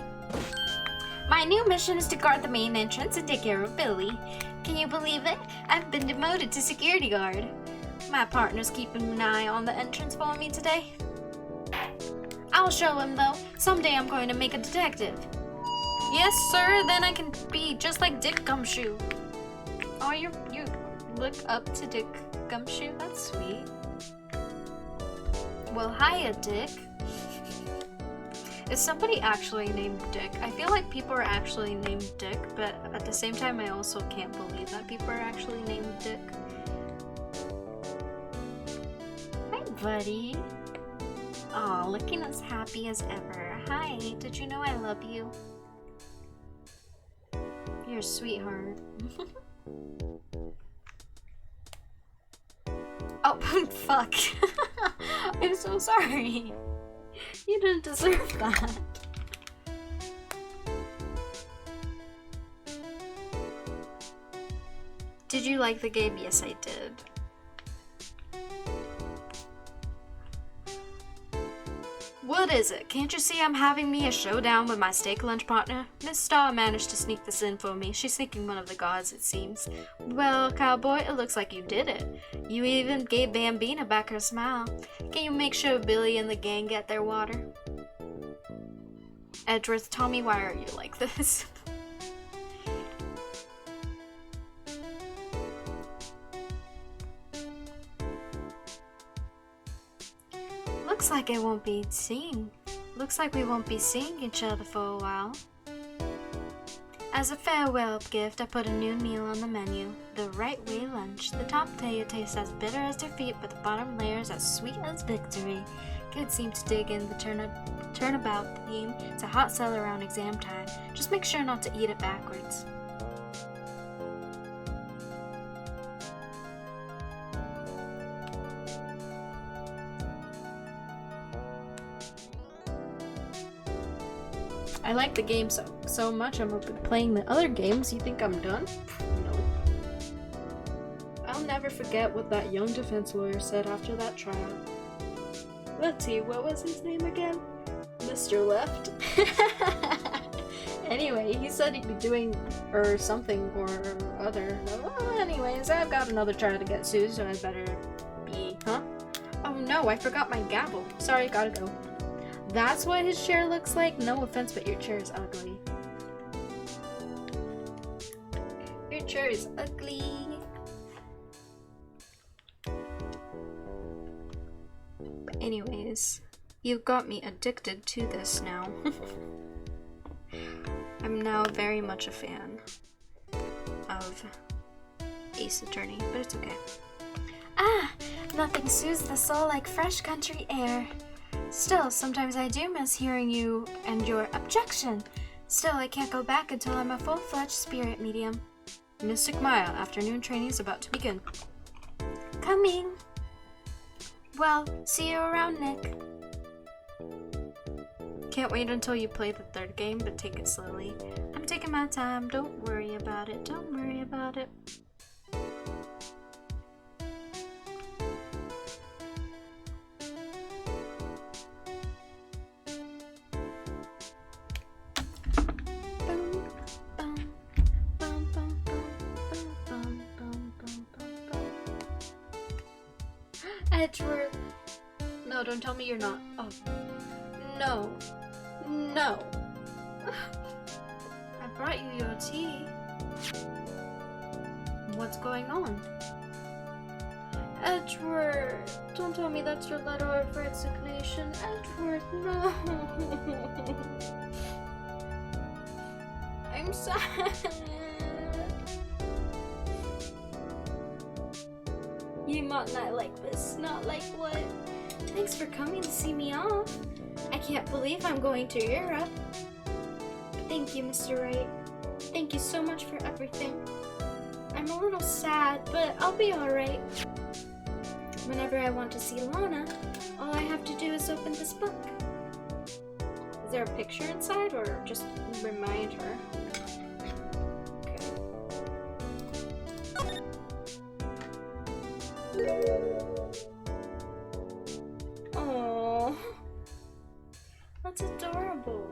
My new mission is to guard the main entrance and take care of Billy. Can you believe it? I've been demoted to security guard. My partner's keeping an eye on the entrance for me today. I'll show him though. Someday I'm going to make a detective. Yes, sir, then I can be just like Dick Gumshoe. Oh, you look up to Dick Gumshoe? That's sweet. Well, hiya, Dick. Is somebody actually named Dick? I feel like people are actually named Dick, but at the same time I also can't believe that people are actually named Dick. Hi, buddy. Aw, looking as happy as ever. Hi, did you know I love you? You're a sweetheart. Oh, fuck. I'm so sorry. You didn't deserve that. Did you like the game? Yes, I did. What is it? Can't you see I'm having me a showdown with my steak lunch partner? Miss Star managed to sneak this in for me. She's seeking one of the gods, it seems. Well, cowboy, it looks like you did it. You even gave Bambina back her smile. Can you make sure Billy and the gang get their water? Edgeworth, tell me, why are you like this? Looks like it won't be seen. Looks like we won't be seeing each other for a while. As a farewell gift, I put a new meal on the menu. The right way lunch. The top layer tastes as bitter as defeat, but the bottom layer is as sweet as victory. Kids seem to dig in the turnabout theme. It's a hot sell around exam time. Just make sure not to eat it backwards. I like the game so much I'm open playing the other games. You think I'm done? No. I'll never forget what that young defense lawyer said after that trial. Let's see, what was his name again? Mr. Left? Anyway, he said he'd be doing or something or other. Well, anyways, I've got another trial to get soon, so I better be, huh? Oh no, I forgot my gavel. Sorry, gotta go. That's what his chair looks like? No offense, but your chair is ugly. Your chair is ugly. But anyways, you've got me addicted to this now. I'm now very much a fan of Ace Attorney, but it's okay. Ah, nothing soothes the soul like fresh country air. Still, sometimes I do miss hearing you and your objection. Still, I can't go back until I'm a full-fledged spirit medium. Mystic Mile, afternoon training is about to begin. Coming. Well, see you around, Nick. Can't wait until you play the third game, but take it slowly. I'm taking my time. Don't worry about it. Don't worry about it. Edgeworth. No, don't tell me you're not. Oh. No. No. I brought you your tea. What's going on? Edgeworth. Don't tell me that's your letter of resignation. Edgeworth, no. I'm sad. game on night like this. Not like what? Thanks for coming to see me off. I can't believe I'm going to Europe. Thank you, Mr. Wright. Thank you so much for everything. I'm a little sad, but I'll be alright. Whenever I want to see Lana, all I have to do is open this book. Is there a picture inside, or just remind her? Okay. Oh, that's adorable.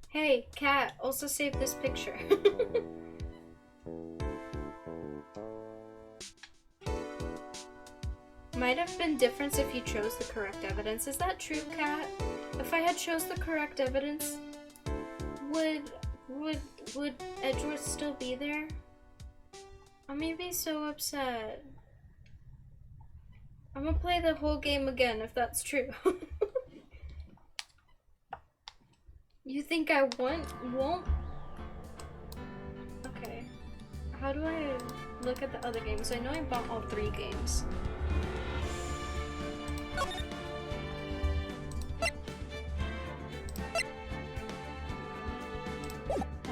Hey, cat, also save this picture. Might have been different if you chose the correct evidence. Is that true, cat? If I had chose the correct evidence, would Edgeworth still be there? I may be so upset. I'm gonna play the whole game again if that's true. You think I won't? Okay. How do I look at the other games? I know I bought all 3 games.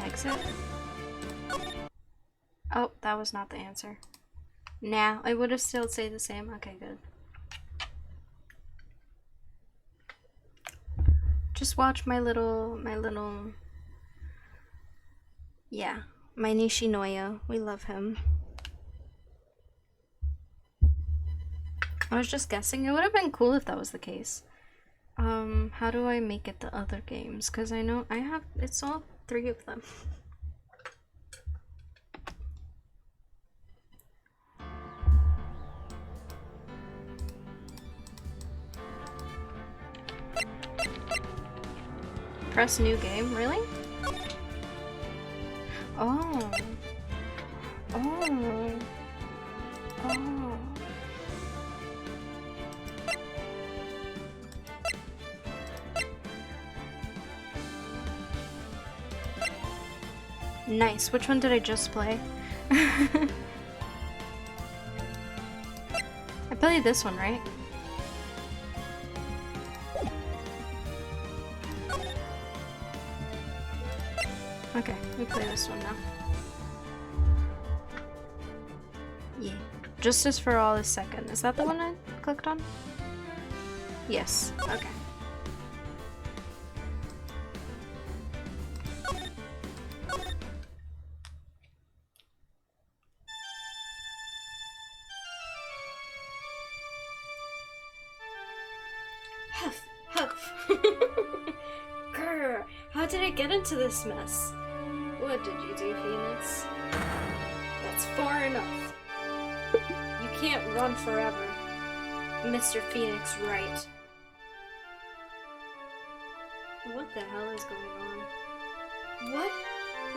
Exit. Oh, that was not the answer. Nah, I would have still say the same. Okay, good. Just watch my little, yeah, my Nishinoya. We love him. I was just guessing. It would have been cool if that was the case. How do I make it the other games? Because I know I have, it's all 3 of them. Press new game, really? Oh. Oh. Oh. Nice. Which one did I just play? I played this one, right? Okay, we play this one now. Yeah. Justice for All is second. Is that the one I clicked on? Yes. Okay. Huff, huff. Grr, how did I get into this mess? What did you do, Phoenix? That's far enough. You can't run forever, Mr. Phoenix Wright. What the hell is going on?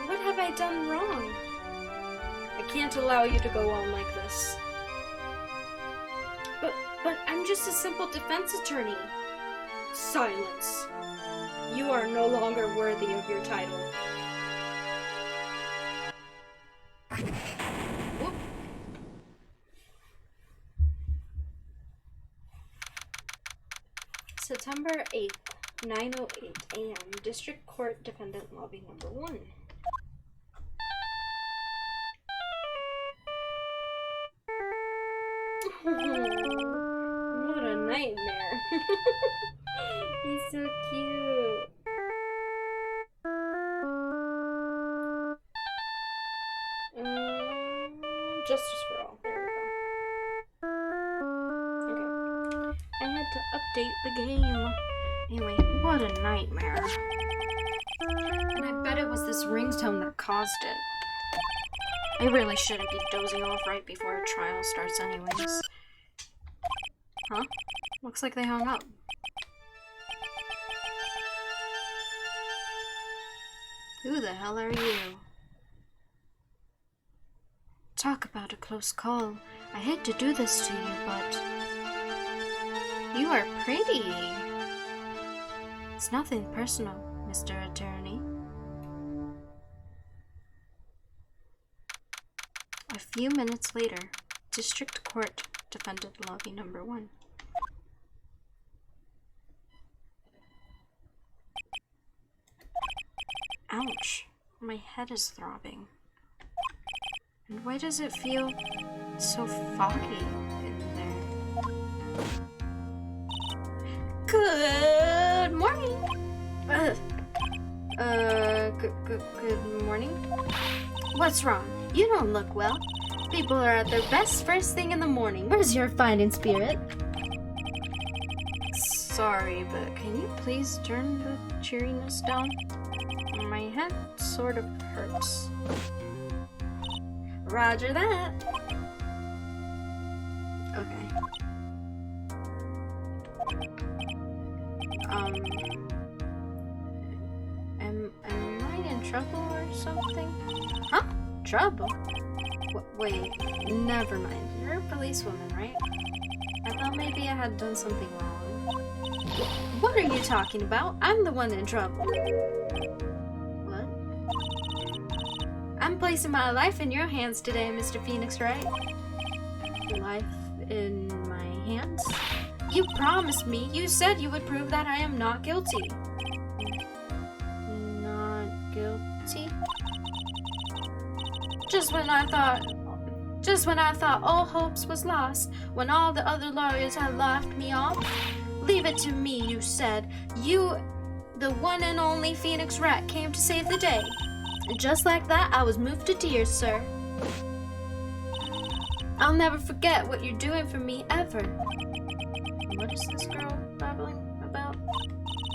What have I done wrong? I can't allow you to go on like this. But I'm just a simple defense attorney. Silence. You are no longer worthy of your title. Whoop. September 8th, 9:08 a.m. District Court Defendant Lobby Number 1. What a nightmare. He's so cute. Justice for all. There we go. Okay. I had to update the game. Anyway, what a nightmare. And I bet it was this ringtone that caused it. I really shouldn't be dozing off right before a trial starts anyways. Huh? Looks like they hung up. Who the hell are you? Talk about a close call. I hate to do this to you, but... You are pretty. It's nothing personal, Mr. Attorney. few minutes later, District Court, Defendant Lobby number 1. Ouch, my head is throbbing. And why does it feel so foggy in there? Good morning! Good morning? What's wrong? You don't look well. People are at their best first thing in the morning. Where's your fighting spirit? Sorry, but can you please turn the cheeriness down? My head sort of hurts. Roger that. Okay. Am I in trouble or something? Huh? Trouble? Wait, never mind. You're a policewoman, right? I thought maybe I had done something wrong. What are you talking about? I'm the one in trouble. What? I'm placing my life in your hands today, Mr. Phoenix Wright. Life in my hands? You promised me. You said you would prove that I am not guilty. Not guilty? Just when I thought all hopes was lost, when all the other lawyers had laughed me off. Leave it to me, you said. You, the one and only Phoenix Rat, came to save the day. And just like that, I was moved to tears, sir. I'll never forget what you're doing for me, ever. What is this girl babbling about?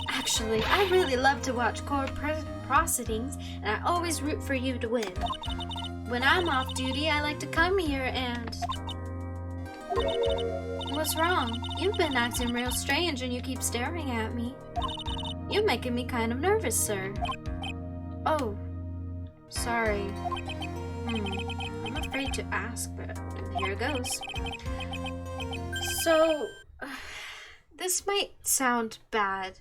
Actually, I really love to watch court proceedings, and I always root for you to win. When I'm off duty, I like to come here and... What's wrong? You've been acting real strange and you keep staring at me. You're making me kind of nervous, sir. Oh, sorry. I'm afraid to ask, but here goes. So, this might sound bad,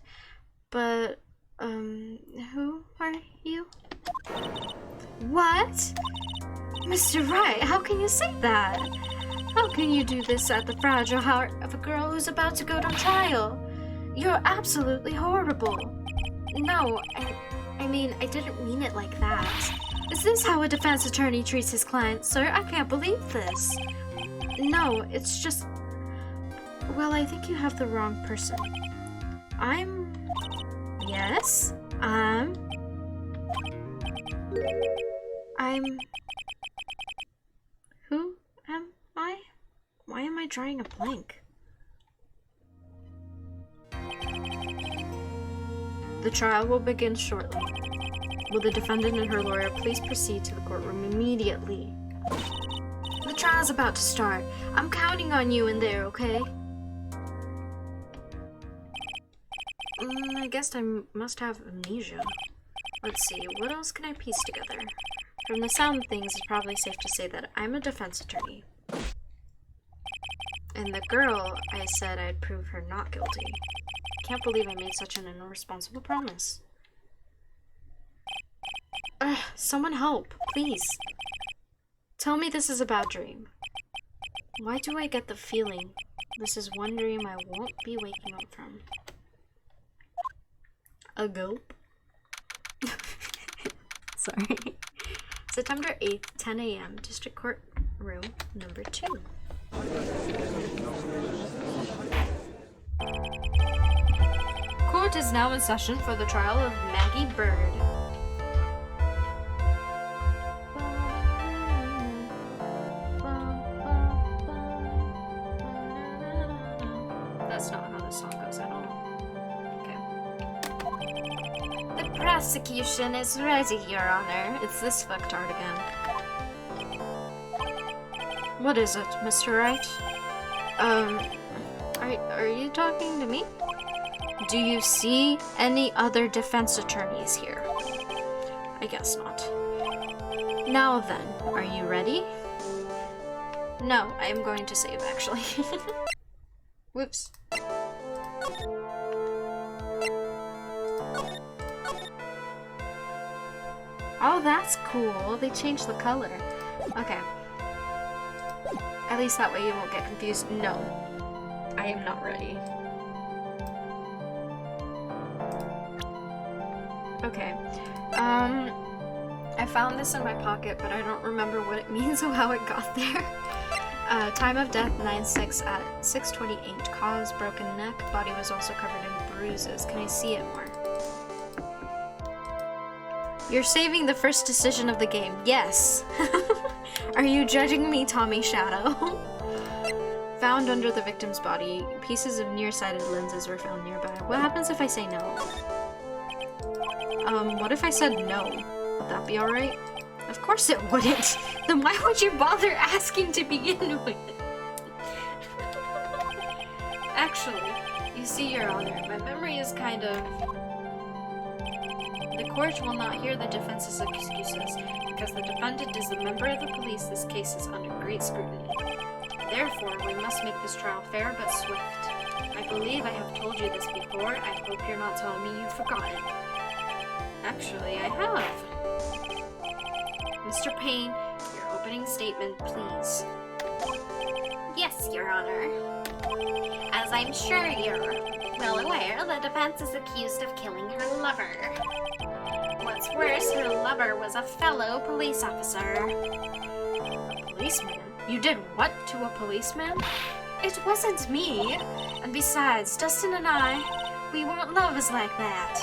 but, who are you? What? Mr. Wright, how can you say that? How can you do this at the fragile heart of a girl who's about to go to trial? You're absolutely horrible. No, I mean, I didn't mean it like that. Is this how a defense attorney treats his client, sir? I can't believe this. No, it's just... Well, I think you have the wrong person. Yes? Who am I? Why am I drawing a blank? The trial will begin shortly. Will the defendant and her lawyer please proceed to the courtroom immediately? The trial's about to start. I'm counting on you in there, okay? I guess I must have amnesia. Let's see, what else can I piece together? From the sound of things, it's probably safe to say that I'm a defense attorney. And the girl, I said I'd prove her not guilty. Can't believe I made such an irresponsible promise. Someone help, please. Tell me this is a bad dream. Why do I get the feeling this is one dream I won't be waking up from? A gulp? Sorry. September 8th, 10 a.m., District Court Room number 2. Court is now in session for the trial of Maggie Bird. That's not how the song goes at all. Okay. The prosecution is ready, Your Honor. It's this fucktard again. What is it, Mr. Wright? Are you talking to me? Do you see any other defense attorneys here? I guess not. Now then, are you ready? No, I am going to save, actually. Whoops. Oh, that's cool. They changed the color. Okay. At least that way you won't get confused. No, I am not ready. Okay. I found this in my pocket, but I don't remember what it means or how it got there. Time of death 9/6 at 6:28. Cause broken neck. Body was also covered in bruises. Can I see it more? You're saving the first decision of the game. Yes. Are you judging me, Tommy Shadow? Found under the victim's body. Pieces of nearsighted lenses were found nearby. What happens if I say no? What if I said no? Would that be alright? Of course it wouldn't. Then why would you bother asking to begin with? Actually, you see, Your Honor, my memory is kind of... The court will not hear the defense's excuses. Because the defendant is a member of the police, this case is under great scrutiny. Therefore, we must make this trial fair but swift. I believe I have told you this before. I hope you're not telling me you've forgotten. Actually, I have. Mr. Payne, your opening statement, please. Yes, Your Honor. As I'm sure you're well aware, the defense is accused of killing her lover. What's worse, her lover was a fellow police officer. A policeman? You did what to a policeman? It wasn't me. And besides, Dustin and I, we weren't lovers like that.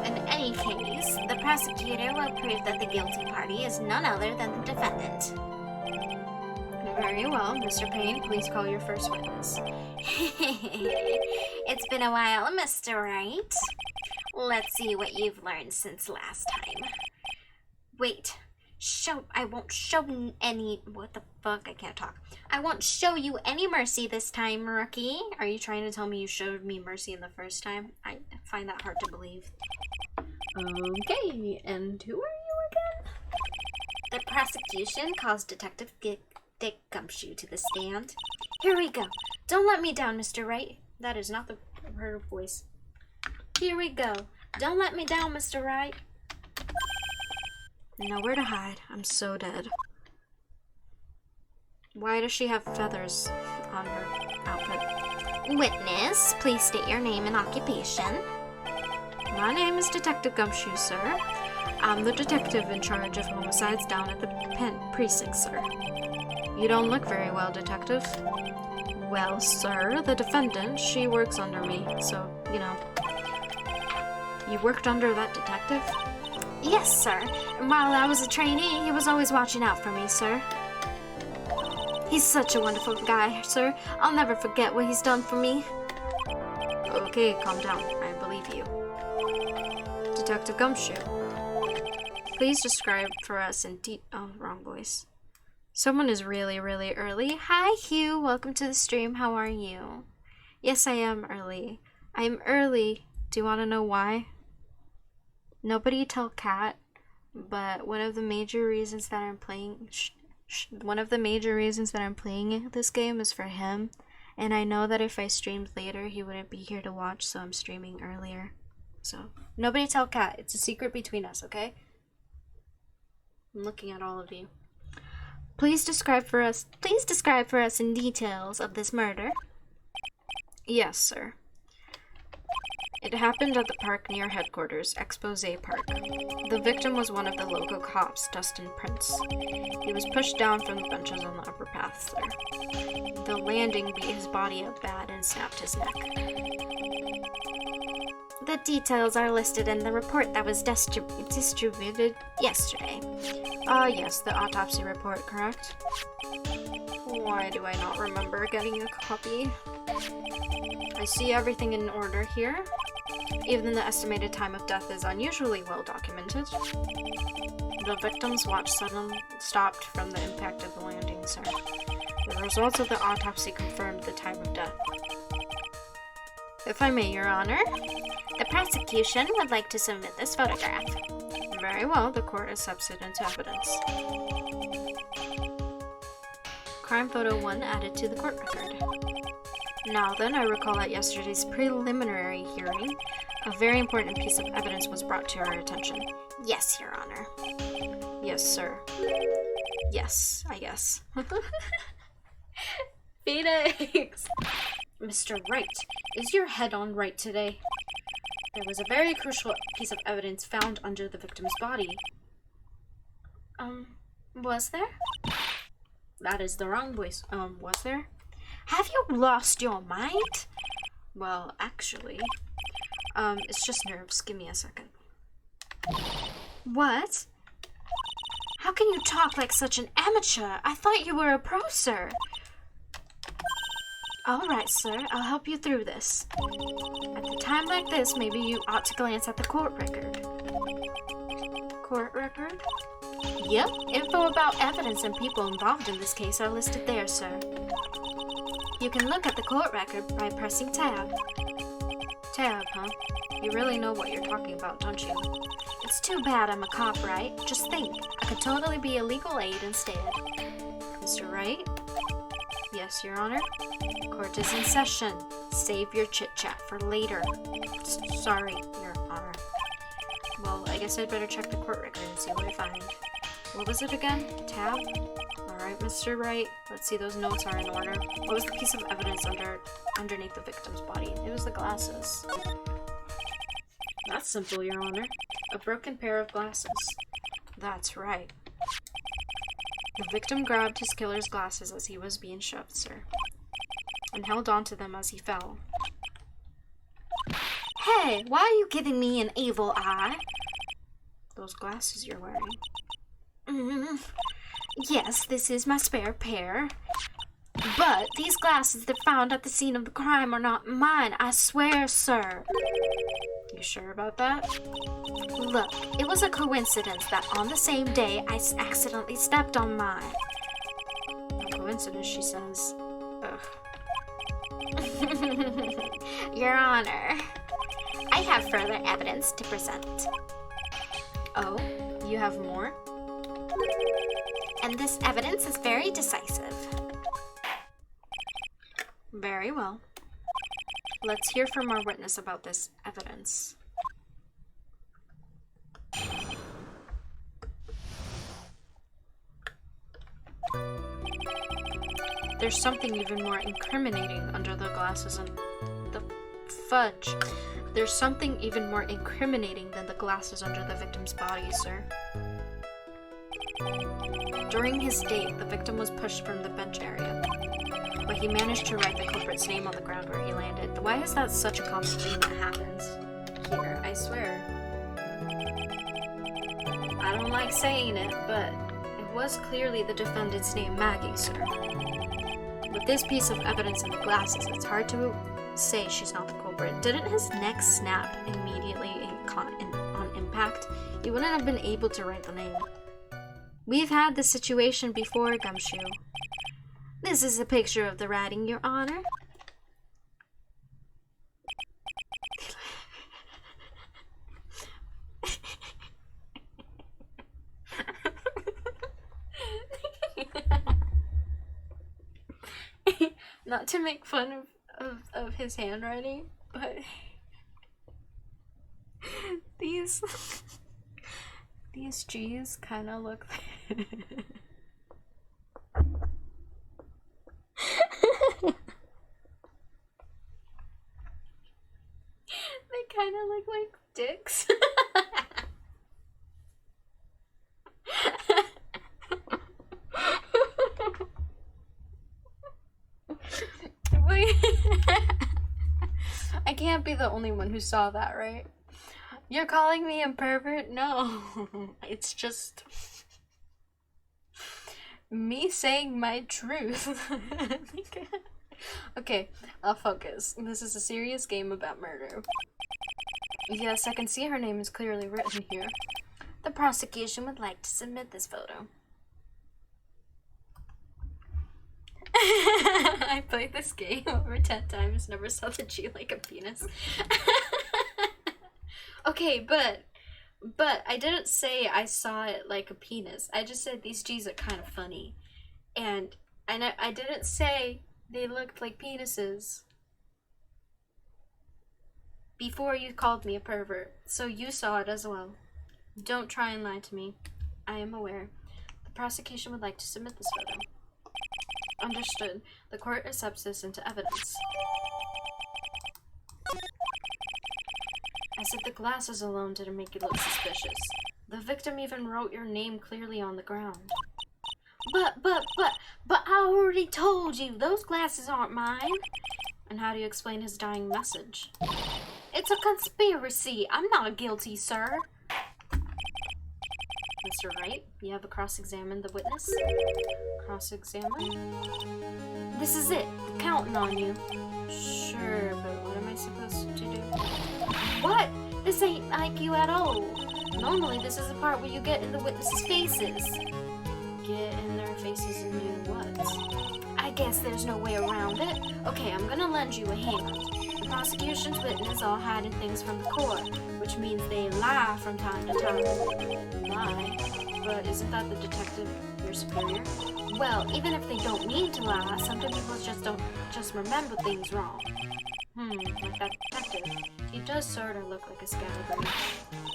In any case, the prosecutor will prove that the guilty party is none other than the defendant. Very well, Mr. Payne, please call your first witness. It's been a while, Mr. Wright. Let's see what you've learned since last time. Wait, I won't show any, what the fuck, I can't talk. I won't show you any mercy this time, rookie. Are you trying to tell me you showed me mercy in the first time? I find that hard to believe. Okay, and who are you again? The prosecution calls Detective Dick Gumshoe to the stand. Here we go. Don't let me down, Mr. Wright. That is not her voice. Here we go. Don't let me down, Mr. Wright. Nowhere to hide. I'm so dead. Why does she have feathers on her outfit? Witness, please state your name and occupation. My name is Detective Gumshoe, sir. I'm the detective in charge of homicides down at the precinct, sir. You don't look very well, detective. Well, sir, the defendant, she works under me, so, you know. You worked under that detective? Yes, sir. And while I was a trainee, he was always watching out for me, sir. He's such a wonderful guy, sir. I'll never forget what he's done for me. Okay, calm down. I believe you. Detective Gumshoe, please describe for us in oh, wrong voice. Someone is really, really early. Hi, Hugh. Welcome to the stream. How are you? Yes, I am early. I'm early. Do you want to know why? Nobody tell Kat, but one of the major reasons that I'm playing this game is for him, and I know that if I streamed later, he wouldn't be here to watch, so I'm streaming earlier. So, nobody tell Kat. It's a secret between us, okay? I'm looking at all of you. Please describe for us in details of this murder. Yes, sir. It happened at the park near headquarters, Expose Park. The victim was one of the local cops, Dustin Prince. He was pushed down from the benches on the upper paths there. The landing beat his body up bad and snapped his neck. The details are listed in the report that was distributed yesterday. Yes, the autopsy report, correct? Why do I not remember getting a copy? I see everything in order here. Even the estimated time of death is unusually well documented. The victim's watch suddenly stopped from the impact of the landing, sir. The results of the autopsy confirmed the time of death. If I may, Your Honor, the prosecution would like to submit this photograph. Very well, the court accepts it into evidence. Crime photo 1 added to the court record. Now then, I recall at yesterday's preliminary hearing, a very important piece of evidence was brought to our attention. Yes, Your Honor. Yes, sir. Yes, I guess. Phoenix! Mr. Wright, is your head on right today? There was a very crucial piece of evidence found under the victim's body. Was there? That is the wrong voice. Was there? Have you lost your mind? Well, actually, it's just nerves. Give me a second. What? How can you talk like such an amateur? I thought you were a pro, sir. All right, sir. I'll help you through this. At a time like this, maybe you ought to glance at the court record. Court record? Yep. Info about evidence and people involved in this case are listed there, sir. You can look at the court record by pressing tab. Tab, huh? You really know what you're talking about, don't you? It's too bad I'm a cop, right? Just think, I could totally be a legal aid instead. Mr. Wright? Yes, Your Honor? Court is in session. Save your chit-chat for later. Sorry, Your Honor. Well, I guess I'd better check the court record and see what I find. What was it again? Tab? Alright, Mr. Wright. Let's see those notes are in order. What was the piece of evidence underneath the victim's body? It was the glasses. That's simple, Your Honor. A broken pair of glasses. That's right. The victim grabbed his killer's glasses as he was being shoved, sir, and held onto them as he fell. Hey, why are you giving me an evil eye? Those glasses you're wearing. Yes, this is my spare pair. But these glasses that found at the scene of the crime are not mine, I swear, sir. You sure about that? Look, it was a coincidence that on the same day I accidentally stepped on mine. A coincidence, she says. Ugh. Your Honor, I have further evidence to present. Oh, you have more? And this evidence is very decisive. Very well. Let's hear from our witness about this evidence. There's something even more incriminating under the glasses and the fudge. There's something even more incriminating than the glasses under the victim's body, sir. During his date, the victim was pushed from the bench area, but he managed to write the culprit's name on the ground where he landed. Why is that such a common thing that happens here? I swear. I don't like saying it, but it was clearly the defendant's name, Maggie, sir. With this piece of evidence in the glasses, it's hard to say she's not the culprit. Didn't his neck snap immediately on impact? He wouldn't have been able to write the name. We've had this situation before, Gumshoe. This is a picture of the writing, Your Honor. Not to make fun of his handwriting, but these G's kind of look they kind of look like dicks. I can't be the only one who saw that, right? You're calling me a pervert? No. It's just me saying my truth. Okay, I'll focus. This is a serious game about murder. Yes, I can see her name is clearly written here. The prosecution would like to submit this photo. I played this game over 10 times, never saw the G like a penis. Okay, but I didn't say I saw it like a penis. I just said these G's are kind of funny. And I didn't say they looked like penises before you called me a pervert. So you saw it as well. Don't try and lie to me. I am aware. The prosecution would like to submit this photo. Understood. The court accepts this into evidence. As if the glasses alone didn't make you look suspicious. The victim even wrote your name clearly on the ground. But I already told you, those glasses aren't mine. And how do you explain his dying message? It's a conspiracy. I'm not guilty, sir. Mr. Wright, you have cross-examined the witness? Cross-examine? This is it. Counting on you. Sure, but what am I supposed to do? What? This ain't like you at all. Normally, this is the part where you get in the witnesses' faces. Get in their faces and do what? I guess there's no way around it. Okay, I'm gonna lend you a hand. The prosecution's witness all hiding things from the court, which means they lie from time to time. Lie? But isn't that the detective, your superior? Well, even if they don't mean to lie, sometimes people just remember things wrong. Like that detective. He does sort of look like a scatterbrain.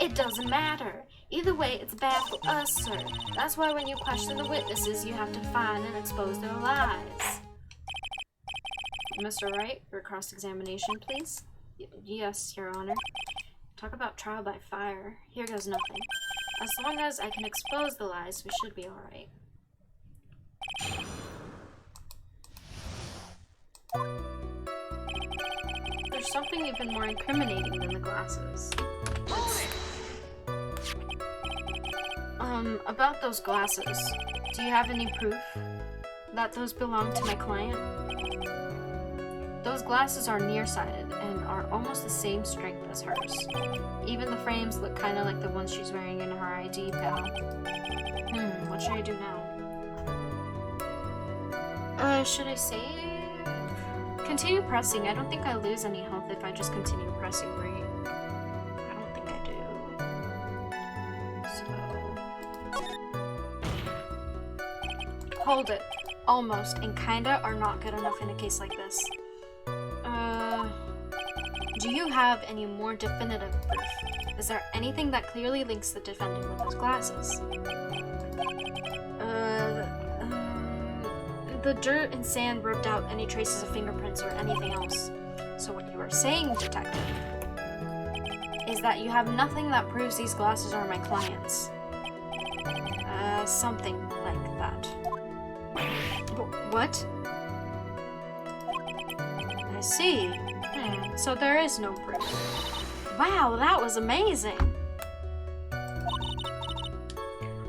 It doesn't matter. Either way, it's bad for us, sir. That's why when you question the witnesses, you have to find and expose their lies. Mr. Wright, your cross-examination, please? Yes, Your Honor. Talk about trial by fire. Here goes nothing. As long as I can expose the lies, we should be alright. There's something even more incriminating than the glasses. About those glasses, do you have any proof that those belong to my client? Those glasses are nearsighted and are almost the same strength as hers. Even the frames look kind of like the ones she's wearing in her ID, pal. What should I do now? Should I save? Continue pressing. I don't think I lose any health if I just continue pressing, right? I don't think I do. So... Hold it. Almost and kinda are not good enough in a case like this. Do you have any more definitive proof? Is there anything that clearly links the defendant with those glasses? The dirt and sand rubbed out any traces of fingerprints or anything else. So what you are saying, detective, is that you have nothing that proves these glasses are my client's. Something like that. What? I see. So there is no proof. Wow, that was amazing!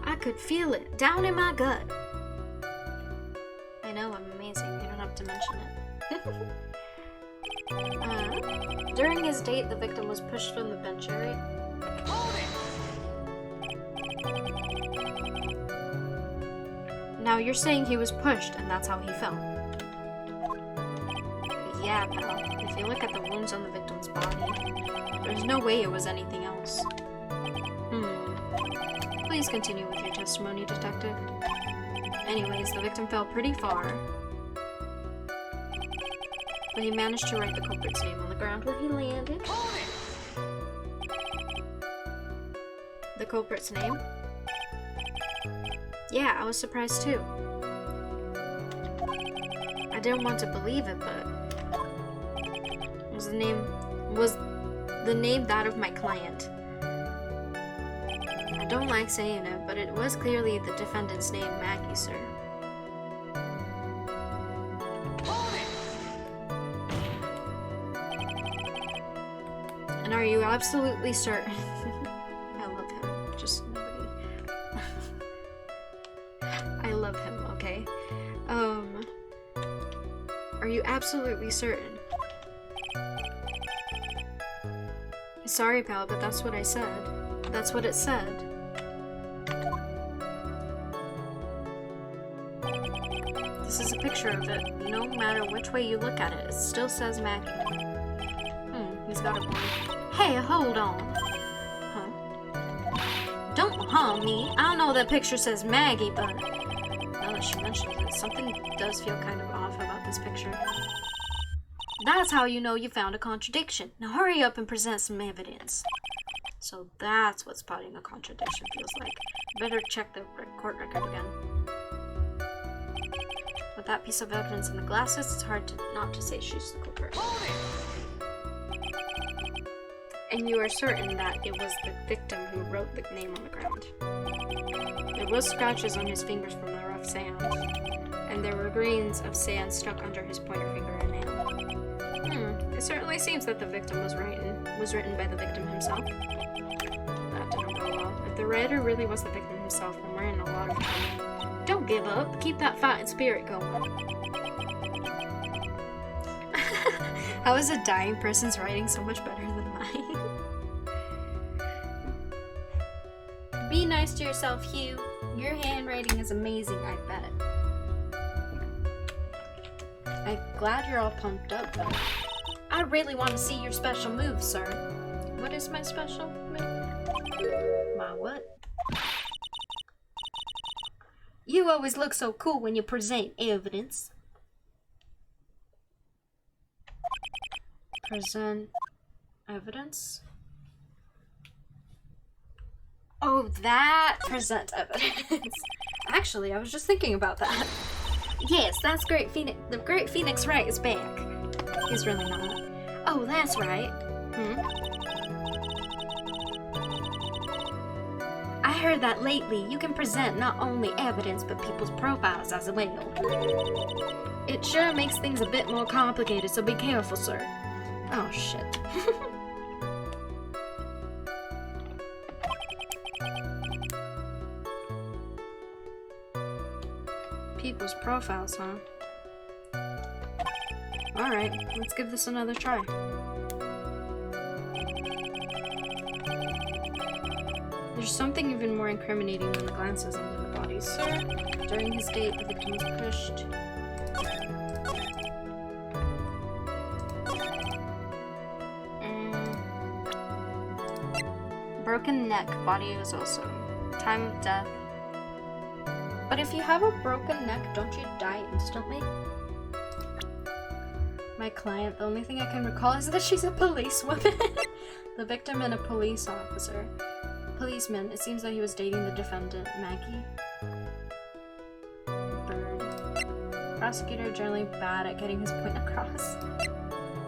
I could feel it down in my gut. I know I'm amazing, you don't have to mention it. During his date, the victim was pushed from the bench area. Now you're saying he was pushed and that's how he fell. Yeah, pal. If you look at the wounds on the victim's body, there's no way it was anything else. Please continue with your testimony, detective. Anyways, the victim fell pretty far, but he managed to write the culprit's name on the ground where he landed. The culprit's name? Yeah, I was surprised too. I didn't want to believe it, but was the name that of my client. I don't like saying it, but it was clearly the defendant's name, Maggie, sir. And are you absolutely certain? I love him. Just nobody. I love him, okay? Are you absolutely certain? Sorry, pal, but that's what I said. That's what it said. This is a picture of it. No matter which way you look at it, it still says Maggie. He's got a point. Hey, hold on. Huh? Don't me. I know that picture says Maggie, but now that she mentioned it, something does feel kind of off about this picture. That's how you know you found a contradiction. Now hurry up and present some evidence. So that's what spotting a contradiction feels like. Better check the court record again. with that piece of evidence in the glasses, it's hard not to say she's the culprit. And you are certain that it was the victim who wrote the name on the ground. There was scratches on his fingers from the rough sand, and there were grains of sand stuck under his pointer finger and nail. It certainly seems that the victim was written by the victim himself. That didn't go well. If the writer really was the victim himself, then we're in a lot of trouble. Don't give up. Keep that fighting spirit going. How is a dying person's writing so much better than mine? Be nice to yourself, Hugh. Your handwriting is amazing, I bet. I'm glad you're all pumped up, though. I really want to see your special move, sir. What is my special move? My what? You always look so cool when you present evidence. Present evidence? Oh, that present evidence. Actually, I was just thinking about that. Yes, that's Great Phoenix. The Great Phoenix Wright is back. He's really not. Oh, that's right. I heard that lately you can present not only evidence but people's profiles as well. It sure makes things a bit more complicated, so be careful, sir. Oh, shit. People's profiles, huh? Alright, let's give this another try. There's something even more incriminating than the glances under the bodies, sir. During his date, the victim was pushed. Broken neck, body is also. Time of death. But if you have a broken neck, don't you die instantly? My client, the only thing I can recall is that she's a policewoman. The victim and a police officer. Policeman, it seems that he was dating the defendant, Maggie. Bird. Prosecutor generally bad at getting his point across.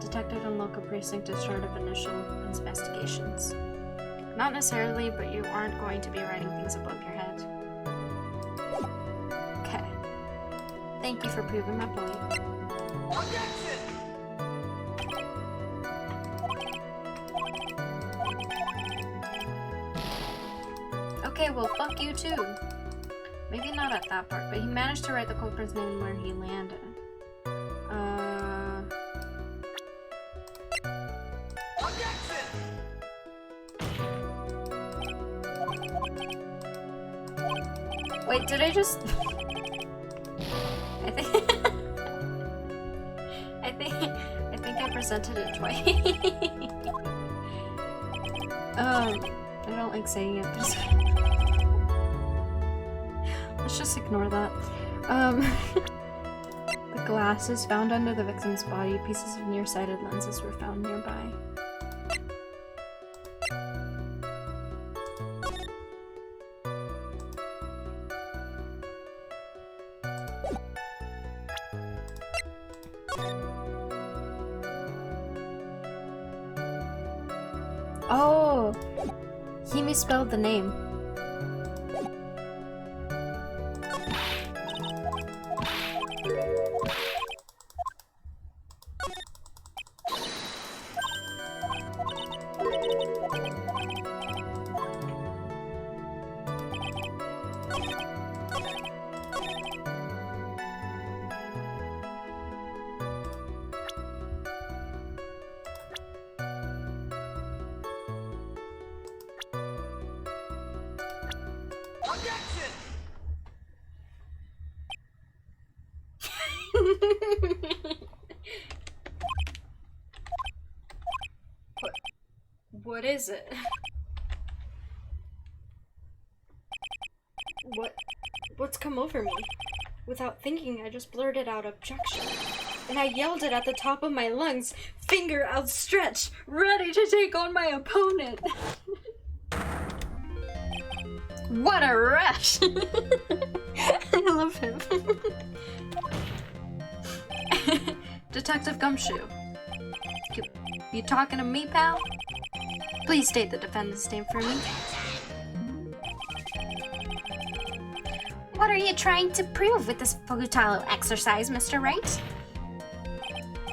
Detective and local precinct in charge of initial investigations. Not necessarily, but you aren't going to be writing things above your head. Okay. Thank you for proving my point. Objection! Okay, well, fuck you too. Maybe not at that part, but he managed to write the culprit's name where he landed. Objection! Wait, did I just... I think I presented it twice. I don't like saying it. Let's just ignore that. The glasses found under the victim's body, pieces of nearsighted lenses were found nearby. Oh! He misspelled the name. Objection! What is it? What's come over me? Without thinking, I just blurted out objection. And I yelled it at the top of my lungs, finger outstretched, ready to take on my opponent. What a rush! I love him. Detective Gumshoe. You talking to me, pal? Please state the defendant's name for me. What are you trying to prove with this futile exercise, Mr. Wright?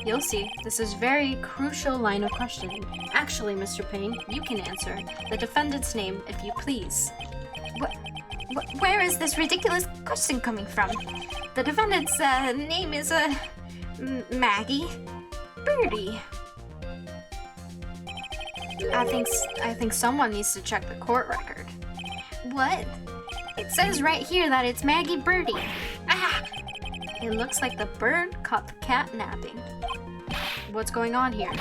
You'll see. This is very crucial line of questioning. Actually, Mr. Payne, you can answer. The defendant's name, if you please. Where is this ridiculous question coming from? The defendant's name is Maggie Birdie. I think someone needs to check the court record. What? It says right here that it's Maggie Birdie. Ah! It looks like the bird caught the cat napping. What's going on here?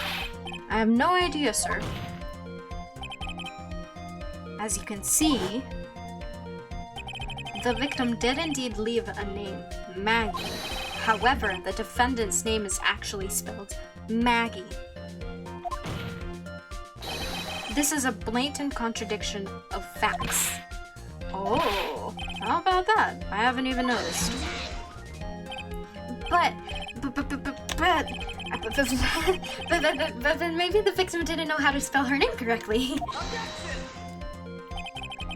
I have no idea, sir. As you can see, the victim did indeed leave a name, Maggie. However, the defendant's name is actually spelled Maggie. This is a blatant contradiction of facts. Oh, how about that? I haven't even noticed. But maybe the victim didn't know how to spell her name correctly.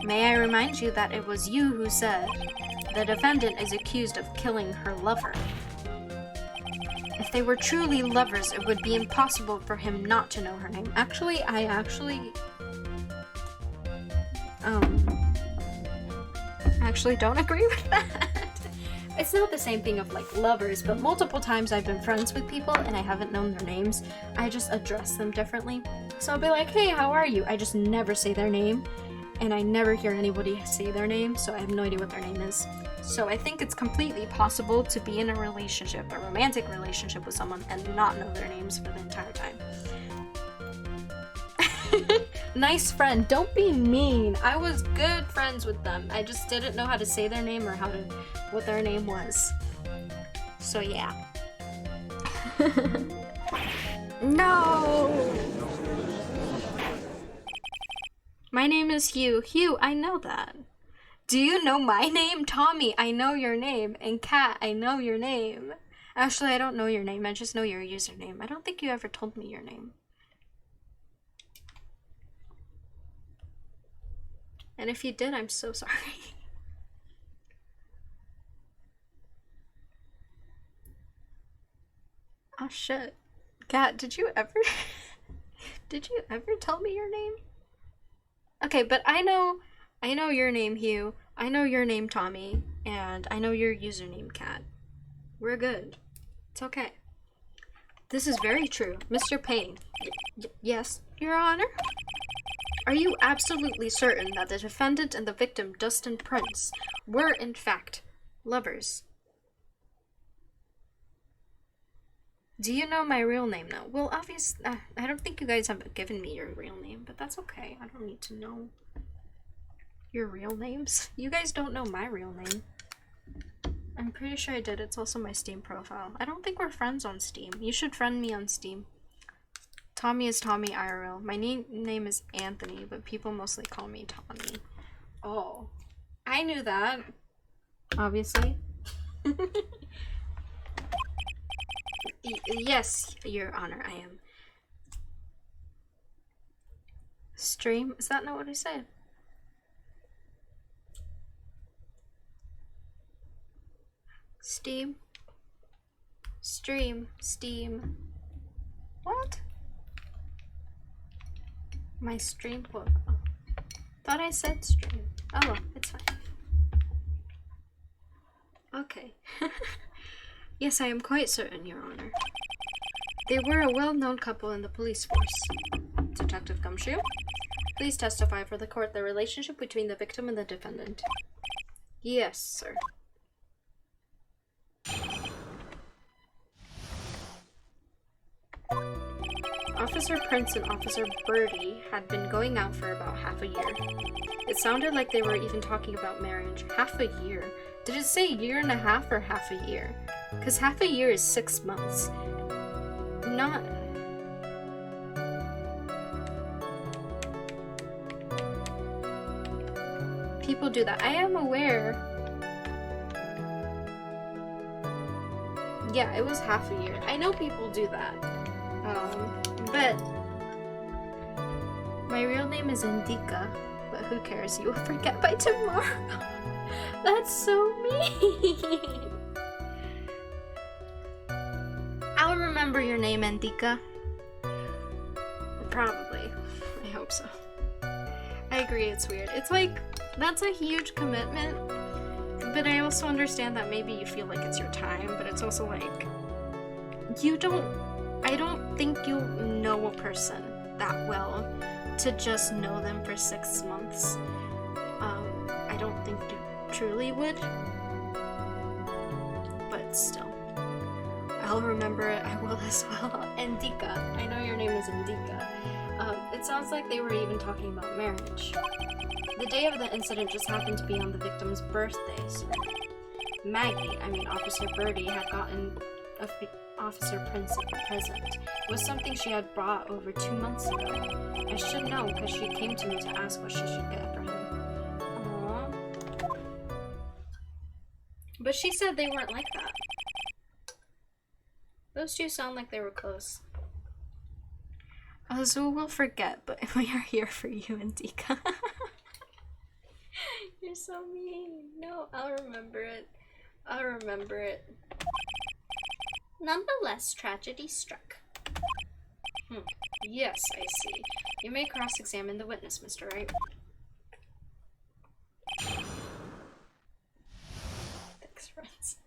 May I remind you that it was you who said the defendant is accused of killing her lover. If they were truly lovers, it would be impossible for him not to know her name. Actually, I don't agree with that. It's not the same thing of like lovers, but multiple times I've been friends with people and I haven't known their names. I just address them differently. So I'll be like, hey, how are you? I just never say their name, and I never hear anybody say their name, so I have no idea what their name is. So I think it's completely possible to be in a relationship, a romantic relationship with someone, and not know their names for the entire time. Nice friend, don't be mean. I was good friends with them. I just didn't know how to say their name or what their name was. So yeah. No! My name is Hugh. Hugh, I know that. Do you know my name? Tommy, I know your name. And Kat, I know your name. Actually, I don't know your name. I just know your username. I don't think you ever told me your name. And if you did, I'm so sorry. Oh shit. Kat, did you ever tell me your name? Okay, but I know your name, Hugh. I know your name, Tommy, and I know your username, Kat. We're good. It's okay. This is very true. Mr. Payne. Yes, Your Honor? Are you absolutely certain that the defendant and the victim, Dustin Prince, were in fact lovers? Do you know my real name now? Well, obviously, I don't think you guys have given me your real name, but that's okay. I don't need to know your real names. You guys don't know my real name. I'm pretty sure I did. It's also my Steam profile. I don't think we're friends on Steam. You should friend me on Steam. Tommy is Tommy IRL. My name is Anthony, but people mostly call me Tommy. Oh, I knew that. Obviously. Yes, Your Honor, I am. Stream? Is that not what I said? Steam? Stream. Steam. What? My stream book. Oh. Thought I said stream. Oh well, it's fine. Okay. Yes, I am quite certain, Your Honor. They were a well-known couple in the police force. Detective Gumshoe, please testify for the court the relationship between the victim and the defendant. Yes, sir. Officer Prince and Officer Birdie had been going out for about half a year. It sounded like they were even talking about marriage. Half a year. Did it say year and a half or half a year? Because half a year is 6 months. Not... People do that. I am aware. Yeah, it was half a year. I know people do that. But my real name is Indica, but who cares? You will forget by tomorrow. That's so mean. I'll remember your name, Indica. Probably. I hope so. I agree, it's weird. It's like, that's a huge commitment, but I also understand that maybe you feel like it's your time, but it's also like, I don't think you know a person that well to just know them for 6 months. I don't think you truly would, but still. I'll remember it, I will as well. Indica. I know your name is Indica. It sounds like they were even talking about marriage. The day of the incident just happened to be on the victim's birthday, so Maggie, Officer Birdie, had gotten Officer Prince a present. It was something she had brought over 2 months ago. I should know because she came to me to ask what she should get for him. Aww. But she said they weren't like that. Those two sound like they were close. Azul will forget, but we are here for you, Indica. You're so mean. No, I'll remember it. I'll remember it. Nonetheless, tragedy struck. Yes, I see. You may cross-examine the witness, Mr. Wright. Thanks, friends.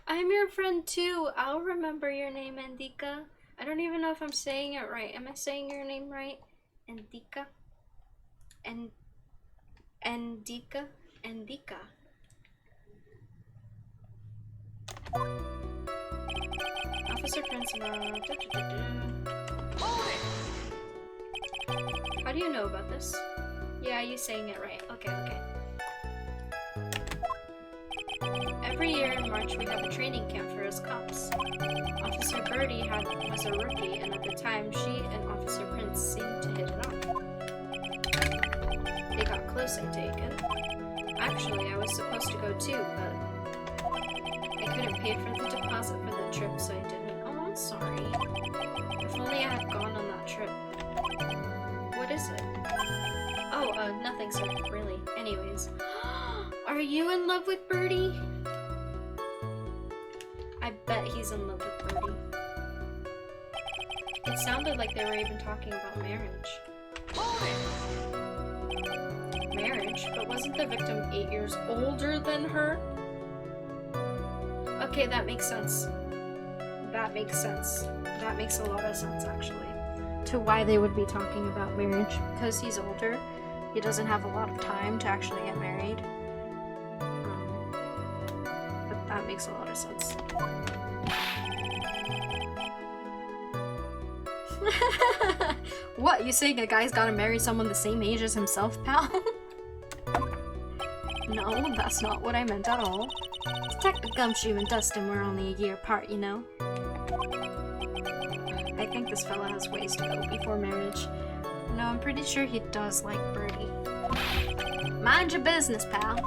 I'm your friend too. I'll remember your name, Indica. I don't even know if I'm saying it right. Am I saying your name right? Indica? Indica? Indica. Officer Prince. How do you know about this? Yeah, you saying it right. Okay. Every year in March we have a training camp for us cops. Officer Birdie was a rookie, and at the time she and Officer Prince seemed to hit it off. They got close, I take it. Actually, I was supposed to go too, but I couldn't pay for the deposit for the trip, so I didn't. Oh, I'm sorry. If only I had gone on that trip. What is it? Oh, nothing, sir, really. Anyways. Are you in love with Birdie? I bet he's in love with Birdie. It sounded like they were even talking about marriage. Marriage? But wasn't the victim 8 years older than her? Okay, that makes sense. That makes sense. That makes a lot of sense, actually, to why they would be talking about marriage. Because he's older, he doesn't have a lot of time to actually get married. But that makes a lot of sense. What, you saying a guy's gotta marry someone the same age as himself, pal? No, that's not what I meant at all. Detective Gumshoe and Dustin were only a year apart, you know? I think this fella has ways to go before marriage. No, I'm pretty sure he does like Birdie. Mind your business, pal.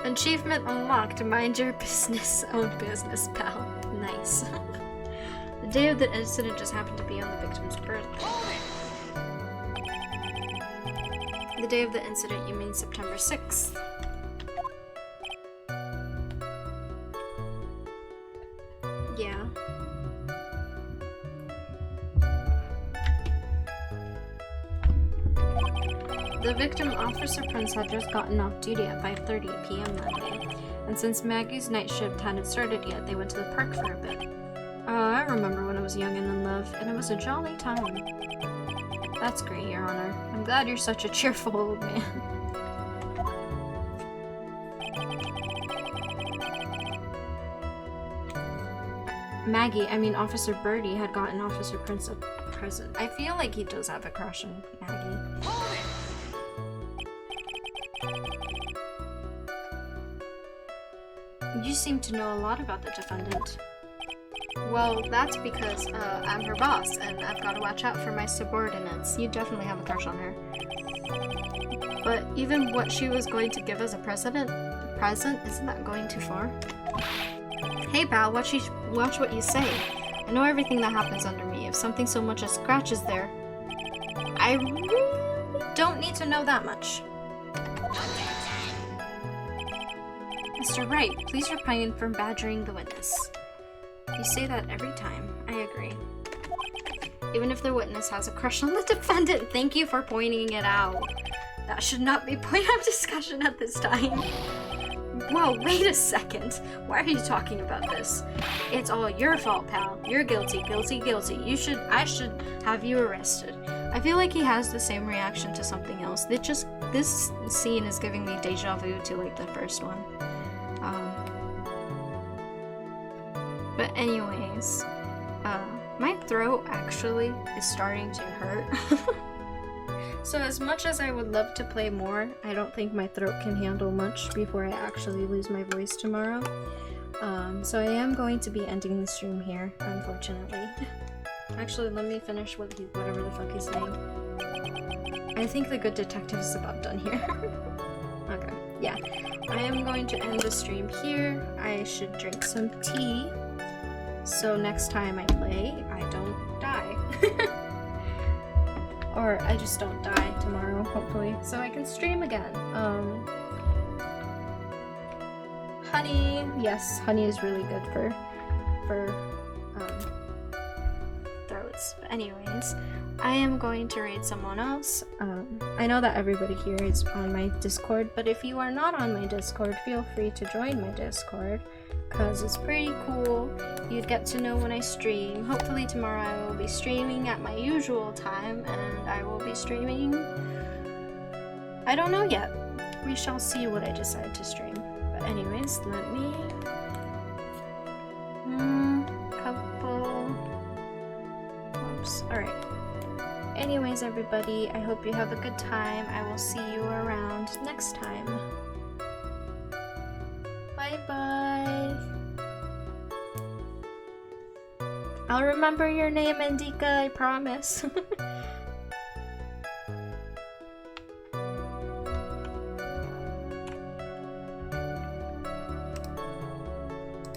Achievement unlocked. Mind your business. Own business, pal. Nice. The day of the incident just happened to be on the victim's birthday. The day of the incident, you mean September 6th. Yeah. The victim, Officer Prince, had just gotten off duty at 5:30 p.m. that day, and since Maggie's night shift hadn't started yet, they went to the park for a bit. I remember when I was young and in love, and it was a jolly time. That's great, Your Honor. I'm glad you're such a cheerful old man. Maggie, Officer Birdie had gotten Officer Prince a present. I feel like he does have a crush on Maggie. You seem to know a lot about the defendant. Well, that's because I'm her boss, and I've got to watch out for my subordinates. You definitely have a crush on her. But even what she was going to give as a present present? Isn't that going too far? Hey pal, watch what you say. I know everything that happens under me. If something so much as scratches there, I really don't need to know that much. Mr. Wright, please refrain from badgering the witness. You say that every time. I agree. Even if the witness has a crush on the defendant, thank you for pointing it out. That should not be point of discussion at this time. Whoa, wait a second. Why are you talking about this? It's all your fault, pal. You're guilty, guilty, guilty. I should have you arrested. I feel like he has the same reaction to something else. This scene is giving me deja vu to like the first one. But anyways, my throat actually is starting to hurt. So as much as I would love to play more, I don't think my throat can handle much before I actually lose my voice tomorrow. So I am going to be ending the stream here, unfortunately. Actually, let me finish whatever the fuck he's saying. I think the good detective is about done here. Okay, yeah. I am going to end the stream here. I should drink some tea, so next time I play, I don't die. Or I just don't die tomorrow, hopefully, so I can stream again. Honey, yes, honey is really good for throats. But anyways, I am going to raid someone else. I know that everybody here is on my Discord, but if you are not on my Discord, feel free to join my Discord, because it's pretty cool. You'd get to know when I stream. Hopefully tomorrow I will be streaming at my usual time, and I will be streaming... I don't know yet. We shall see what I decide to stream. But anyways, let me... couple... Oops, alright. Anyways, everybody, I hope you have a good time. I will see you around next time. Bye-bye! I'll remember your name, Indika, I promise.